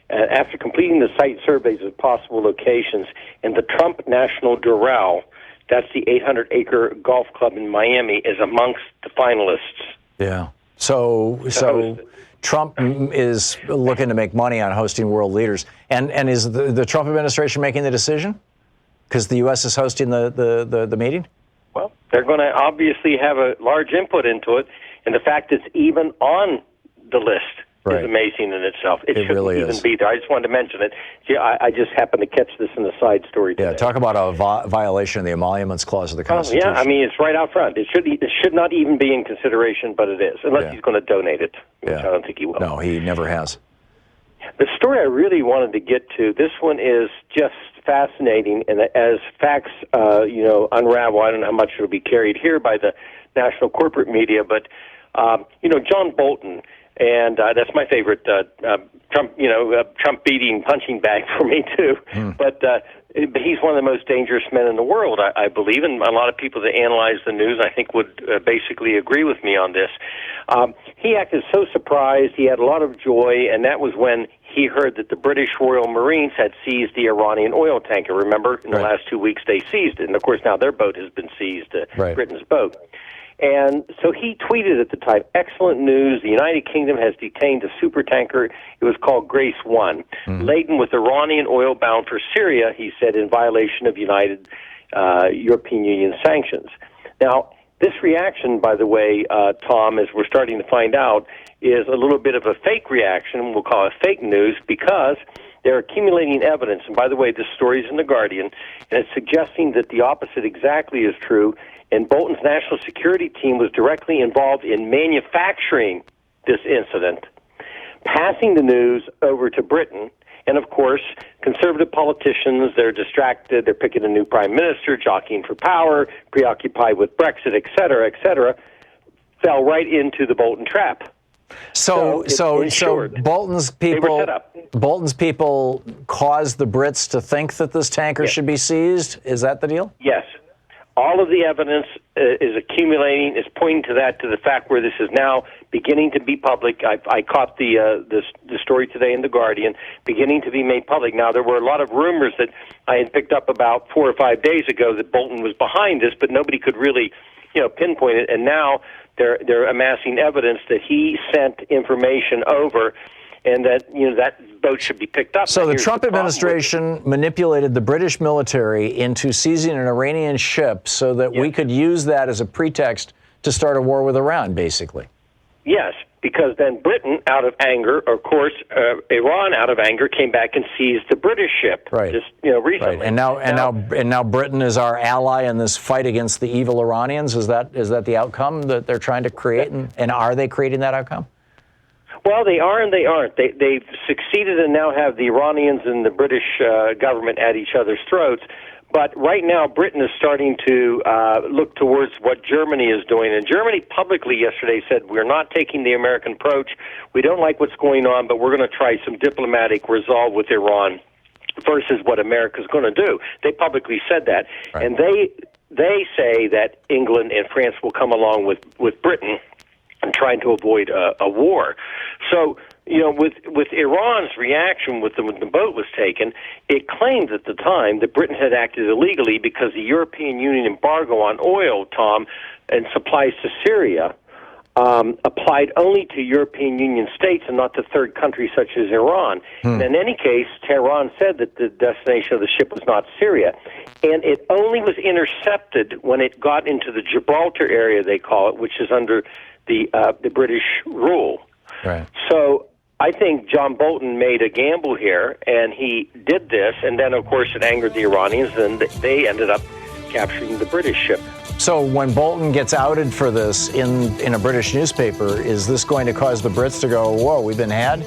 After completing the site surveys of possible locations, and the Trump National Doral, that's the 800-acre golf club in Miami, is amongst the finalists. Yeah. So Trump is looking to make money on hosting world leaders. And is the Trump administration making the decision? Because the U.S. is hosting the meeting? Well, they're going to obviously have a large input into it, and the fact it's even on the list is amazing in itself. It shouldn't really even is. be there. I just wanted to mention it. I just happened to catch this in the side story today. Yeah, talk about a violation of the Emoluments Clause of the Constitution. Yeah, I mean, it's right out front. It should not even be in consideration, but it is, unless he's going to donate it, which I don't think he will. No, he never has. The story I really wanted to get to, this one is just fascinating, and as facts, unravel, I don't know how much it'll be carried here by the national corporate media, but, John Bolton, and that's my favorite Trump beating punching bag for me, too. But he's one of the most dangerous men in the world, I believe, and a lot of people that analyze the news, I think, would basically agree with me on this. He acted so surprised. He had a lot of joy, and that was when he heard that the British Royal Marines had seized the Iranian oil tanker. Remember, in the last 2 weeks, they seized it. And, of course, now their boat has been seized, Britain's boat. And so he tweeted at the time, excellent news, the United Kingdom has detained a supertanker. It was called Grace 1, laden with Iranian oil bound for Syria, he said, in violation of United European Union sanctions. Now, this reaction, by the way, Tom, as we're starting to find out, is a little bit of a fake reaction. We'll call it fake news because they're accumulating evidence. And by the way, this story is in The Guardian, and it's suggesting that the opposite exactly is true. And Bolton's national security team was directly involved in manufacturing this incident, passing the news over to Britain. And, of course, conservative politicians, they're distracted, they're picking a new prime minister, jockeying for power, preoccupied with Brexit, et cetera, fell right into the Bolton trap. So Bolton's people caused the Brits to think that this tanker should be seized? Is that the deal? Yes. All of the evidence is accumulating, is pointing to the fact where this is now beginning to be public. I caught the story today in The Guardian, beginning to be made public. Now, there were a lot of rumors that I had picked up about 4 or 5 days ago that Bolton was behind this, but nobody could really, pinpoint it. And now they're amassing evidence that he sent information over, and that that boat should be picked up. So the Trump administration manipulated the British military into seizing an Iranian ship so that we could use that as a pretext to start a war with Iran, basically. Yes, because then Britain, out of anger, of course, Iran, out of anger, came back and seized the British ship. Right. Just recently. Right. And now Britain is our ally in this fight against the evil Iranians. Is that the outcome that they're trying to create? And are they creating that outcome? Well, they are and they aren't. They've succeeded and now have the Iranians and the British government at each other's throats. But right now, Britain is starting to look towards what Germany is doing. And Germany publicly yesterday said, we're not taking the American approach. We don't like what's going on, but we're going to try some diplomatic resolve with Iran versus what America's going to do. They publicly said that. Right. And they say that England and France will come along with Britain and trying to avoid a war. So, with Iran's reaction when the boat was taken, it claimed at the time that Britain had acted illegally because the European Union embargo on oil, Tom, and supplies to Syria applied only to European Union states and not to third countries such as Iran. And in any case, Tehran said that the destination of the ship was not Syria. And it only was intercepted when it got into the Gibraltar area, they call it, which is under the British rule. Right. So I think John Bolton made a gamble here, and he did this, and then, of course, it angered the Iranians, and they ended up capturing the British ship. So when Bolton gets outed for this in a British newspaper, is this going to cause the Brits to go, whoa, we've been had?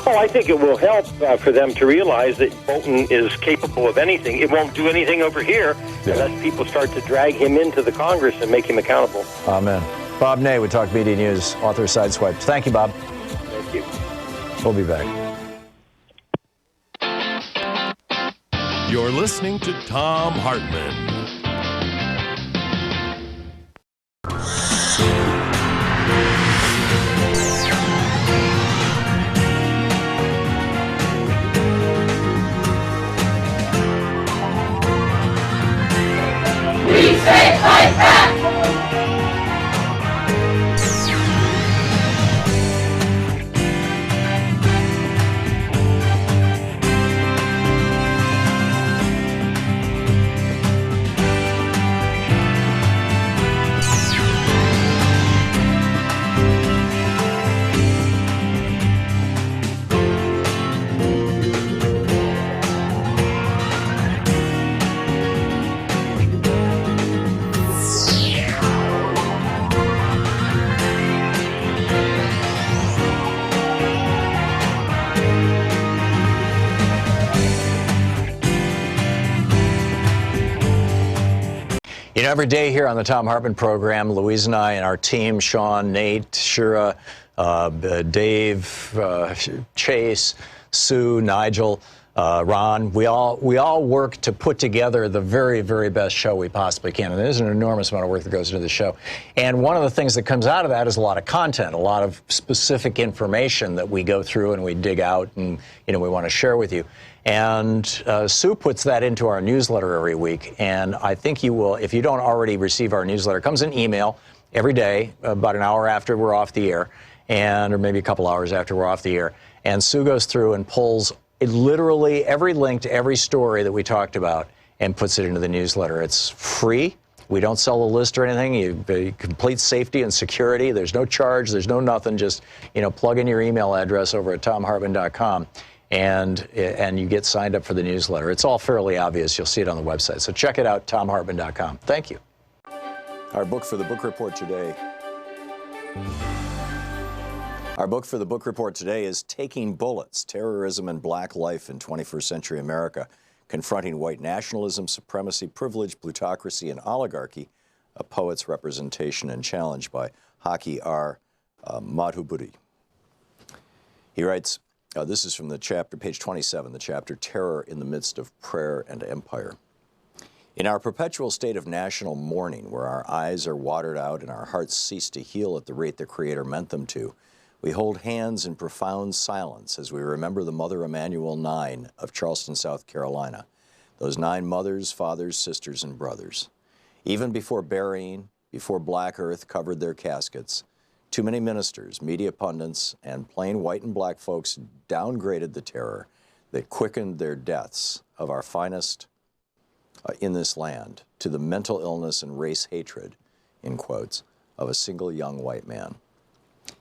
Oh, I think it will help for them to realize that Bolton is capable of anything. It won't do anything over here unless people start to drag him into the Congress and make him accountable. Amen. Bob Ney with Talk Media News, author of Sideswiped. Thank you, Bob. Thank you. We'll be back. You're listening to Thom Hartmann. We say fight back! You know, every day here on the Thom Hartmann Program, Louise and I and our team, Sean, Nate, Shira, Dave, Chase, Sue, Nigel, Ron, we all work to put together the very, very best show we possibly can. And there's an enormous amount of work that goes into the show. And one of the things that comes out of that is a lot of content, a lot of specific information that we go through and we dig out and, we want to share with you. And Sue puts that into our newsletter every week. And I think you will, if you don't already receive our newsletter, it comes in email every day, about an hour after we're off the air, or maybe a couple hours after we're off the air. And Sue goes through and pulls literally every link to every story that we talked about and puts it into the newsletter. It's free. We don't sell a list or anything. You complete safety and security. There's no charge. There's no nothing. Just, plug in your email address over at thomhartmann.com. And you get signed up for the newsletter. It's all fairly obvious. You'll see it on the website. So check it out, thomhartmann.com. Thank you. Our book for the book report today. Our book for the book report today is Taking Bullets, Terrorism and Black Life in 21st Century America, Confronting White Nationalism, Supremacy, Privilege, Plutocracy, and Oligarchy, a Poet's Representation and Challenge by Haki R. Madhuburi. He writes, this is from the chapter, page 27, the chapter, Terror in the Midst of Prayer and Empire. In our perpetual state of national mourning, where our eyes are watered out and our hearts cease to heal at the rate the Creator meant them to, we hold hands in profound silence as we remember the Mother Emanuel 9 of Charleston, South Carolina, those 9 mothers, fathers, sisters, and brothers. Even before burying, before black earth covered their caskets, too many ministers, media pundits, and plain white and black folks downgraded the terror that quickened their deaths of our finest in this land to the mental illness and race hatred, in quotes, of a single young white man.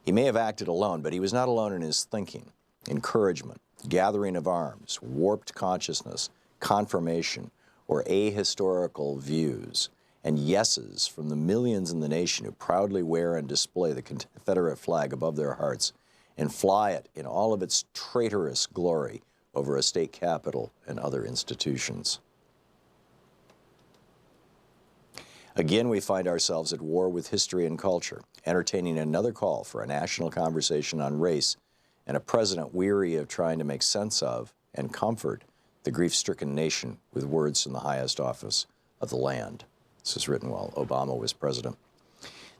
He may have acted alone, but he was not alone in his thinking, encouragement, gathering of arms, warped consciousness, confirmation, or ahistorical views, and yeses from the millions in the nation who proudly wear and display the Confederate flag above their hearts and fly it in all of its traitorous glory over a state capitol and other institutions. Again, we find ourselves at war with history and culture, entertaining another call for a national conversation on race and a president weary of trying to make sense of and comfort the grief-stricken nation with words from the highest office of the land. This was written while Obama was president.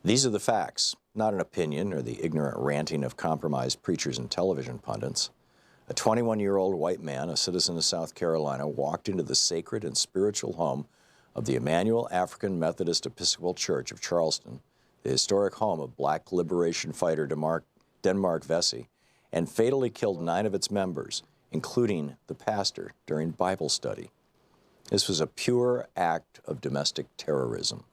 These are the facts, not an opinion or the ignorant ranting of compromised preachers and television pundits. A 21-year-old white man, a citizen of South Carolina, walked into the sacred and spiritual home of the Emmanuel African Methodist Episcopal Church of Charleston the historic home of black liberation fighter Denmark Vesey, and fatally killed 9 of its members, including the pastor, during Bible study. This was a pure act of domestic terrorism.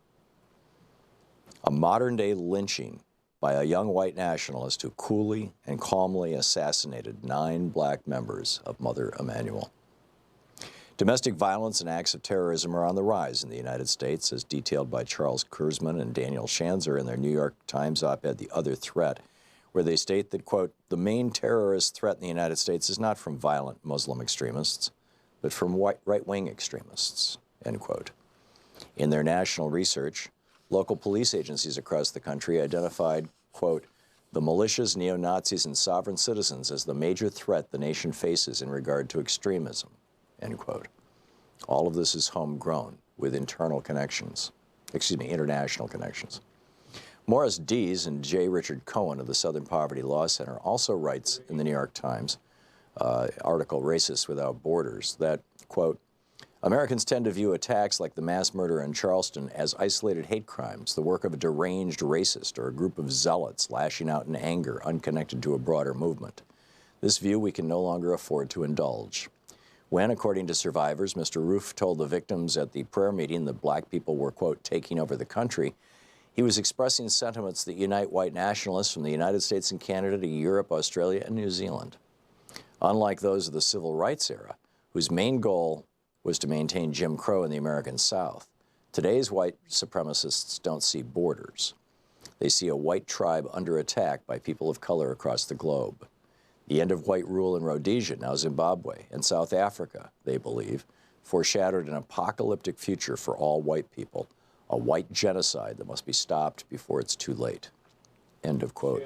A modern-day lynching by a young white nationalist who coolly and calmly assassinated 9 black members of Mother Emanuel. Domestic violence and acts of terrorism are on the rise in the United States, as detailed by Charles Kurzman and Daniel Schanzer in their New York Times op-ed, The Other Threat, where they state that, quote, the main terrorist threat in the United States is not from violent Muslim extremists, but from right-wing extremists, end quote. In their national research, local police agencies across the country identified, quote, the militias, neo-Nazis, and sovereign citizens as the major threat the nation faces in regard to extremism, end quote. All of this is homegrown with international connections. Morris Dees and J. Richard Cohen of the Southern Poverty Law Center also writes in the New York Times article, Racists Without Borders, that, quote, Americans tend to view attacks like the mass murder in Charleston as isolated hate crimes, the work of a deranged racist or a group of zealots lashing out in anger unconnected to a broader movement. This view we can no longer afford to indulge. When, according to survivors, Mr. Roof told the victims at the prayer meeting that black people were, quote, taking over the country, he was expressing sentiments that unite white nationalists from the United States and Canada to Europe, Australia, and New Zealand. Unlike those of the Civil Rights era, whose main goal was to maintain Jim Crow in the American South, today's white supremacists don't see borders. They see a white tribe under attack by people of color across the globe. The end of white rule in Rhodesia, now Zimbabwe, and South Africa, they believe, foreshadowed an apocalyptic future for all white people, a white genocide that must be stopped before it's too late. End of quote.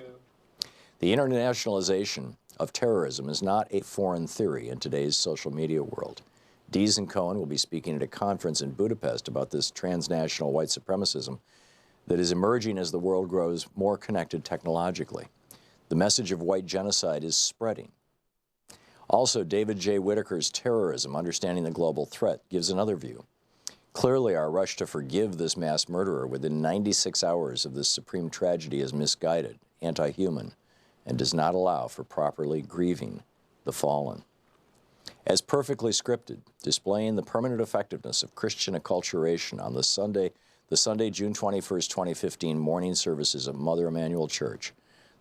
The internationalization of terrorism is not a foreign theory in today's social media world. Dees and Cohen will be speaking at a conference in Budapest about this transnational white supremacism that is emerging as the world grows more connected technologically. The message of white genocide is spreading. Also, David J. Whitaker's Terrorism, Understanding the Global Threat, gives another view. Clearly, our rush to forgive this mass murderer within 96 hours of this supreme tragedy is misguided, anti-human, and does not allow for properly grieving the fallen. As perfectly scripted, displaying the permanent effectiveness of Christian acculturation on the Sunday, June 21st, 2015 morning services of Mother Emanuel Church,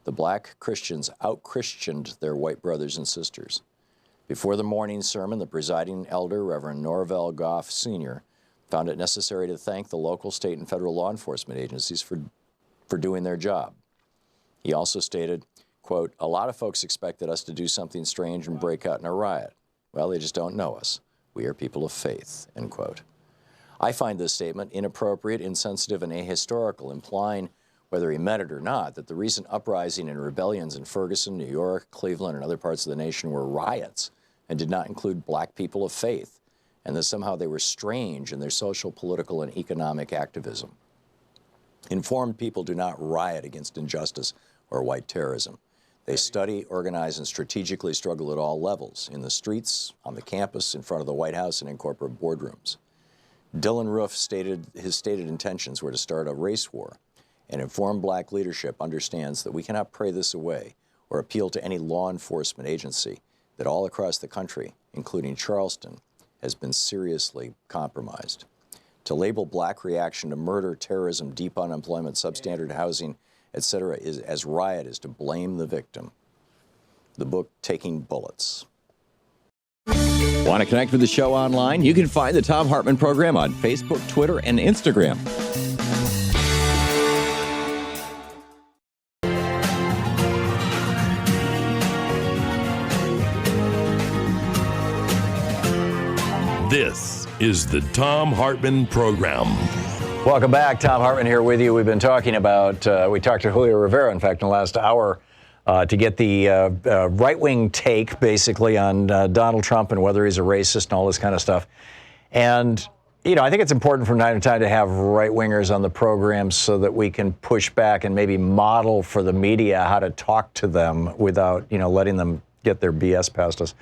the black Christians out-Christianed their white brothers and sisters. Before the morning sermon, the presiding elder, Reverend Norvell Goff Sr., found it necessary to thank the local, state, and federal law enforcement agencies for doing their job. He also stated, quote, a lot of folks expected us to do something strange and break out in a riot. Well, they just don't know us. We are people of faith, end quote. I find this statement inappropriate, insensitive, and ahistorical, implying, whether he meant it or not, that the recent uprising and rebellions in Ferguson, New York, Cleveland, and other parts of the nation were riots and did not include black people of faith, and that somehow they were strange in their social, political, and economic activism. Informed people do not riot against injustice or white terrorism. They study, organize, and strategically struggle at all levels, in the streets, on the campus, in front of the White House, and in corporate boardrooms. Dylan Roof stated his stated intentions were to start a race war, and informed black leadership understands that we cannot pray this away or appeal to any law enforcement agency that all across the country, including Charleston, has been seriously compromised. To label black reaction to murder, terrorism, deep unemployment, substandard housing, etc., as riot is to blame the victim. The book, Taking Bullets. Want to connect with the show online? You can find the Thom Hartmann Program on Facebook, Twitter, and Instagram. This is the Thom Hartmann Program. Welcome back. Thom Hartmann here with you. We've been talking about, we talked to Julio Rivera, in fact, in the last hour, to get the right-wing take, basically, on Donald Trump and whether he's a racist and all this kind of stuff. And, you know, I think it's important from time to time to have right-wingers on the program so that we can push back and maybe model for the media how to talk to them without, you know, letting them get their BS past us.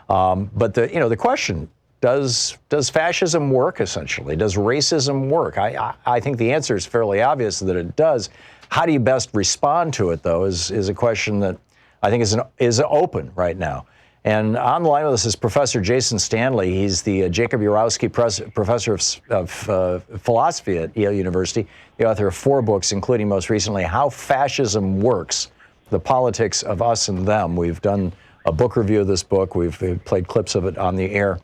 But the question Does fascism work, essentially? Does racism work? I think the answer is fairly obvious that it does. How do you best respond to it, though, is a question that I think is open right now. And on the line with us is Professor Jason Stanley. He's the Jacob Urowski Professor of Philosophy at Yale University, the author of 4 books, including most recently, How Fascism Works, The Politics of Us and Them. We've done a book review of this book. We've played clips of it on the air.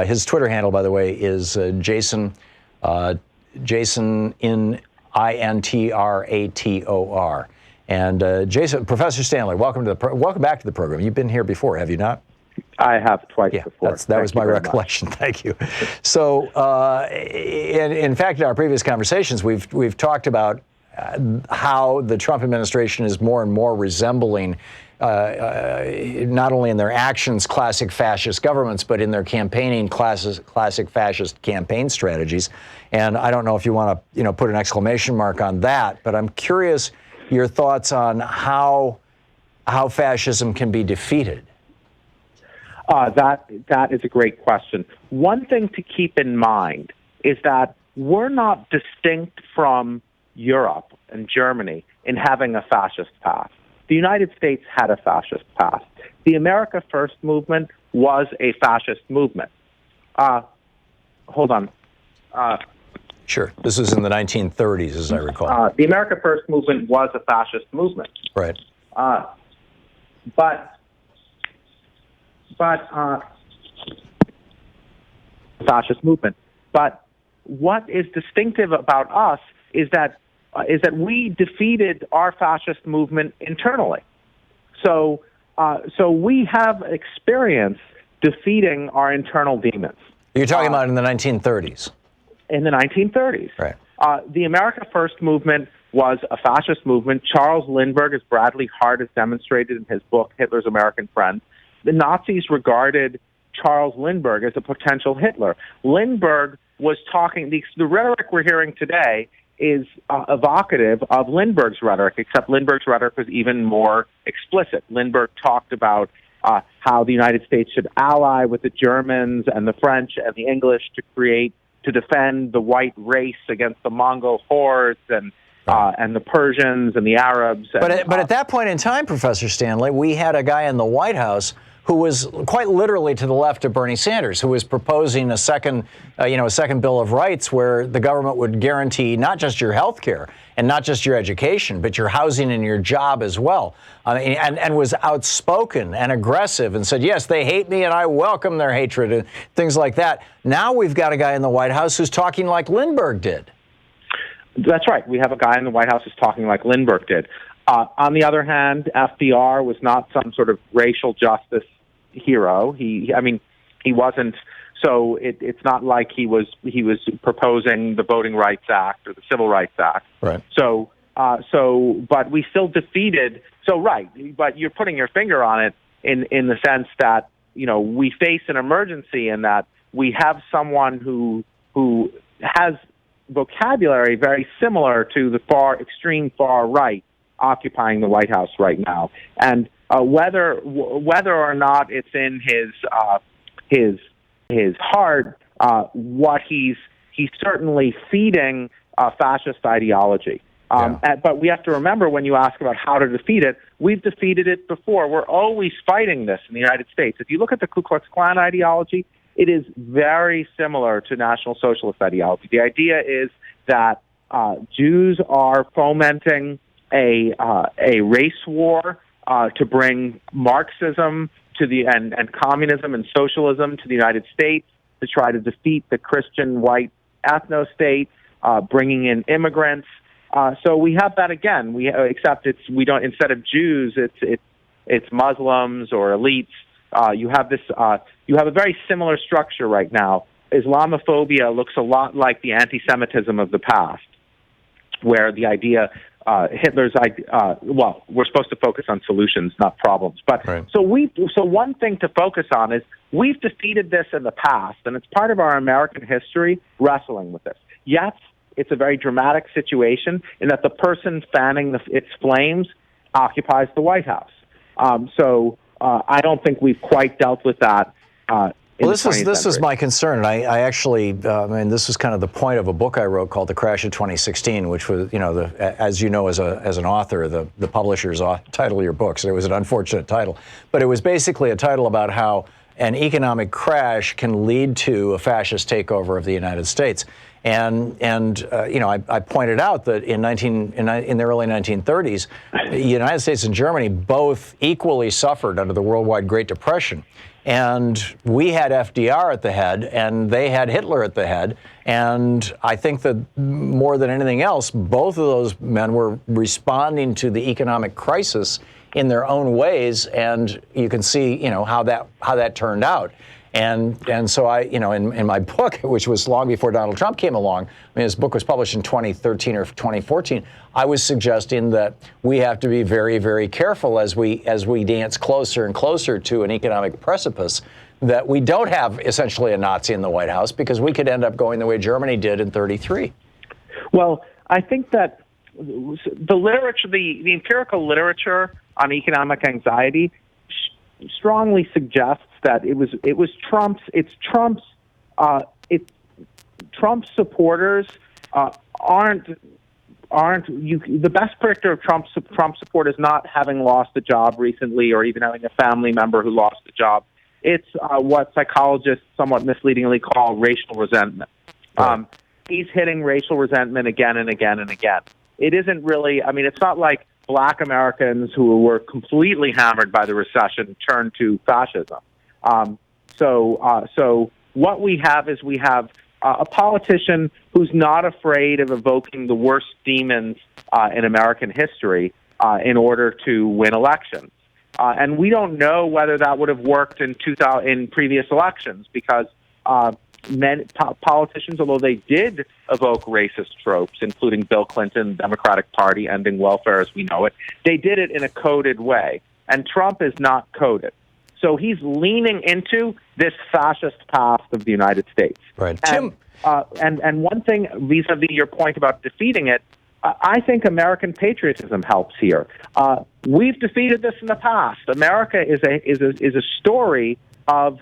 His Twitter handle, by the way, is Jason in INTRATOR. And Jason, Professor Stanley, welcome back to the program. You've been here before, have you not? I have twice before. That was my recollection. Thank you. So, in fact, in our previous conversations, we've talked about how the Trump administration is more and more resembling, not only in their actions, classic fascist governments, but in their campaigning, classic fascist campaign strategies. And I don't know if you want to, put an exclamation mark on that, but I'm curious your thoughts on how fascism can be defeated. That is a great question. One thing to keep in mind is that we're not distinct from Europe and Germany in having a fascist past. The United States had a fascist past. The America First movement was a fascist movement. Hold on. Sure. This was in the 1930s, as I recall. The America First movement was a fascist movement. Right. Fascist movement. But what is distinctive about us is that we defeated our fascist movement internally. So we have experience defeating our internal demons. You're talking about in the 1930s. In the 1930s. Right. The America First movement was a fascist movement. Charles Lindbergh, as Bradley Hart has demonstrated in his book, Hitler's American Friend, the Nazis regarded Charles Lindbergh as a potential Hitler. Lindbergh was talking, the rhetoric we're hearing today is evocative of Lindbergh's rhetoric, except Lindbergh's rhetoric was even more explicit. Lindbergh talked about how the United States should ally with the Germans and the French and the English to defend the white race against the Mongol hordes and the Persians and the Arabs. But at that point in time, Professor Stanley, we had a guy in the White House who was quite literally to the left of Bernie Sanders, who was proposing a second Bill of Rights where the government would guarantee not just your health care and not just your education, but your housing and your job as well. And was outspoken and aggressive and said, yes, they hate me and I welcome their hatred and things like that. Now we've got a guy in the White House who's talking like Lindbergh did. That's right. We have a guy in the White House who's talking like Lindbergh did. On the other hand, FDR was not some sort of racial justice hero. He wasn't. So it's not like he was proposing the Voting Rights Act or the Civil Rights Act. Right. But we still defeated. So right. But you're putting your finger on it in the sense that we face an emergency in that we have someone who has vocabulary very similar to the extreme far right occupying the White House right now, and whether or not it's in his heart, what he's certainly feeding fascist ideology. But we have to remember, when you ask about how to defeat it, we've defeated it before. We're always fighting this in the United States. If you look at the Ku Klux Klan ideology, it is very similar to National Socialist ideology. The idea is that Jews are fomenting a race war to bring Marxism and communism and socialism to the United States, to try to defeat the Christian white ethno-state, bringing in immigrants. So we have that again. Except instead of Jews, it's Muslims or elites. You have a very similar structure right now. Islamophobia looks a lot like the anti-Semitism of the past, where the idea Hitler's we're supposed to focus on solutions, not problems. But right. So one thing to focus on is we've defeated this in the past, and it's part of our American history wrestling with this. Yes, it's a very dramatic situation in that the person fanning its flames occupies the White House. I don't think we've quite dealt with that in Well, the 20th this was century. my concern, and I actually, this was kind of the point of a book I wrote called "The Crash of 2016," which was, as you know, as an author, the publisher's title of your books. It was an unfortunate title, but it was basically a title about how an economic crash can lead to a fascist takeover of the United States. And I pointed out that in the early 1930s, the United States and Germany both equally suffered under the worldwide Great Depression. And we had FDR at the head, and they had Hitler at the head. And I think that more than anything else, both of those men were responding to the economic crisis in their own ways. And you can see, how that turned out. And so I, in my book, which was long before Donald Trump came along, his book was published in 2013 or 2014, I was suggesting that we have to be very, very careful as we dance closer and closer to an economic precipice, that we don't have essentially a Nazi in the White House, because we could end up going the way Germany did in 1933. Well, I think that the literature, the empirical literature on economic anxiety strongly suggests that Trump's supporters aren't the best predictor of Trump support is not having lost a job recently or even having a family member who lost a job. It's what psychologists somewhat misleadingly call racial resentment. Right. He's hitting racial resentment again and again and again. It isn't really, it's not like Black Americans who were completely hammered by the recession turned to fascism. So what we have is a politician who's not afraid of evoking the worst demons in American history in order to win elections. And we don't know whether that would have worked in previous elections, because politicians, although they did evoke racist tropes, including Bill Clinton, Democratic Party, ending welfare as we know it, they did it in a coded way. And Trump is not coded. So he's leaning into this fascist past of the United States. Right. And, and one thing vis-a-vis your point about defeating it, I think American patriotism helps here. We've defeated this in the past. America is a story of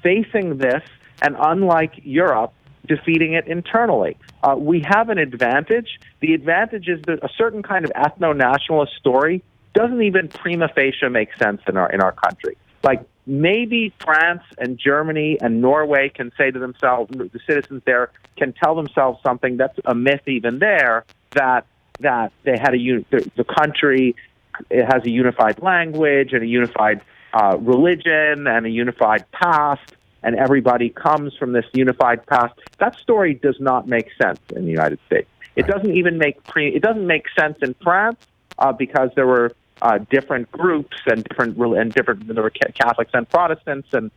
facing this, and unlike Europe, defeating it internally. We have an advantage. The advantage is that a certain kind of ethno-nationalist story doesn't even prima facie make sense in our country. Like, maybe France and Germany and Norway can say to themselves, the citizens there can tell themselves something that's a myth even there, that they had the country, it has a unified language and a unified religion and a unified past, and everybody comes from this unified past. That story does not make sense in the United States. It doesn't even make sense in France because there were different groups and different there were Catholics and Protestants, and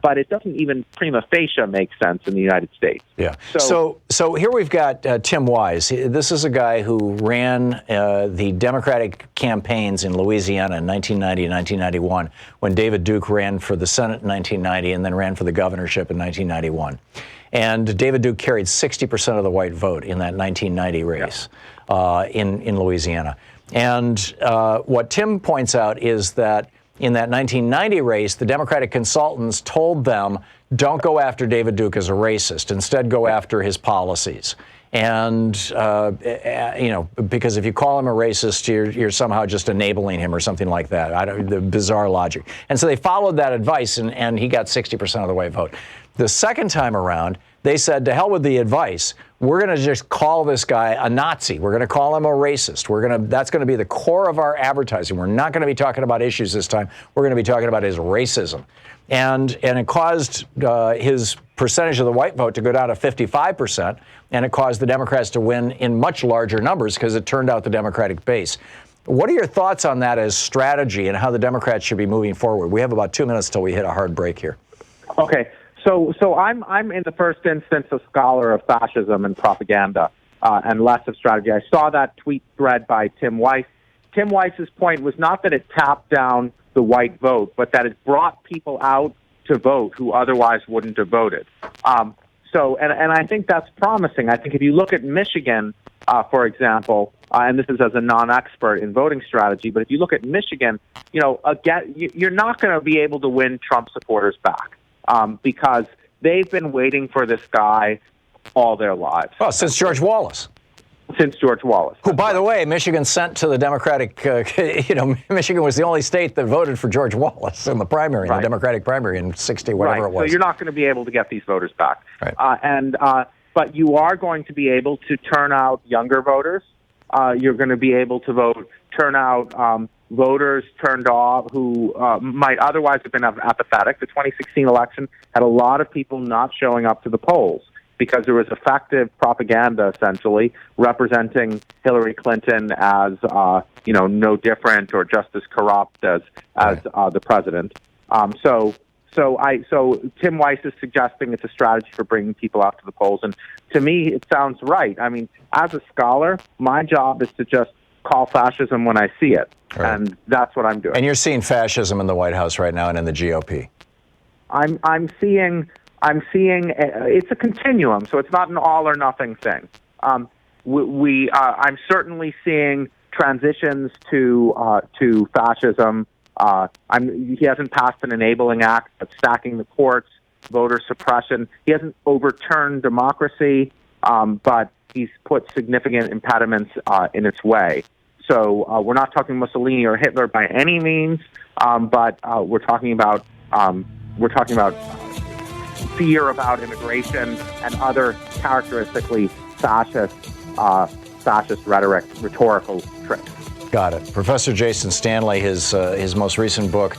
but it doesn't even prima facie make sense in the United States. Yeah. So here we've got Tim Wise. This is a guy who ran the Democratic campaigns in Louisiana in 1990 and 1991, when David Duke ran for the Senate in 1990 and then ran for the governorship in 1991. And David Duke carried 60% of the white vote in that 1990 race in Louisiana. And what Tim points out is that in that 1990 race, the Democratic consultants told them, don't go after David Duke as a racist. Instead, go after his policies. And, because if you call him a racist, you're somehow just enabling him or something like that. The bizarre logic. And so they followed that advice, and he got 60% of the white vote. The second time around, they said, to hell with the advice. We're going to just call this guy a Nazi. We're going to call him a racist. That's going to be the core of our advertising. We're not going to be talking about issues this time. We're going to be talking about his racism. And it caused his percentage of the white vote to go down to 55%, and it caused the Democrats to win in much larger numbers because it turned out the Democratic base. What are your thoughts on that as strategy and how the Democrats should be moving forward? We have about 2 minutes till we hit a hard break here. Okay. So I'm in the first instance a scholar of fascism and propaganda and less of strategy. I saw that tweet thread by Tim Weiss. Tim Weiss's point was not that it tapped down the white vote, but that it brought people out to vote who otherwise wouldn't have voted. And I think that's promising. I think if you look at Michigan, for example, and this is as a non-expert in voting strategy, but if you look at Michigan, again, you're not going to be able to win Trump supporters back. because they've been waiting for this guy all their lives. Well, since George Wallace. Since George Wallace. Who, by the way, Michigan sent to the Democratic, Michigan was the only state that voted for George Wallace in the primary, in the Democratic primary in 60, whatever it was. So you're not going to be able to get these voters back. Right. But you are going to be able to turn out younger voters. You're going to be able to turn out voters turned off who might otherwise have been apathetic. The 2016 election had a lot of people not showing up to the polls because there was effective propaganda, essentially, representing Hillary Clinton as, no different or just as corrupt as the president. So Tim Weiss is suggesting it's a strategy for bringing people out to the polls, and to me, it sounds right. I mean, as a scholar, my job is to just call fascism when I see it, and that's what I'm doing. And you're seeing fascism in the White House right now and in the GOP. I'm seeing it's a continuum, so it's not an all or nothing thing. I'm certainly seeing transitions to fascism. He hasn't passed an enabling act, but stacking the courts, voter suppression. He hasn't overturned democracy, but he's put significant impediments in its way. So we're not talking Mussolini or Hitler by any means, but we're talking about fear about immigration and other characteristically fascist rhetoric, rhetorical tricks. Got it. Professor Jason Stanley, his most recent book,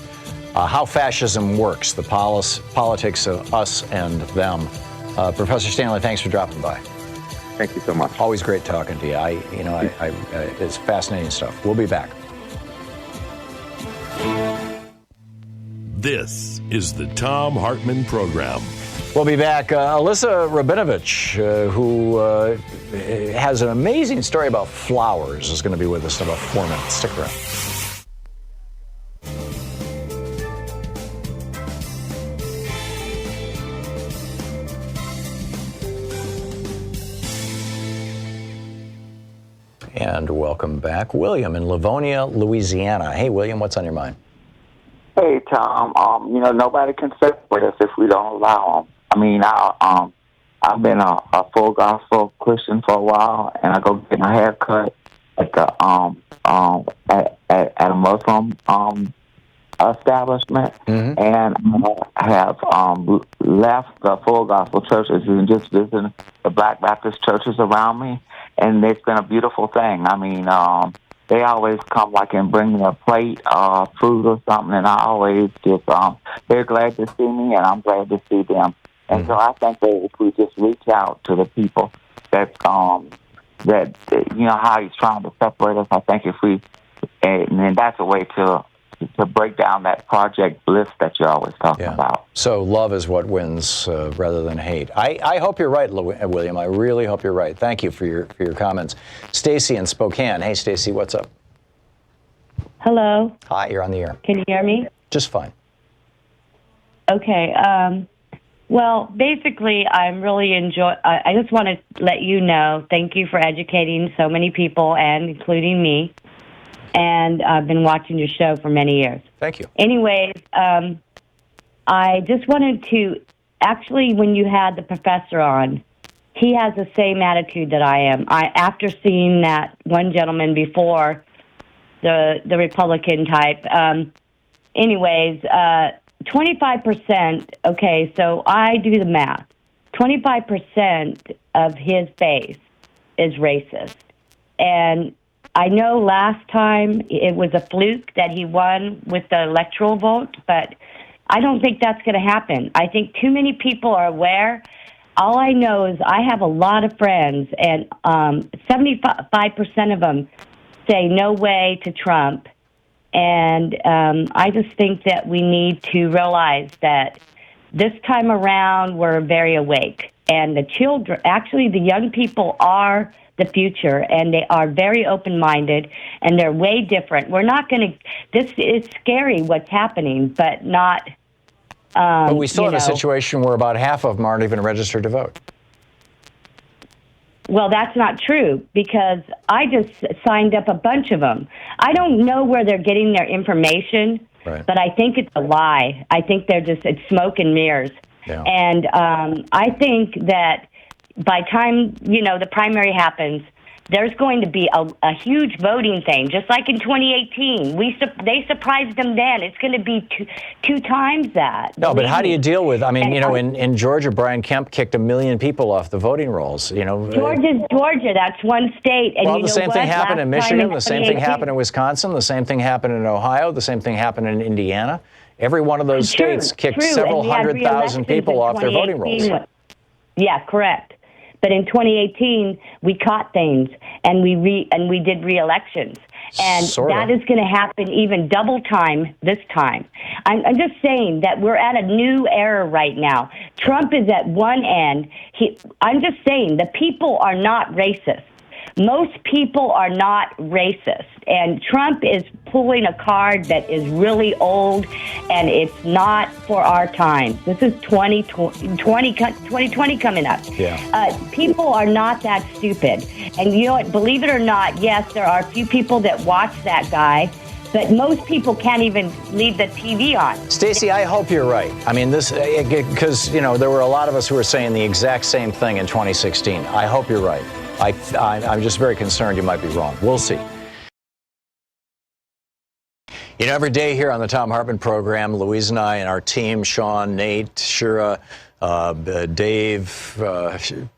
How Fascism Works, the Politics of Us and Them. Professor Stanley, thanks for dropping by. Thank you so much. Always great talking to you. It's fascinating stuff. We'll be back. This is the Thom Hartmann Program. We'll be back. Alyssa Rabinovich, who has an amazing story about flowers, is going to be with us in about 4 minutes. Stick around. And welcome back. William in Livonia, Louisiana. Hey, William, what's on your mind? Hey, Tom. Nobody can separate us if we don't allow them. I mean, I've been a full gospel Christian for a while, and I go get my hair cut at the at a Muslim establishment, and I have left the full gospel churches and just visiting the Black Baptist churches around me, and it's been a beautiful thing. I mean, they always come and bring me a plate of food or something, and I always just they're glad to see me, and I'm glad to see them. And so I think that if we just reach out to the people that how he's trying to separate us, I think if we, and then that's a way to break down that Project Bliss that you're always talking about. So love is what wins rather than hate. I hope you're right, William. I really hope you're right. Thank you for your comments. Stacy in Spokane. Hey, Stacy, what's up? Hello. Hi, you're on the air. Can you hear me? Just fine. Okay. Well, basically, I'm really I just want to let you know, thank you for educating so many people, and including me. And I've been watching your show for many years. Thank you. Anyways, I just wanted to, actually, when you had the professor on, he has the same attitude that I am. After seeing that one gentleman before, the Republican type, 25%, okay, so I do the math. 25% of his base is racist. And I know last time it was a fluke that he won with the electoral vote, but I don't think that's going to happen. I think too many people are aware. All I know is I have a lot of friends, and 75% of them say no way to Trump. And I just think that we need to realize that this time around we're very awake. And the children, actually the young people are the future, and they are very open-minded, and they're way different. We're not going to, this is scary what's happening, but not... but we still have a situation where about half of them aren't even registered to vote. Well, that's not true, because I just signed up a bunch of them. I don't know where they're getting their information, But I think it's a lie. I think it's smoke and mirrors. Yeah. And I think that by time, the primary happens, there's going to be a huge voting thing, just like in 2018. They surprised them then. It's going to be two times that. No, but how do you deal with? I mean, And in Georgia, Brian Kemp kicked 1 million people off the voting rolls. Georgia's Georgia. That's one state. And well, the same thing happened in Michigan. The same thing 2018 happened in Wisconsin. The same thing happened in Ohio. The same thing happened in Indiana. Every one of those states kicked several 100,000 people off their voting rolls. Yeah, correct. But in 2018, we caught things, and we did re-elections. And that is going to happen even double time this time. I'm just saying that we're at a new era right now. Trump is at one end. I'm just saying the people are not racist. Most people are not racist. And Trump is pulling a card that is really old, and it's not for our time. This is 2020 coming up. Yeah. People are not that stupid. And you know what? Believe it or not, yes, there are a few people that watch that guy, but most people can't even leave the TV on. Stacey, I hope you're right. I mean, because, there were a lot of us who were saying the exact same thing in 2016. I hope you're right. I'm just very concerned you might be wrong. We'll see. Every day here on the Thom Hartmann Program, Louise and I and our team, Sean, Nate, Shira, Dave,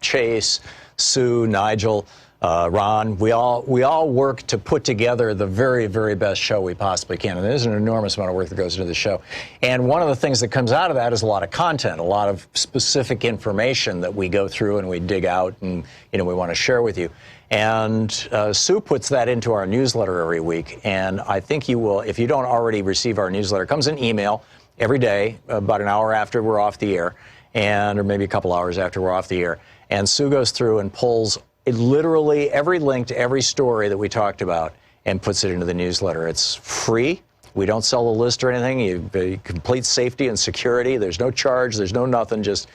Chase, Sue, Nigel, Ron, we all work to put together the very, very best show we possibly can. And there's an enormous amount of work that goes into the show. And one of the things that comes out of that is a lot of content, a lot of specific information that we go through and we dig out and, we want to share with you. And Sue puts that into our newsletter every week. And I think you will, if you don't already receive our newsletter, it comes in email every day, about an hour after we're off the air, or maybe a couple hours after we're off the air. And Sue goes through and pulls literally every link to every story that we talked about and puts it into the newsletter. It's free. We don't sell the list or anything. You complete safety and security. There's no charge. There's no nothing. Just,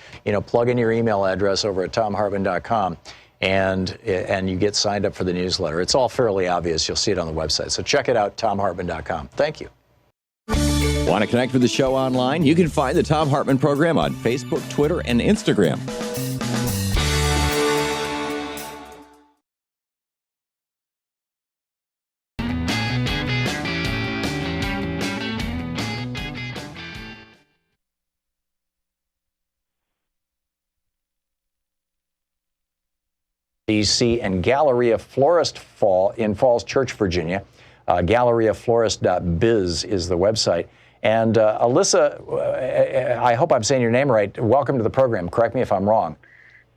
plug in your email address over at thomhartmann.com and you get signed up for the newsletter. It's all fairly obvious. You'll see it on the website. So check it out, thomhartmann.com. Thank you. Want to connect with the show online? You can find the Thom Hartmann Program on Facebook, Twitter, and Instagram. DC and Galleria Florist in Falls Church, Virginia. GalleriaFlorist.biz is the website. And Alyssa, I hope I'm saying your name right. Welcome to the program. Correct me if I'm wrong.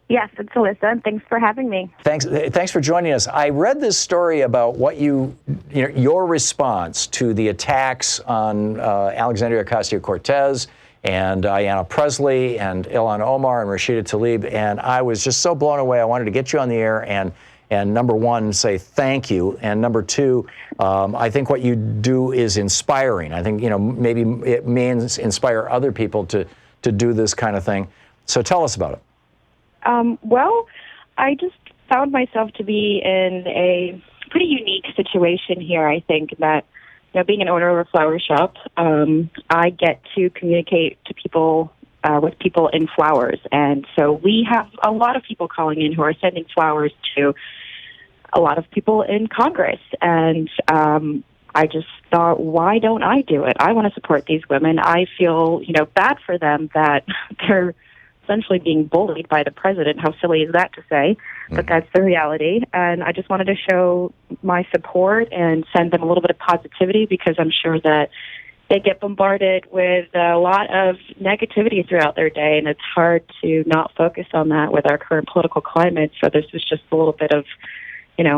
Yes, it's Alyssa. Thanks for having me. Thanks for joining us. I read this story about what your response to the attacks on Alexandria Ocasio-Cortez and Ayanna Pressley and Ilhan Omar and Rashida Tlaib, and I was just so blown away. I wanted to get you on the air and number one, say thank you, and number two, I think what you do is inspiring. I think maybe it means inspire other people to do this kind of thing. So tell us about it. Well, I just found myself to be in a pretty unique situation here. I think that being an owner of a flower shop, I get to communicate to people with people in flowers. And so we have a lot of people calling in who are sending flowers to a lot of people in Congress. And I just thought, why don't I do it? I want to support these women. I feel, bad for them that they're essentially being bullied by the president. How silly is that to say? But that's the reality. And I just wanted to show my support and send them a little bit of positivity, because I'm sure that they get bombarded with a lot of negativity throughout their day, and it's hard to not focus on that with our current political climate. So this was just a little bit of,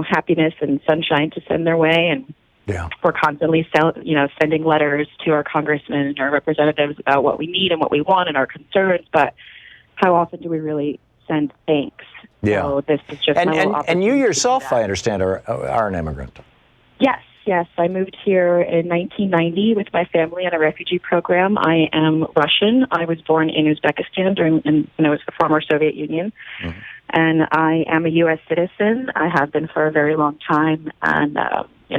happiness and sunshine to send their way. And we're constantly, sending letters to our congressmen and our representatives about what we need and what we want and our concerns. But how often do we really send thanks? Yeah. So this is just and you yourself, I understand, are an immigrant. Yes. I moved here in 1990 with my family on a refugee program. I am Russian. I was born in Uzbekistan when it was the former Soviet Union. And I am a U.S. citizen. I have been for a very long time. And,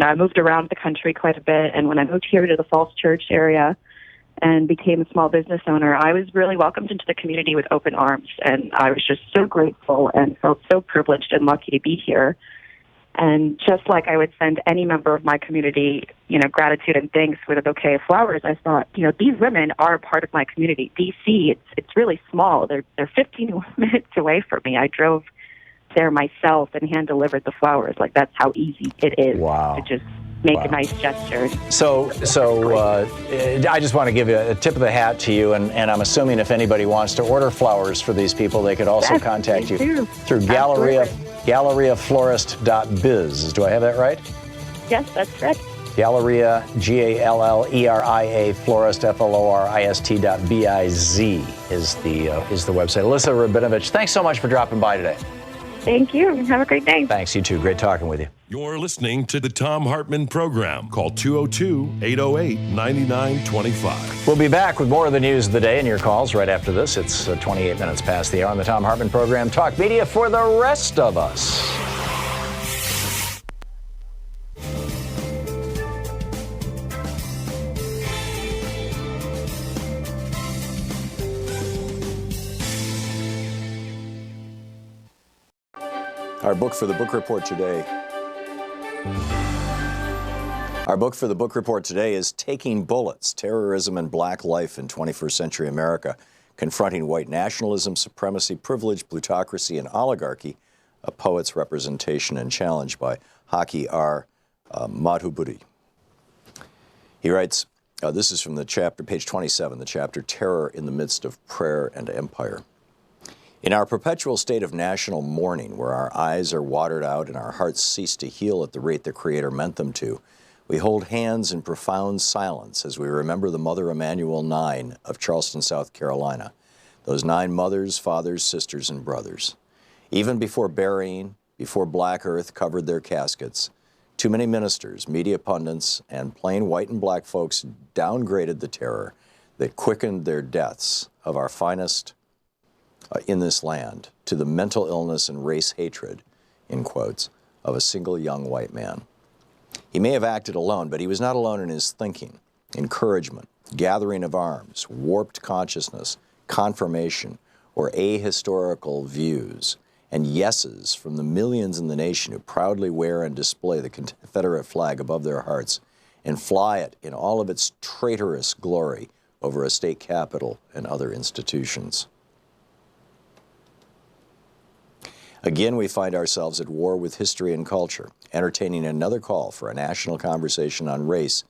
I moved around the country quite a bit, and when I moved here to the Falls Church area and became a small business owner, I was really welcomed into the community with open arms, and I was just so grateful and felt so privileged and lucky to be here. And just like I would send any member of my community, gratitude and thanks with a bouquet of flowers, I thought, these women are a part of my community. D.C., it's really small. They're 15 minutes away from me. I drove there myself and hand-delivered the flowers. Like, that's how easy it is to just make a nice gesture. So I just want to give you a tip of the hat to you, and I'm assuming if anybody wants to order flowers for these people, they could also contact you through GalleriaFlorist.biz. Do I have that right? Yes, that's correct. Galleria, Galleria Florist, Florist.biz is the website. Alyssa Rabinovich, thanks so much for dropping by today. Thank you. Have a great day. Thanks, you too. Great talking with you. You're listening to the Thom Hartmann Program. Call 202-808-9925. We'll be back with more of the news of the day and your calls right after this. It's 28 minutes past the hour on the Thom Hartmann Program. Talk media for the rest of us. Our book for the book report today. Is Taking Bullets, Terrorism and Black Life in 21st Century America, Confronting White Nationalism, Supremacy, Privilege, Plutocracy, and Oligarchy, a Poet's Representation and Challenge by Haki R. Madhubuti. He writes, this is from the chapter, page 27, the chapter Terror in the Midst of Prayer and Empire. In our perpetual state of national mourning, where our eyes are watered out and our hearts cease to heal at the rate the Creator meant them to, we hold hands in profound silence as we remember the Mother Emanuel 9 of Charleston, South Carolina, those 9 mothers, fathers, sisters, and brothers. Even before burying, before black earth covered their caskets, too many ministers, media pundits, and plain white and black folks downgraded the terror that quickened their deaths of our finest in this land to the mental illness and race hatred, in quotes, of a single young white man. He may have acted alone, but he was not alone in his thinking, encouragement, gathering of arms, warped consciousness, confirmation, or ahistorical views, and yeses from the millions in the nation who proudly wear and display the Confederate flag above their hearts and fly it in all of its traitorous glory over a state capitol and other institutions. Again, we find ourselves at war with history and culture, entertaining another call for a national conversation on race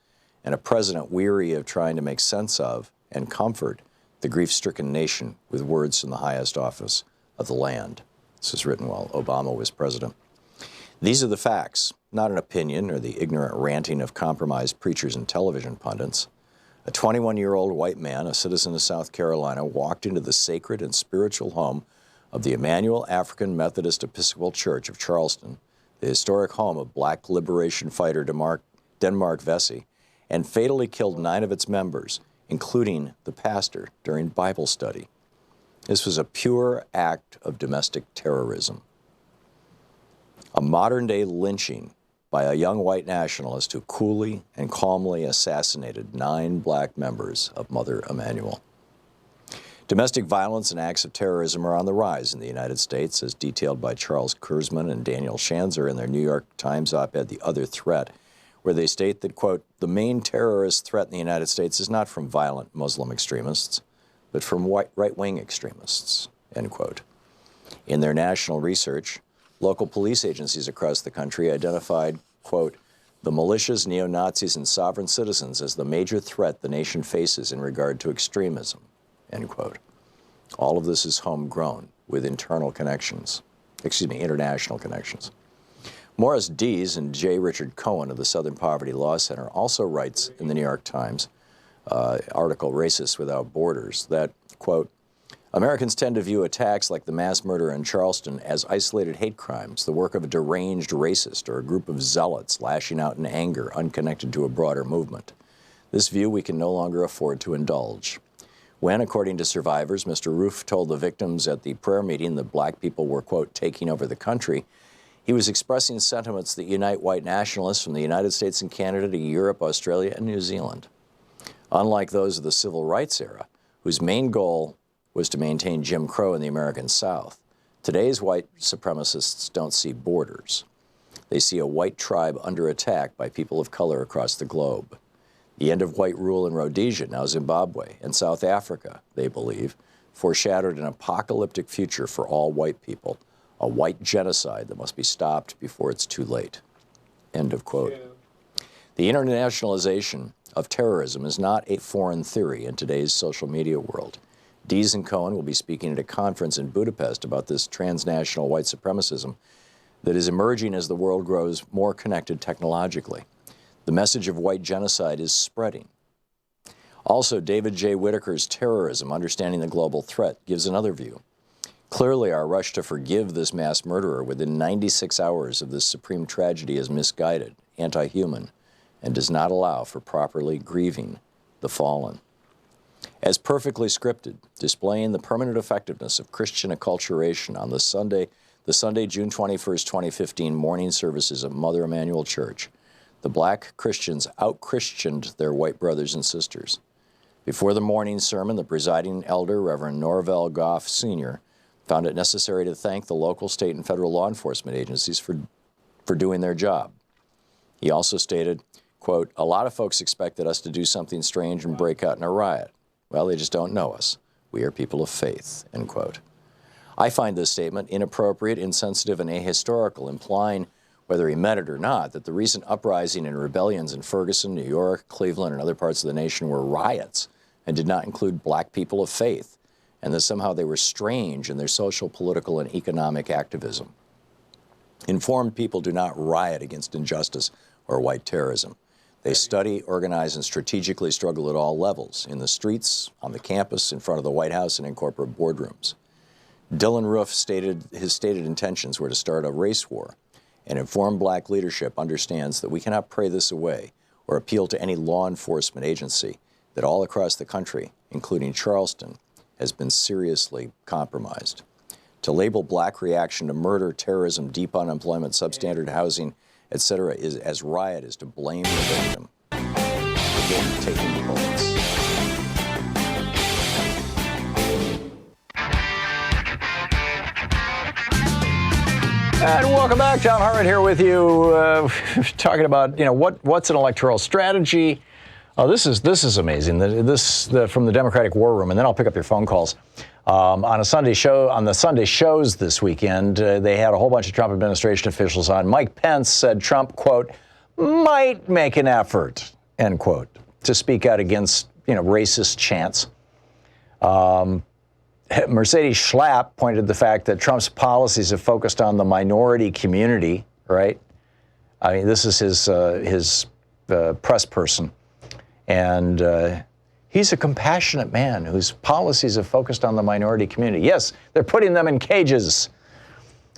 and a president weary of trying to make sense of and comfort the grief-stricken nation with words from the highest office of the land. This was written while Obama was president. These are the facts, not an opinion or the ignorant ranting of compromised preachers and television pundits. A 21-year-old white man, a citizen of South Carolina, walked into the sacred and spiritual home of the Emmanuel African Methodist Episcopal Church of Charleston, the historic home of black liberation fighter Denmark Vesey, and fatally killed 9 of its members, including the pastor, during Bible study. This was a pure act of domestic terrorism. A modern-day lynching by a young white nationalist who coolly and calmly assassinated 9 black members of Mother Emanuel. Domestic violence and acts of terrorism are on the rise in the United States, as detailed by Charles Kurzman and Daniel Schanzer in their New York Times op-ed, The Other Threat, where they state that, quote, the main terrorist threat in the United States is not from violent Muslim extremists, but from right-wing extremists, end quote. In their national research, local police agencies across the country identified, quote, the militias, neo-Nazis, and sovereign citizens as the major threat the nation faces in regard to extremism, end quote. All of this is homegrown with international connections. Morris Dees and J. Richard Cohen of the Southern Poverty Law Center also writes in the New York Times article, Racists Without Borders, that, quote, Americans tend to view attacks like the mass murder in Charleston as isolated hate crimes, the work of a deranged racist or a group of zealots lashing out in anger unconnected to a broader movement. This view we can no longer afford to indulge. When, according to survivors, Mr. Roof told the victims at the prayer meeting that black people were, quote, taking over the country, He was expressing sentiments that unite white nationalists from the United States and Canada to Europe, Australia, and New Zealand. Unlike those of the civil rights era, whose main goal was to maintain Jim Crow in the American South, today's white supremacists don't see borders. They see a white tribe under attack by people of color across the globe. The end of white rule in Rhodesia, now Zimbabwe, and South Africa, they believe, foreshadowed an apocalyptic future for all white people, a white genocide that must be stopped before it's too late. End of quote. The internationalization of terrorism is not a foreign theory in today's social media world. Dees and Cohen will be speaking at a conference in Budapest about this transnational white supremacism that is emerging as the world grows more connected technologically. The message of white genocide is spreading. Also, David J. Whitaker's Terrorism, Understanding the Global Threat, gives another view. Clearly, our rush to forgive this mass murderer within 96 hours of this supreme tragedy is misguided, anti-human, and does not allow for properly grieving the fallen. As perfectly scripted, displaying the permanent effectiveness of Christian acculturation on the Sunday, June 21st, 2015 morning services of Mother Emanuel Church, the black Christians out-Christianed their white brothers and sisters. Before the morning sermon, the presiding elder, Reverend Norvell Goff Sr., found it necessary to thank the local, state, and federal law enforcement agencies for doing their job. He also stated, quote, "A lot of folks expected us to do something strange and break out in a riot. Well, they just don't know us. We are people of faith," end quote. I find this statement inappropriate, insensitive, and ahistorical, implying, whether he meant it or not, that the recent uprising and rebellions in Ferguson, New York, Cleveland, and other parts of the nation were riots and did not include black people of faith, and that somehow they were strange in their social, political, and economic activism. Informed people do not riot against injustice or white terrorism. They study, organize, and strategically struggle at all levels, in the streets, on the campus, in front of the White House, and in corporate boardrooms. Dylan Roof his stated intentions were to start a race war, and informed black leadership understands that we cannot pray this away or appeal to any law enforcement agency that all across the country, including Charleston, has been seriously compromised. To label black reaction to murder, terrorism, deep unemployment, substandard housing, etc., is as riot is to blame the victim. Again, taking the bullets. And welcome back. Thom Hartmann here with you, talking about what's an electoral strategy. Oh, this is amazing. From the Democratic War Room, and then I'll pick up your phone calls. On the Sunday shows this weekend, they had a whole bunch of Trump administration officials on. Mike Pence said Trump, quote, might make an effort, end quote, to speak out against racist chants. Mercedes Schlapp pointed to the fact that Trump's policies have focused on the minority community, right? I mean, this is his press person. And he's a compassionate man whose policies have focused on the minority community. Yes, they're putting them in cages.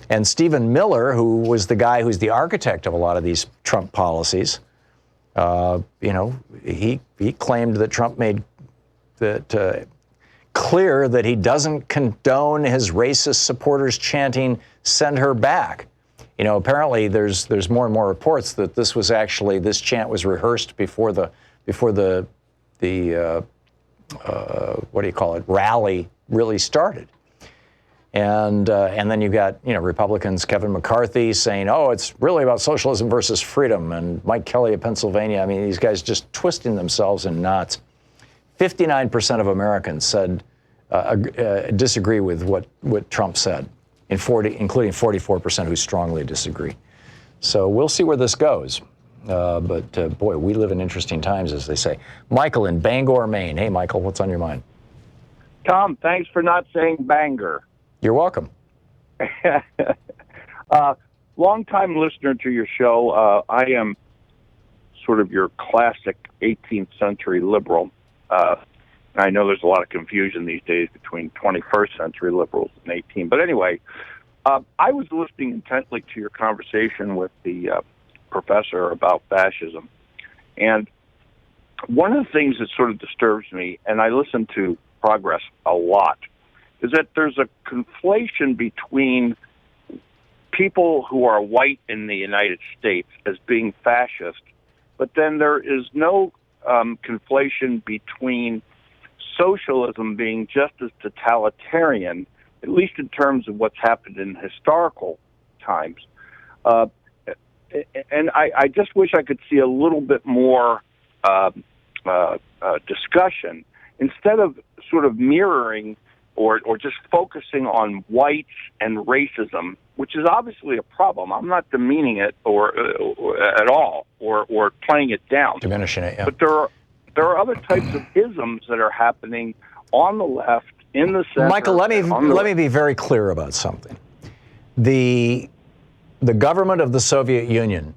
And Stephen Miller, who was the guy who's the architect of a lot of these Trump policies, he claimed that Trump made that clear that he doesn't condone his racist supporters chanting, "Send her back." Apparently there's more and more reports that this chant was rehearsed before the rally really started. And then you got, Republicans, Kevin McCarthy saying, oh, it's really about socialism versus freedom, and Mike Kelly of Pennsylvania. I mean, these guys just twisting themselves in knots. 59% of Americans said disagree with what Trump said, including 44% who strongly disagree. So we'll see where this goes. But boy, we live in interesting times, as they say. Michael in Bangor, Maine. Hey, Michael, what's on your mind? Tom, thanks for not saying banger. You're welcome. Long-time listener to your show. I am sort of your classic 18th century liberal. I know there's a lot of confusion these days between 21st century liberals and 18. But anyway, I was listening intently to your conversation with the professor about fascism. And one of the things that sort of disturbs me, and I listen to Progress a lot, is that there's a conflation between people who are white in the United States as being fascist, but then there is no conflation between socialism being just as totalitarian, at least in terms of what's happened in historical times. And I just wish I could see a little bit more discussion instead of sort of mirroring or just focusing on whites and racism, which is obviously a problem. I'm not demeaning it or at all or playing it down. Diminishing it, yeah. But there are other types of isms that are happening on the left, in the center. Michael, let me be very clear about something. The government of the Soviet Union,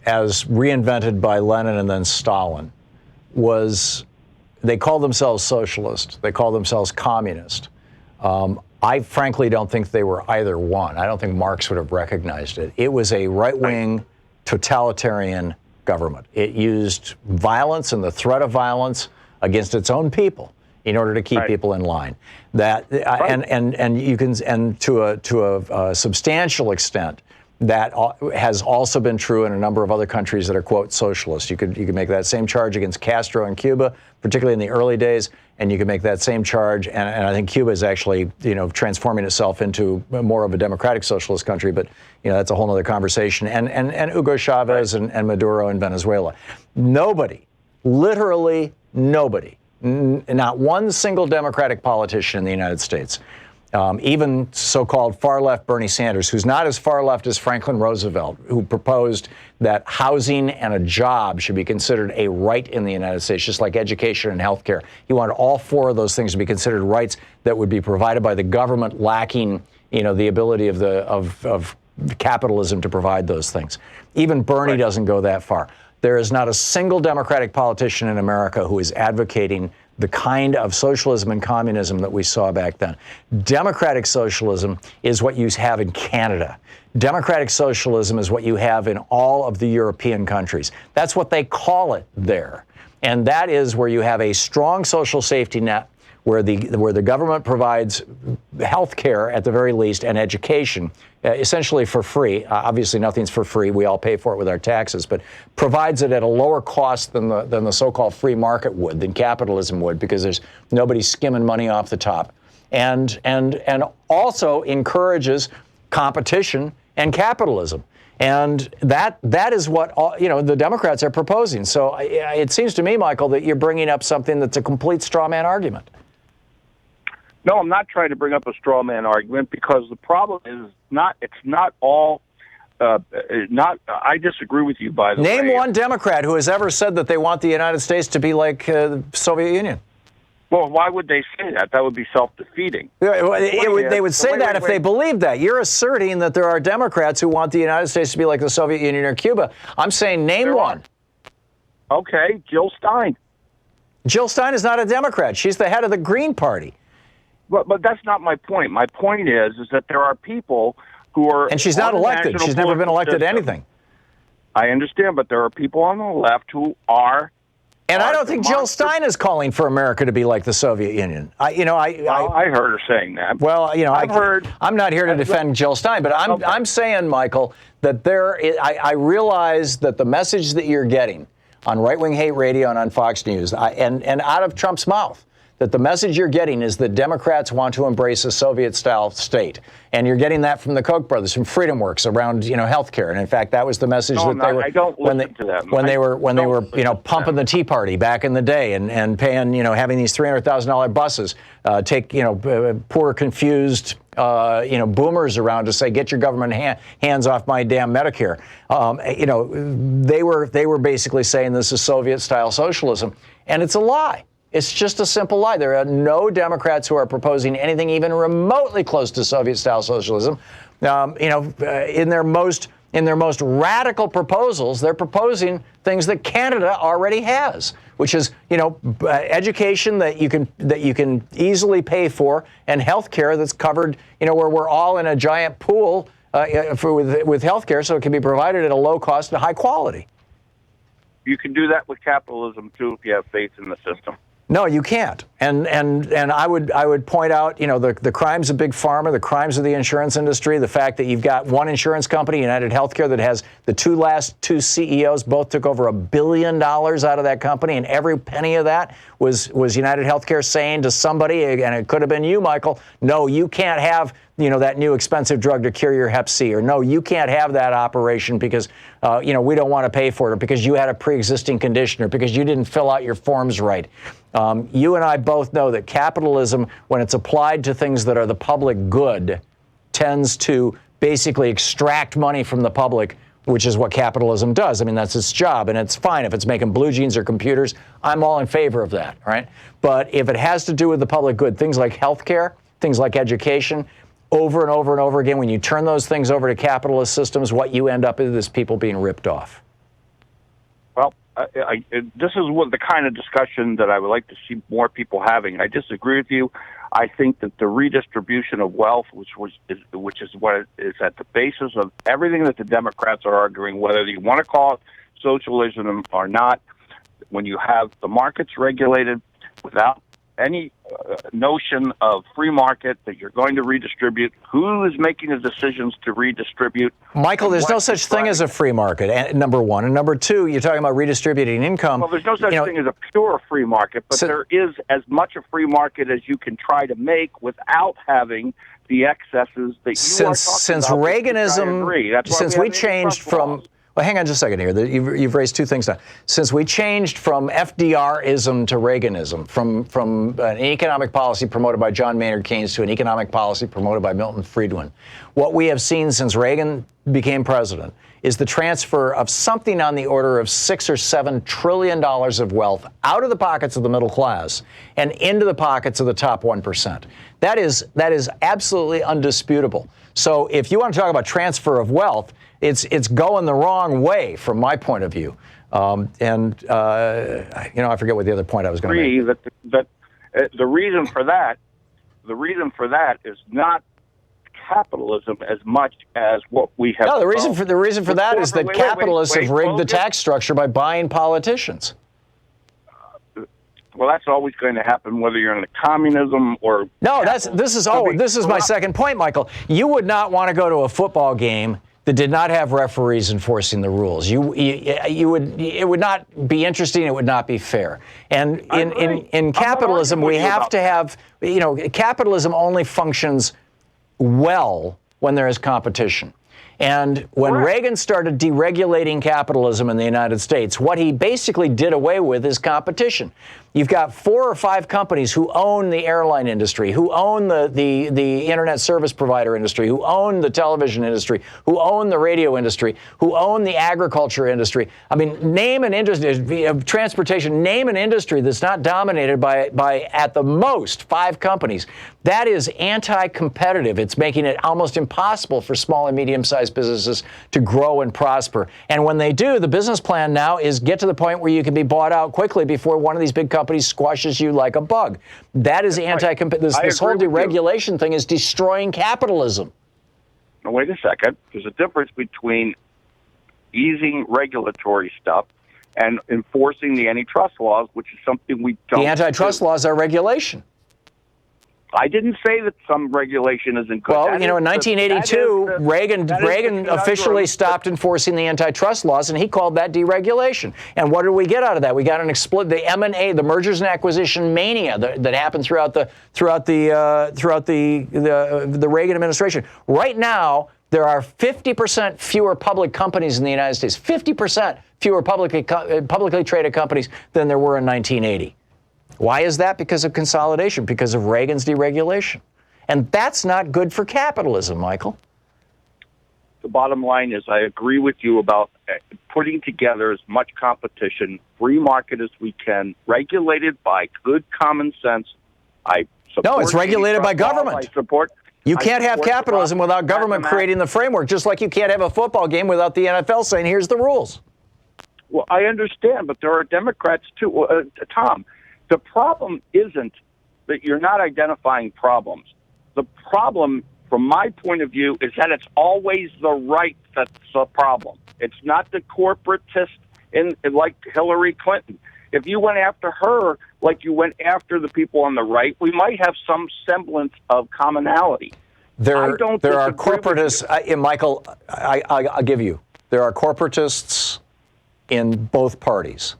as reinvented by Lenin and then Stalin, they called themselves socialist. They called themselves communist. I frankly don't think they were either one. I don't think Marx would have recognized it. It was a right-wing totalitarian government. It used violence and the threat of violence against its own people in order to keep people in line. And you can, and to a substantial extent, that has also been true in a number of other countries that are, quote, socialist. You could make that same charge against Castro in Cuba, particularly in the early days, and you can make that same charge, and I think Cuba is actually, transforming itself into more of a democratic socialist country, but, that's a whole other conversation. And Hugo Chavez and Maduro in Venezuela. Nobody, literally nobody, not one single Democratic politician in the United States, even so-called far-left Bernie Sanders, who's not as far-left as Franklin Roosevelt, who proposed that housing and a job should be considered a right in the United States, just like education and health care. He wanted all four of those things to be considered rights that would be provided by the government, lacking, the ability of capitalism to provide those things. Even Bernie doesn't go that far. There is not a single Democratic politician in America who is advocating the kind of socialism and communism that we saw back then. Democratic socialism is what you have in Canada. Democratic socialism is what you have in all of the European countries. That's what they call it there. And that is where you have a strong social safety net, where the government provides health care at the very least and education, essentially for free. Obviously, nothing's for free. We all pay for it with our taxes, but provides it at a lower cost than the so-called free market would, than capitalism would, because there's nobody skimming money off the top, and also encourages competition and capitalism. And that is what the Democrats are proposing. So it seems to me, Michael, that you're bringing up something that's a complete straw man argument. No, I'm not trying to bring up a straw man argument, because the problem is it's not all. I disagree with you, by the way. Name one Democrat who has ever said that they want the United States to be like the Soviet Union. Well, why would they say that? That would be self-defeating. They would say that if they believed that. You're asserting that there are Democrats who want the United States to be like the Soviet Union or Cuba. I'm saying name one. Okay, Jill Stein. Jill Stein is not a Democrat. She's the head of the Green Party. But that's not my point. My point is that there are people who are... And she's not elected. She's never been elected to anything. I understand, but there are people on the left who are... And I don't think Jill Stein is calling for America to be like the Soviet Union. I heard her saying that. Well, I'm not here to defend Jill Stein, but I'm saying, Michael, that I realize that the message that you're getting on right-wing hate radio and on Fox News, and out of Trump's mouth, that the message you're getting is that Democrats want to embrace a Soviet-style state, and you're getting that from the Koch brothers, from Freedom Works around health care. And in fact, that was the message they were. I don't listen to them. When they were pumping the Tea Party back in the day and paying having these $300,000 buses take poor confused boomers around to say, get your government hands off my damn Medicare. They were basically saying this is Soviet-style socialism, and it's a lie. It's just a simple lie. There are no Democrats who are proposing anything even remotely close to Soviet-style socialism. In their most radical proposals, they're proposing things that Canada already has, which is education that you can easily pay for, and health care that's covered. Where we're all in a giant pool with health care, so it can be provided at a low cost and high quality. You can do that with capitalism too if you have faith in the system. No, you can't. And I would point out, the crimes of Big Pharma, the crimes of the insurance industry, the fact that you've got one insurance company, United Healthcare, that has the last two CEOs both took over $1 billion out of that company, and every penny of that was United Healthcare saying to somebody, and it could have been you, Michael, no, you can't have that new expensive drug to cure your hep C, or no, you can't have that operation because, we don't want to pay for it, or because you had a pre-existing condition, or because you didn't fill out your forms right. You and I both know that capitalism, when it's applied to things that are the public good, tends to basically extract money from the public, which is what capitalism does. I mean, that's its job, and it's fine if it's making blue jeans or computers. I'm all in favor of that, right? But if it has to do with the public good, things like healthcare, things like education, over and over and over again, when you turn those things over to capitalist systems, what you end up with is people being ripped off. Well, this is the kind of discussion that I would like to see more people having. I disagree with you. I think that the redistribution of wealth, which is what is at the basis of everything that the Democrats are arguing, whether you want to call it socialism or not, when you have the markets regulated without any notion of free market, that you're going to redistribute, who is making the decisions to redistribute? Michael, there's no such thing as a free market, number one. And number two, you're talking about redistributing income. Well, there's no such thing as a pure free market, but there is as much a free market as you can try to make without having the excesses that you are talking since about. Reaganism, since we changed from... Well, hang on just a second here. You've raised two things now. Since we changed from FDR-ism to Reaganism, from an economic policy promoted by John Maynard Keynes to an economic policy promoted by Milton Friedman, what we have seen since Reagan became president is the transfer of something on the order of $6 or $7 trillion of wealth out of the pockets of the middle class and into the pockets of the top 1%. That is absolutely undisputable. So if you want to talk about transfer of wealth, it's going the wrong way from my point of view. I forget what the other point I was going to make. That the reason for that is not capitalism as much as what we have. No, the reason for that is that capitalists have rigged the tax structure by buying politicians. Well, that's always going to happen, whether you're in a communism or... No, this is my second point, Michael. You would not want to go to a football game that did not have referees enforcing the rules. It would not be interesting. It would not be fair. And in capitalism, we have to have, capitalism only functions well when there is competition. And when Reagan started deregulating capitalism in the United States, what he basically did away with is competition. You've got 4 or 5 companies who own the airline industry, who own the internet service provider industry, who own the television industry, who own the radio industry, who own the agriculture industry. I mean, name an industry of transportation, name an industry that's not dominated by at the most 5 companies. That is anti-competitive. It's making it almost impossible for small and medium-sized businesses to grow and prosper. And when they do, the business plan now is get to the point where you can be bought out quickly before one of these big companies squashes you like a bug. That is anti-competitive. This whole deregulation thing is destroying capitalism. Now, wait a second. There's a difference between easing regulatory stuff and enforcing the antitrust laws, which is something we don't. The antitrust laws are regulation. I didn't say that some regulation isn't good. Well, in 1982, Reagan officially stopped enforcing the antitrust laws, and he called that deregulation. And what did we get out of that? We got the M&A, the mergers and acquisition mania that happened throughout the Reagan administration. Right now, there are 50% fewer public companies in the United States. 50% fewer publicly traded companies than there were in 1980. Why is that? Because of consolidation, because of Reagan's deregulation. And that's not good for capitalism, Michael. The bottom line is I agree with you about putting together as much competition, free market as we can, regulated by good common sense. No, it's regulated by government. You can't have capitalism without government creating the framework, just like you can't have a football game without the NFL saying, here's the rules. Well, I understand, but there are Democrats too. Tom, the problem isn't that you're not identifying problems. The problem, from my point of view, is that it's always the right that's the problem. It's not the corporatist like Hillary Clinton. If you went after her like you went after the people on the right, we might have some semblance of commonality. There are corporatists, Michael, I'll give you. There are corporatists in both parties.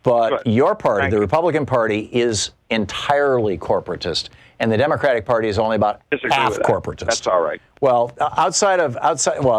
But your party, the Republican Party, is entirely corporatist, and the Democratic Party is only about half corporatist. That's all right. Well,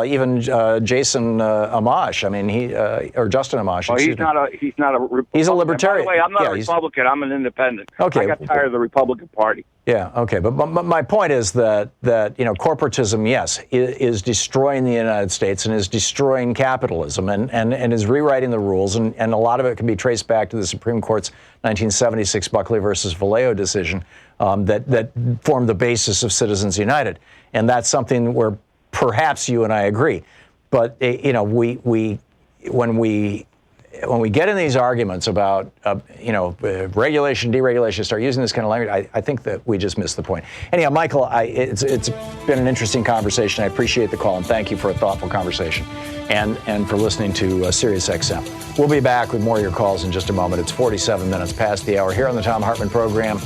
even Jason Amash. I mean, or Justin Amash. Well, he's not a Republican. He's a libertarian. By the way, I'm not a Republican. I'm an independent. Okay. I got tired of the Republican Party. Yeah. Okay. But my point is that corporatism, yes, is destroying the United States and is destroying capitalism and is rewriting the rules, and a lot of it can be traced back to the Supreme Court's 1976 Buckley versus Vallejo decision that formed the basis of Citizens United. And that's something where perhaps you and I agree. But when we get in these arguments about regulation, deregulation, start using this kind of language, I think that we just miss the point. Anyhow, Michael, it's been an interesting conversation. I appreciate the call, and thank you for a thoughtful conversation, and for listening to Sirius XM. We'll be back with more of your calls in just a moment. It's 47 minutes past the hour here on the Thom Hartmann Program.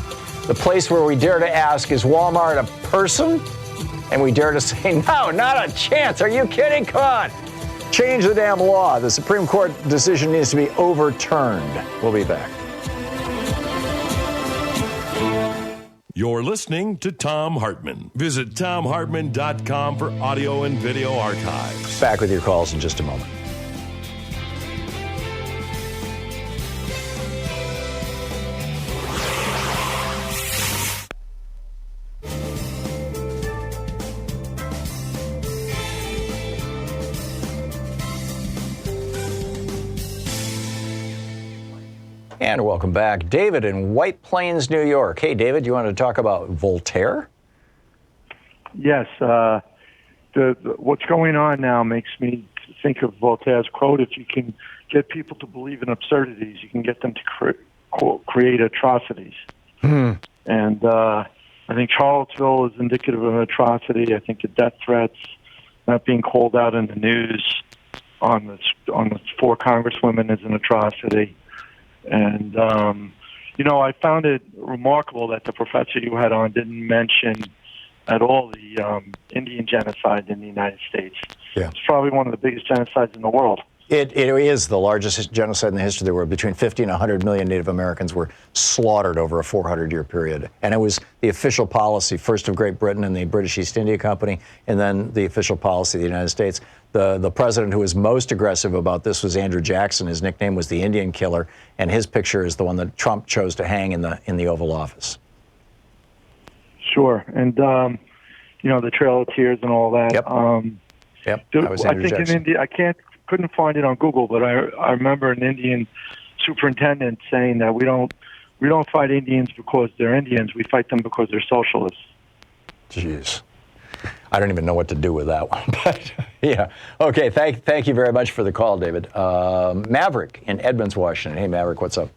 The place where we dare to ask, is Walmart a person? And we dare to say, no, not a chance. Are you kidding? Come on. Change the damn law. The Supreme Court decision needs to be overturned. We'll be back. You're listening to Thom Hartmann. Visit thomhartmann.com for audio and video archives. Back with your calls in just a moment. And welcome back. David in White Plains, New York. Hey, David, you want to talk about Voltaire? Yes. What's going on now makes me think of Voltaire's quote, if you can get people to believe in absurdities, you can get them to create atrocities. And I think Charlottesville is indicative of an atrocity. I think the death threats, not being called out in the news on the 4 congresswomen is an atrocity. And, I found it remarkable that the professor you had on didn't mention at all the Indian genocide in the United States. Yeah. It's probably one of the biggest genocides in the world. It is the largest genocide in the history. There were between 50 and 100 million Native Americans were slaughtered over a 400-year period. And it was the official policy, first of Great Britain and the British East India Company, and then the official policy of the United States. The president who was most aggressive about this was Andrew Jackson. His nickname was the Indian Killer, and his picture is the one that Trump chose to hang in the Oval Office. Sure. And, the Trail of Tears and all that. Yep. That was Andrew Jackson. In India, couldn't find it on Google, but I remember an Indian superintendent saying that we don't fight Indians because they're Indians. We fight them because they're socialists. Jeez. I don't even know what to do with that one. But yeah. Okay. Thank you very much for the call, David. Maverick in Edmonds, Washington. Hey, Maverick, what's up?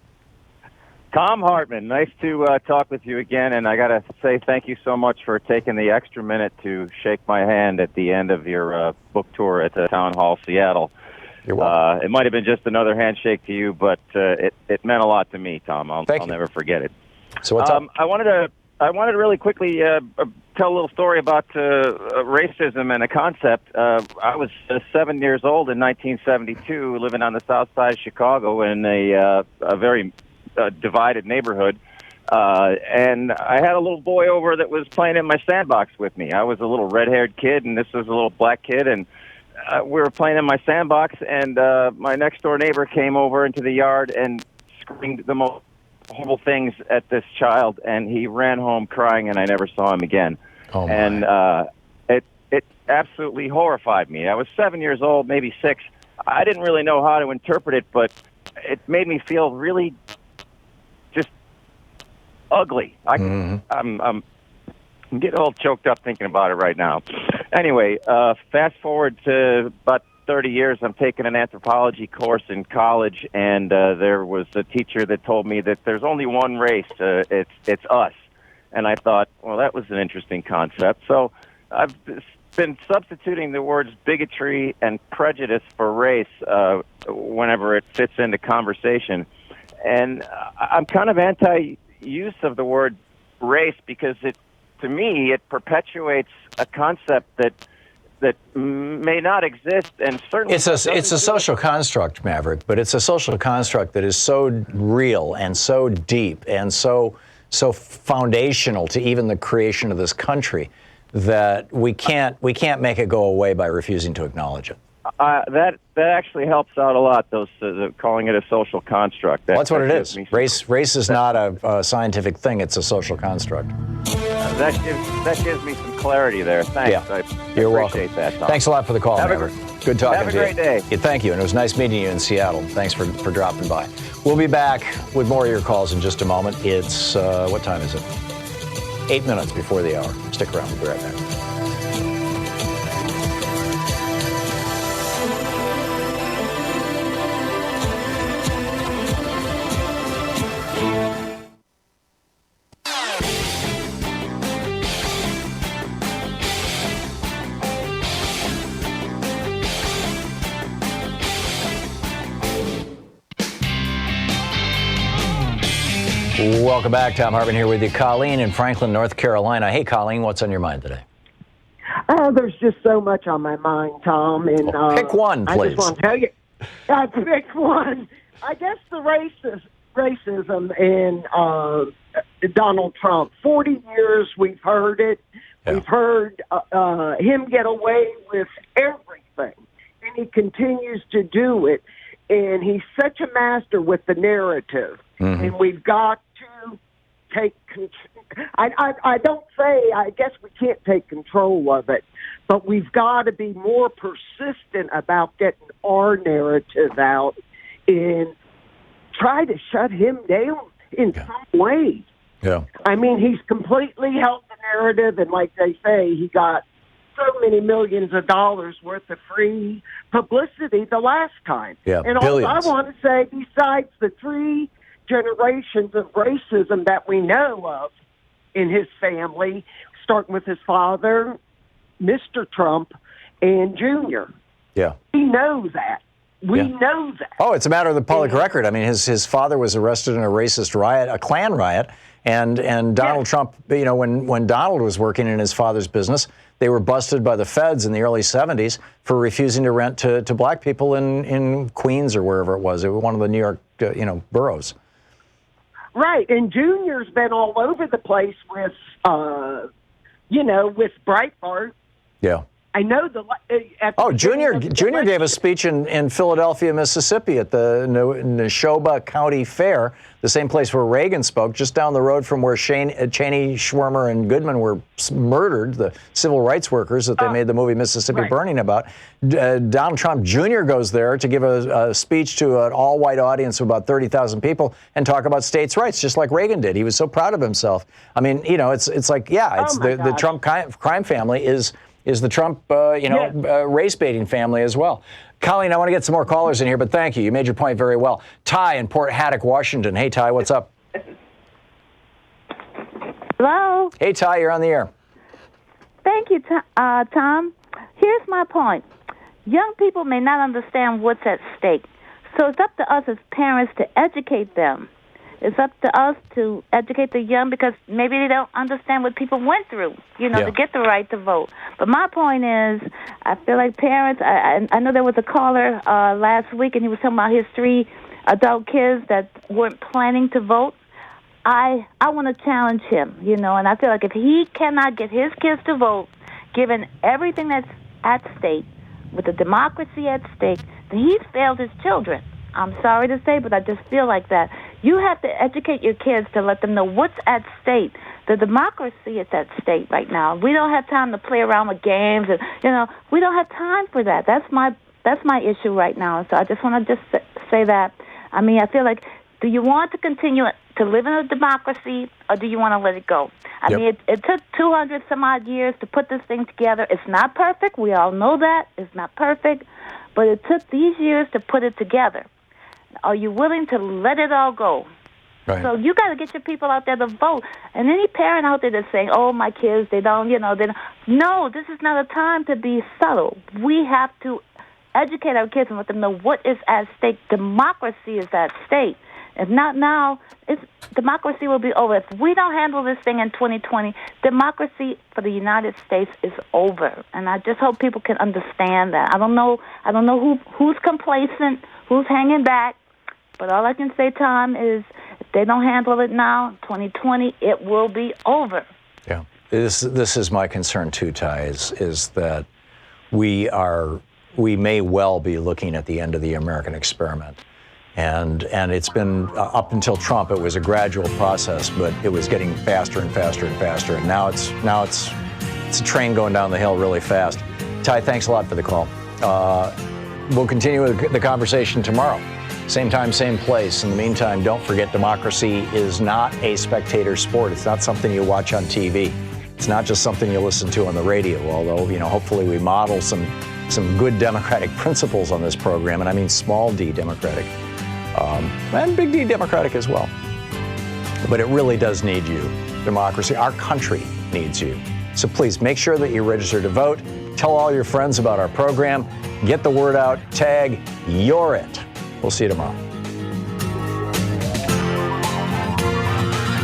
Thom Hartmann, nice to talk with you again, and I got to say thank you so much for taking the extra minute to shake my hand at the end of your book tour at the Town Hall, Seattle. You're welcome. It might have been just another handshake to you, but it meant a lot to me, Tom. I'll never forget it. So what's up? I wanted to really quickly tell a little story about racism and a concept. I was 7 years old in 1972, living on the south side of Chicago in a very divided neighborhood, and I had a little boy over that was playing in my sandbox with me. I was a little red-haired kid, and this was a little black kid, and we were playing in my sandbox, and my next-door neighbor came over into the yard and screamed the most horrible things at this child, and he ran home crying, and I never saw him again. Oh, my. And it absolutely horrified me. I was 7 years old, maybe 6. I didn't really know how to interpret it, but it made me feel really ugly. I'm getting all choked up thinking about it right now. Anyway, fast forward to about 30 years, I'm taking an anthropology course in college, and there was a teacher that told me that there's only one race. It's us. And I thought, well, that was an interesting concept. So I've been substituting the words bigotry and prejudice for race whenever it fits into conversation. And I'm kind of anti-use of the word race because to me, it perpetuates a concept that may not exist, and certainly it's a social construct, Maverick. But it's a social construct that is so real and so deep and so foundational to even the creation of this country that we can't make it go away by refusing to acknowledge it. That actually helps out a lot. Those calling it a social construct. That's what it is. Race is not a scientific thing. It's a social construct. That gives me some clarity there. Thanks. Yeah. I You're appreciate welcome. that, Tom. Thanks a lot for the call, Maverick. Good talking to you. Have a great day. Yeah, thank you, and it was nice meeting you in Seattle. Thanks for dropping by. We'll be back with more of your calls in just a moment. It's what time is it? 8 minutes before the hour. Stick around. We'll be right back. Welcome back. Thom Hartmann here with you. Colleen in Franklin, North Carolina. Hey, Colleen, what's on your mind today? Oh, there's just so much on my mind, Tom. And pick one, please. I just want to tell you. Pick one. I guess the racism in Donald Trump. 40 years we've heard it. Yeah. We've heard him get away with everything, and he continues to do it. And he's such a master with the narrative. Mm-hmm. And we've got to take control. I guess we can't take control of it, but we've got to be more persistent about getting our narrative out and try to shut him down in some way. Yeah. I mean, he's completely held the narrative, and like they say, he got so many millions of dollars worth of free publicity the last time. Yeah, and billions. all I want to say, besides the 3 generations of racism that we know of in his family, starting with his father, Mr. Trump, and Junior. Yeah. We know that. We know that. Oh, it's a matter of the public record. I mean, his father was arrested in a racist riot, a Klan riot, and Donald Trump, you know, when Donald was working in his father's business, they were busted by the feds in the early 70s for refusing to rent to black people in Queens or wherever it was. It was one of the New York, boroughs. Right, and Junior's been all over the place with, with Breitbart. Yeah. I know Junior gave a speech in Philadelphia, Mississippi at the Neshoba County Fair, the same place where Reagan spoke, just down the road from where Cheney, Schwimmer, and Goodman were murdered, the civil rights workers that they made the movie Mississippi Burning about. Donald Trump Jr. goes there to give a speech to an all-white audience of about 30,000 people and talk about states' rights, just like Reagan did. He was so proud of himself. I mean, it's like, the Trump crime family is the Trump, race-baiting family as well. Colleen, I want to get some more callers in here, but thank you. You made your point very well. Ty in Port Haddock, Washington. Hey, Ty, what's up? Hello? Hey, Ty, you're on the air. Thank you, Tom. Here's my point. Young people may not understand what's at stake, so it's up to us as parents to educate them. It's up to us to educate the young because maybe they don't understand what people went through, to get the right to vote. But my point is, I feel like parents, I know there was a caller last week, and he was talking about his 3 adult kids that weren't planning to vote. I want to challenge him, and I feel like if he cannot get his kids to vote, given everything that's at stake, with the democracy at stake, then he's failed his children. I'm sorry to say, but I just feel like that. You have to educate your kids to let them know what's at stake. The democracy is at stake right now. We don't have time to play around with games, and we don't have time for that. That's my issue right now. So I just want to just say that. I mean, I feel like, do you want to continue to live in a democracy, or do you want to let it go? I mean, it took 200 some odd years to put this thing together. It's not perfect. We all know that. It's not perfect. But it took these years to put it together. Are you willing to let it all go? Right. So you got to get your people out there to vote. And any parent out there that's saying, "Oh, my kids, they don't," no, this is not a time to be subtle. We have to educate our kids and let them know what is at stake. Democracy is at stake. If not now, democracy will be over. If we don't handle this thing in 2020, democracy for the United States is over. And I just hope people can understand that. I don't know who's complacent, who's hanging back, but all I can say, Tom, is if they don't handle it now, 2020, it will be over. Yeah. This is my concern too, Ty, is that we may well be looking at the end of the American experiment. And it's been, up until Trump, it was a gradual process, but it was getting faster and faster and faster. And now it's a train going down the hill really fast. Ty, thanks a lot for the call. We'll continue the conversation tomorrow. Same time, same place. In the meantime, don't forget, democracy is not a spectator sport. It's not something you watch on TV. It's not just something you listen to on the radio, although, hopefully we model some good democratic principles on this program, and I mean small d democratic. And big D democratic as well. But it really does need you. Democracy, our country needs you. So please make sure that you register to vote. Tell all your friends about our program. Get the word out. Tag You're It. We'll see you tomorrow.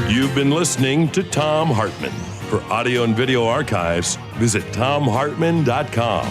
You've been listening to Thom Hartmann. For audio and video archives, visit thomhartmann.com.